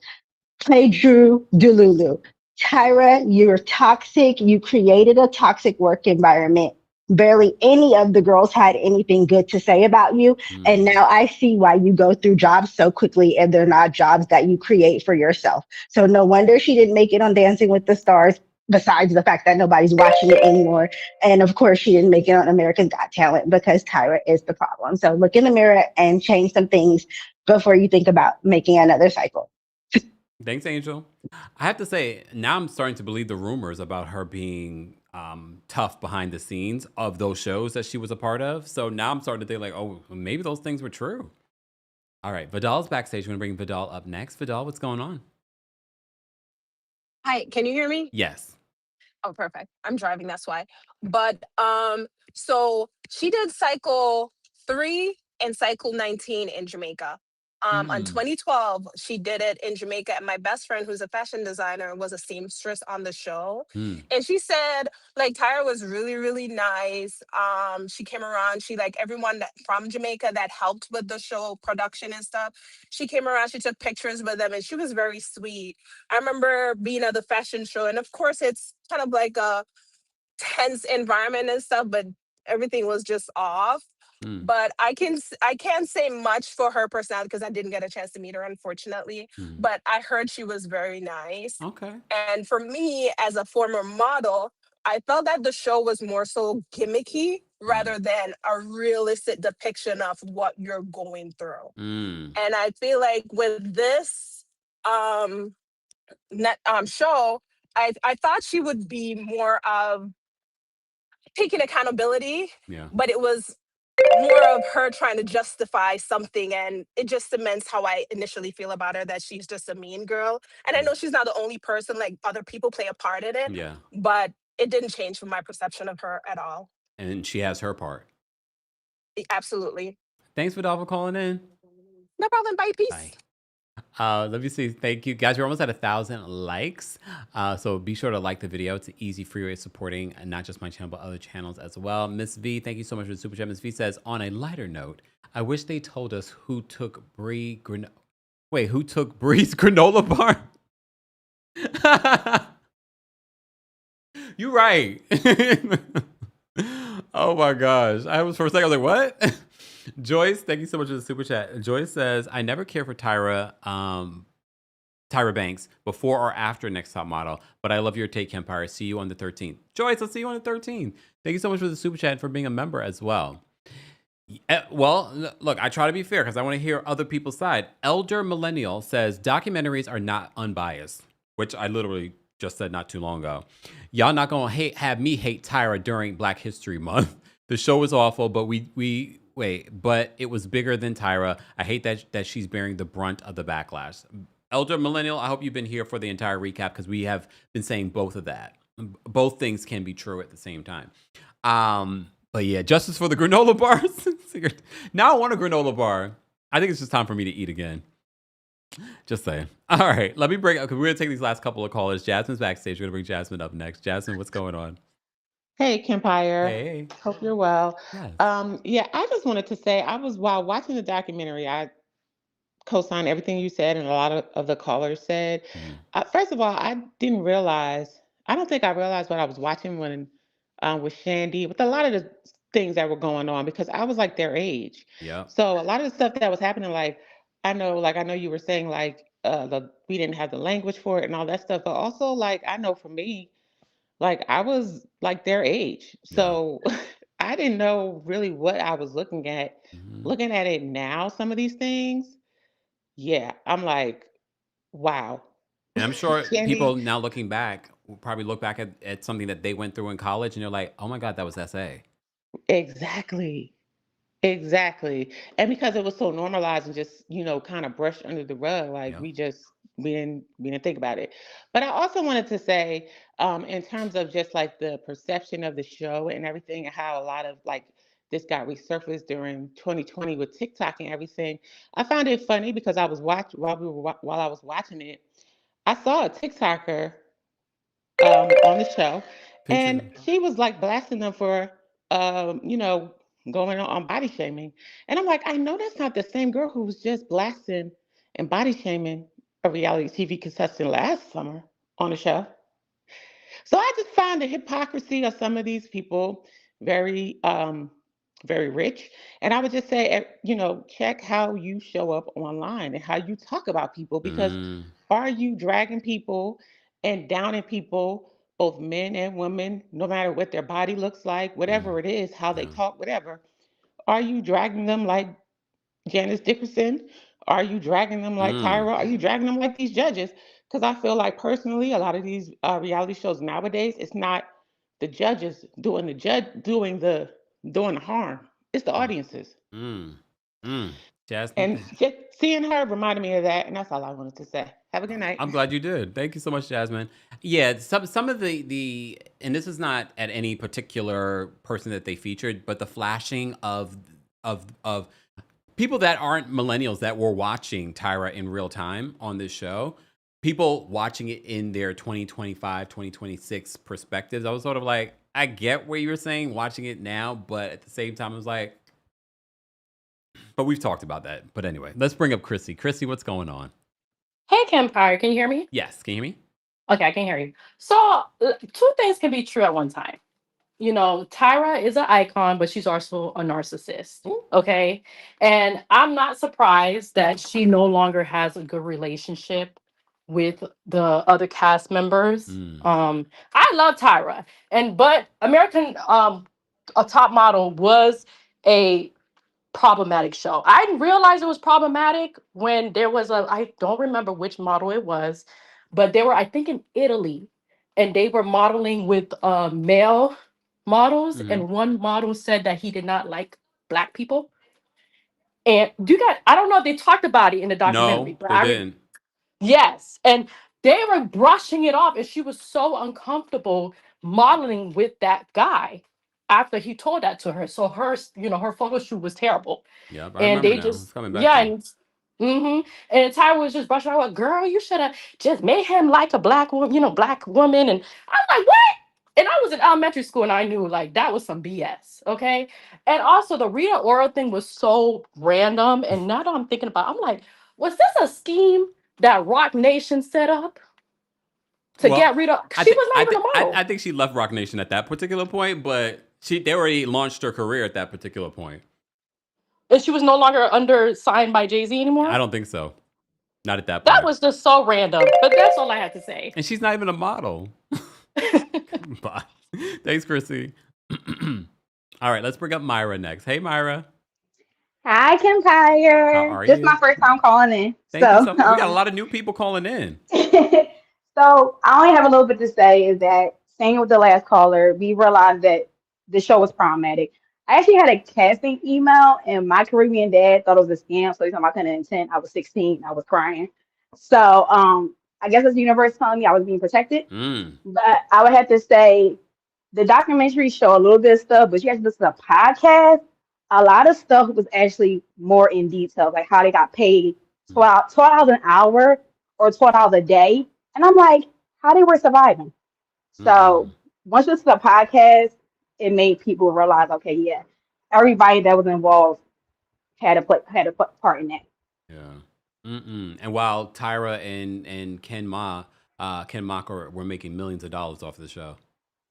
play Drew Delulu. Tyra, you're toxic. You created a toxic work environment. Barely any of the girls had anything good to say about you. And now I see why you go through jobs so quickly and they're not jobs that you create for yourself. So no wonder she didn't make it on Dancing with the Stars, besides the fact that nobody's watching it anymore. And of course, she didn't make it on America's Got Talent because Tyra is the problem. So look in the mirror and change some things before you think about making another cycle. Thanks, Angel. I have to say, now I'm starting to believe the rumors about her being tough behind the scenes of those shows that she was a part of. So now I'm starting to think like, oh, maybe those things were true. All right, Vidal's backstage. We're going to bring Vidal up next. Vidal, what's going on? Hi, can you hear me? Yes. Oh, perfect. I'm driving, that's why. But so she did cycle 3 and cycle 19 in Jamaica. On 2012, she did it in Jamaica, and my best friend, who's a fashion designer, was a seamstress on the show. And she said, like, Tyra was really, really nice. She came around. She, like, everyone from Jamaica that helped with the show production and stuff. She came around. She took pictures with them, and she was very sweet. I remember being at the fashion show, and of course, it's kind of like a tense environment and stuff, but everything was just off. But I can't say much for her personality because I didn't get a chance to meet her, unfortunately. But I heard she was very nice. Okay. And for me, as a former model, I felt that the show was more so gimmicky rather than a realistic depiction of what you're going through. And I feel like with this show, I thought she would be more of taking accountability, Yeah. but it was more of her trying to justify something, and it just cements how I initially feel about her, that she's just a mean girl. And I know she's not the only person, like other people play a part in it, Yeah. but it didn't change from my perception of her at all. And she has her part. Absolutely. Thanks, Vidal, for calling in. No problem. Bye. Peace. Bye. Let me see. Thank you, guys. We're almost at 1,000 likes. So be sure to like the video. It's an easy, free way of supporting not just my channel, but other channels as well. Miss V, thank you so much for the super chat. Miss V says, on a lighter note, I wish they told us who took Bree's granola bar. You right. Oh my gosh. I was for a second, I was like, what? Joyce, thank you so much for the super chat. Joyce says, I never cared for Tyra Banks before or after Next Top Model, but I love your take, KEMPIRE. See you on the 13th. Joyce, I'll see you on the 13th. Thank you so much for the super chat and for being a member as well. Well, look, I try to be fair because I want to hear other people's side. Elder Millennial says, documentaries are not unbiased, which I literally just said not too long ago. Y'all not going to have me hate Tyra during Black History Month. The show was awful, but but it was bigger than Tyra. I hate that she's bearing the brunt of the backlash. Elder Millennial, I hope you've been here for the entire recap because we have been saying both of that. Both things can be true at the same time. But yeah, justice for the granola bars. Now I want a granola bar. I think it's just time for me to eat again. Just saying. All right, let me bring up, because we're going to take these last couple of callers. Jasmine's backstage. We're going to bring Jasmine up next. Jasmine, what's going on? Hey, KEMPIRE. Hey. Hope you're well. Yes. Yeah, I just wanted to say, while watching the documentary, I co-sign everything you said and a lot of the callers said. First of all, I don't think I realized what I was watching when with Shandi, with a lot of the things that were going on, because I was like their age. Yeah. So a lot of the stuff that was happening, I know you were saying we didn't have the language for it and all that stuff, but also I know for me, I was like their age. So I didn't know really what I was looking at. Looking at it now, some of these things, yeah, I'm like, wow. And I'm sure Shandi, people now looking back will probably look back at something that they went through in college and they're like, oh my God, that was SA. exactly. Exactly. And because it was so normalized and just, kind of brushed under the rug, Yeah. we didn't think about it. But I also wanted to say, in terms of just the perception of the show and everything, and how a lot of this got resurfaced during 2020 with TikTok and everything, I found it funny because I was while I was watching it, I saw a TikToker on the show, and she was blasting them for going on body shaming. And I'm like, I know that's not the same girl who was just blasting and body shaming a reality TV contestant last summer on the show. So I just find the hypocrisy of some of these people very very rich. And I would just say, check how you show up online and how you talk about people, because are you dragging people and downing people, both men and women, no matter what their body looks like, whatever it is, how they talk, whatever? Are you dragging them like Janice Dickerson? Are you dragging them like Tyra? Are you dragging them like these judges? Because I feel like personally, a lot of these reality shows nowadays, it's not the judges doing the harm. It's the audiences. Jasmine. And just seeing her reminded me of that, and that's all I wanted to say. Have a good night. I'm glad you did. Thank you so much, Jasmine. Yeah, some of the and this is not at any particular person that they featured, but the flashing of people that aren't millennials that were watching Tyra in real time on this show, people watching it in their 2025, 2026 perspectives. I was sort of like, I get what you were saying watching it now, but at the same time, I was like, but we've talked about that. But anyway, let's bring up Chrissy. Chrissy, what's going on? Hey, KEMPIRE, can you hear me? Yes, can you hear me? Okay, I can hear you. So, two things can be true at one time. You know, Tyra is an icon, but she's also a narcissist. Ooh. Okay. And I'm not surprised that she no longer has a good relationship with the other cast members. I love Tyra. But American a Top Model was a problematic show. I didn't realize it was problematic when there was I don't remember which model it was, but they were, I think, in Italy, and they were modeling with male models, and one model said that he did not like black people. And I don't know if they talked about it in the documentary, No, but they didn't. yes, and they were brushing it off, and she was so uncomfortable modeling with that guy after he told that to her. So her photo shoot was terrible. Yeah, I And remember they now. It's just, coming back yeah, to me. and and Tyra was just brushing her like, girl, you should have just made him like a black woman, black woman. And I'm like, what? And I was in elementary school and I knew like that was some BS. Okay. And also the Rita Ora thing was so random. And now that I'm thinking about it, I'm like, was this a scheme that Rock Nation set up to get Rita? She was not even a model. I think she left Rock Nation at that particular point, but they already launched her career at that particular point. And she was no longer under signed by Jay-Z anymore? I don't think so. Not at that point. That was just so random. But that's all I had to say. And she's not even a model. Bye. Thanks, Chrissy. All right, let's bring up Myra next. Hey, Myra. Hi, KEMPIRE. How are This is you? my first time calling in. Thank you so much. We got a lot of new people calling in. So I only have a little bit to say is that staying with the last caller, we realized that the show was problematic. I actually had a casting email, and my Caribbean dad thought it was a scam, so he's talking about kind of intent. I was 16, I was crying. So I guess it's the universe telling me I was being protected. But I would have to say the documentaries show a little bit of stuff, but you have to listen to the podcast. A lot of stuff was actually more in detail, like how they got paid $12 an hour or $12 a day. And I'm like, how they were surviving. So once you listen to the podcast, it made people realize, okay, yeah, everybody that was involved had a part in that. Yeah. And while Tyra and Ken Mock were making millions of dollars off the show.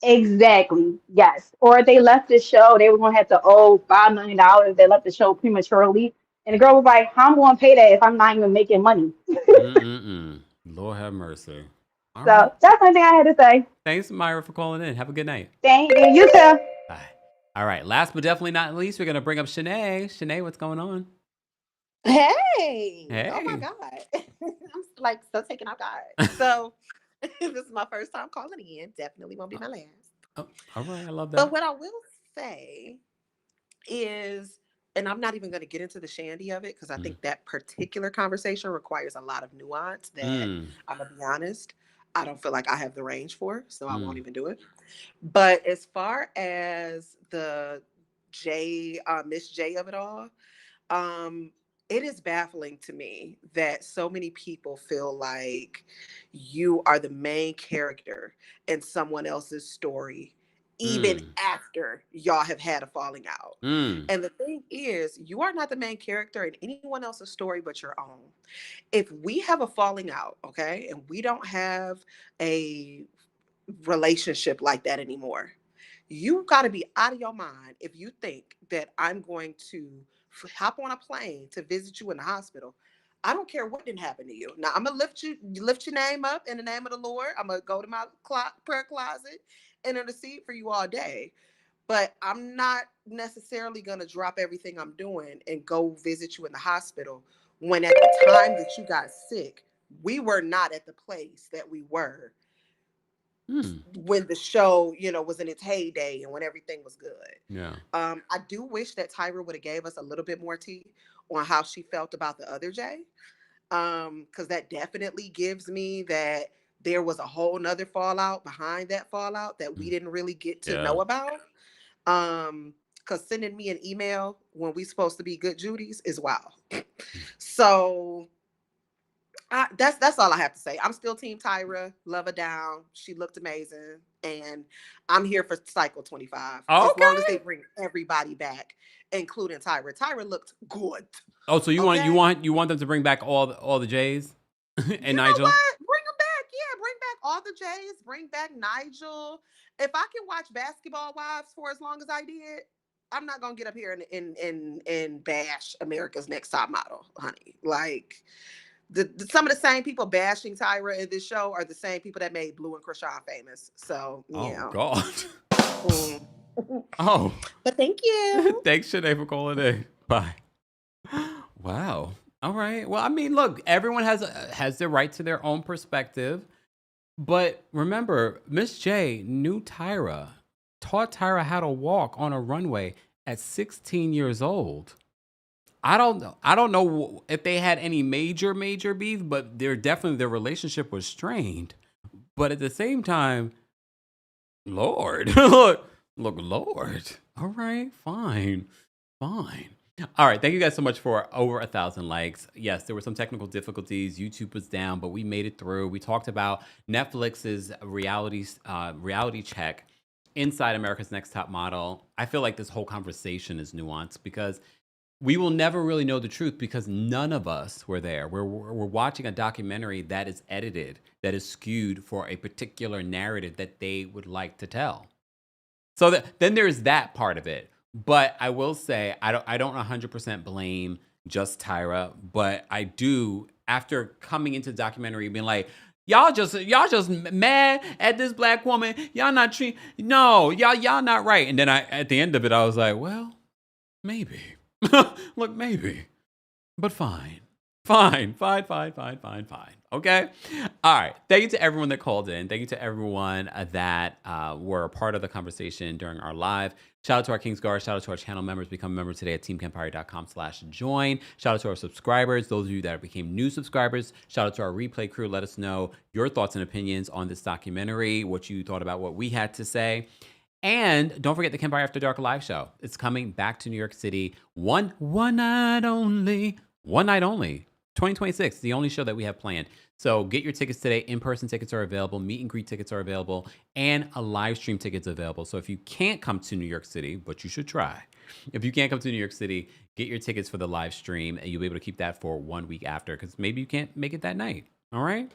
Exactly. Yes. Or if they left the show, they were going to have to owe $5 million. They left the show prematurely. And the girl was like, how am I going to pay that if I'm not even making money? Lord have mercy. All right. That's one thing I had to say. Thanks, Myra, for calling in. Have a good night. Thank you. You too. Bye. All right. Last but definitely not least, we're going to bring up Shanae. Shanae, what's going on? Hey. Hey. Oh my God. I'm like so taken off guard. So this is my first time calling in. Definitely won't be my last. Oh, all right. I love that. But what I will say is, and I'm not even going to get into the Shandi of it because I think that particular conversation requires a lot of nuance that I'm going to be honest, I don't feel like I have the range for, so I won't even do it. But as far as the Miss J of it all, it is baffling to me that so many people feel like you are the main character in someone else's story, even after y'all have had a falling out. And the thing is, you are not the main character in anyone else's story but your own. If we have a falling out, okay, and we don't have a relationship like that anymore, you got to be out of your mind if you think that I'm going to hop on a plane to visit you in the hospital. I don't care what didn't happen to you. Now I'm gonna lift your name up in the name of the Lord. I'm gonna go to my prayer closet and intercede for you all day. But I'm not necessarily gonna drop everything I'm doing and go visit you in the hospital when at the time that you got sick, we were not at the place that we were when the show, was in its heyday and when everything was good. Yeah. I do wish that Tyra would have gave us a little bit more tea on how she felt about the other Jay. Because that definitely gives me that there was a whole nother fallout behind that fallout that we didn't really get to know about. Because sending me an email when we supposed to be good Judies is wild. So that's all I have to say. I'm still Team Tyra. Love her down. She looked amazing, and I'm here for cycle 25 as long as they bring everybody back, including Tyra. Tyra looked good. Oh, so you want them to bring back all the Jays and you Nigel? Know what? Bring them back. Yeah, bring back all the Jays. Bring back Nigel. If I can watch Basketball Wives for as long as I did, I'm not gonna get up here and bash America's Next Top Model, honey. Like. Some of the same people bashing Tyra in this show are the same people that made Blue and Krishan famous. So, yeah. Oh, God. Oh. But thank you. Thanks, Shanae, for calling in. Bye. Wow. All right. Well, I mean, look, everyone has their right to their own perspective. But remember, Miss J knew Tyra, taught Tyra how to walk on a runway at 16 years old. I don't know if they had any major beef, but their relationship was strained. But at the same time, Lord, look, Lord. All right, fine. All right, thank you guys so much for over 1,000 likes. Yes, there were some technical difficulties. YouTube was down, but we made it through. We talked about Netflix's reality check inside America's Next Top Model. I feel like this whole conversation is nuanced because we will never really know the truth because none of us were there. We're watching a documentary that is edited, that is skewed for a particular narrative that they would like to tell. So then there's that part of it. But I will say, I don't 100% blame just Tyra, but I do, after coming into the documentary, being like, y'all just mad at this black woman. Y'all not y'all not right. And then at the end of it, I was like, well, maybe. Look, maybe. But fine. Okay? All right. Thank you to everyone that called in. Thank you to everyone that were a part of the conversation during our live. Shout out to our Kingsguard. Shout out to our channel members. Become a member today at teamkempire.com/join. Shout out to our subscribers. Those of you that became new subscribers. Shout out to our replay crew. Let us know your thoughts and opinions on this documentary, what you thought about what we had to say. And don't forget the KEMPIRE After Dark live show. It's coming back to New York City. One night only. 2026, the only show that we have planned. So get your tickets today. In-person tickets are available. Meet and greet tickets are available. And a live stream tickets available. So if you can't come to New York City, but you should try. If you can't come to New York City, get your tickets for the live stream. And you'll be able to keep that for 1 week after. Because maybe you can't make it that night. All right.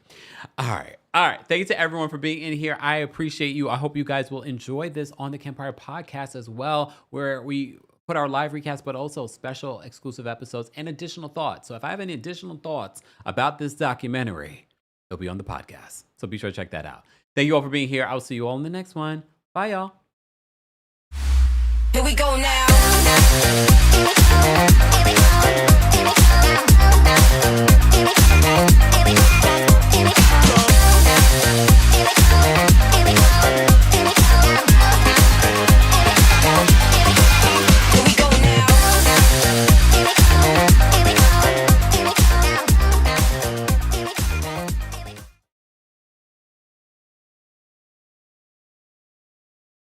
Thank you to everyone for being in here. I appreciate you. I hope you guys will enjoy this on the KEMPIRE podcast as well, where we put our live recaps, but also special exclusive episodes and additional thoughts. So if I have any additional thoughts about this documentary, it'll be on the podcast. So be sure to check that out. Thank you all for being here. I'll see you all in the next one. Bye, y'all. Here we go now.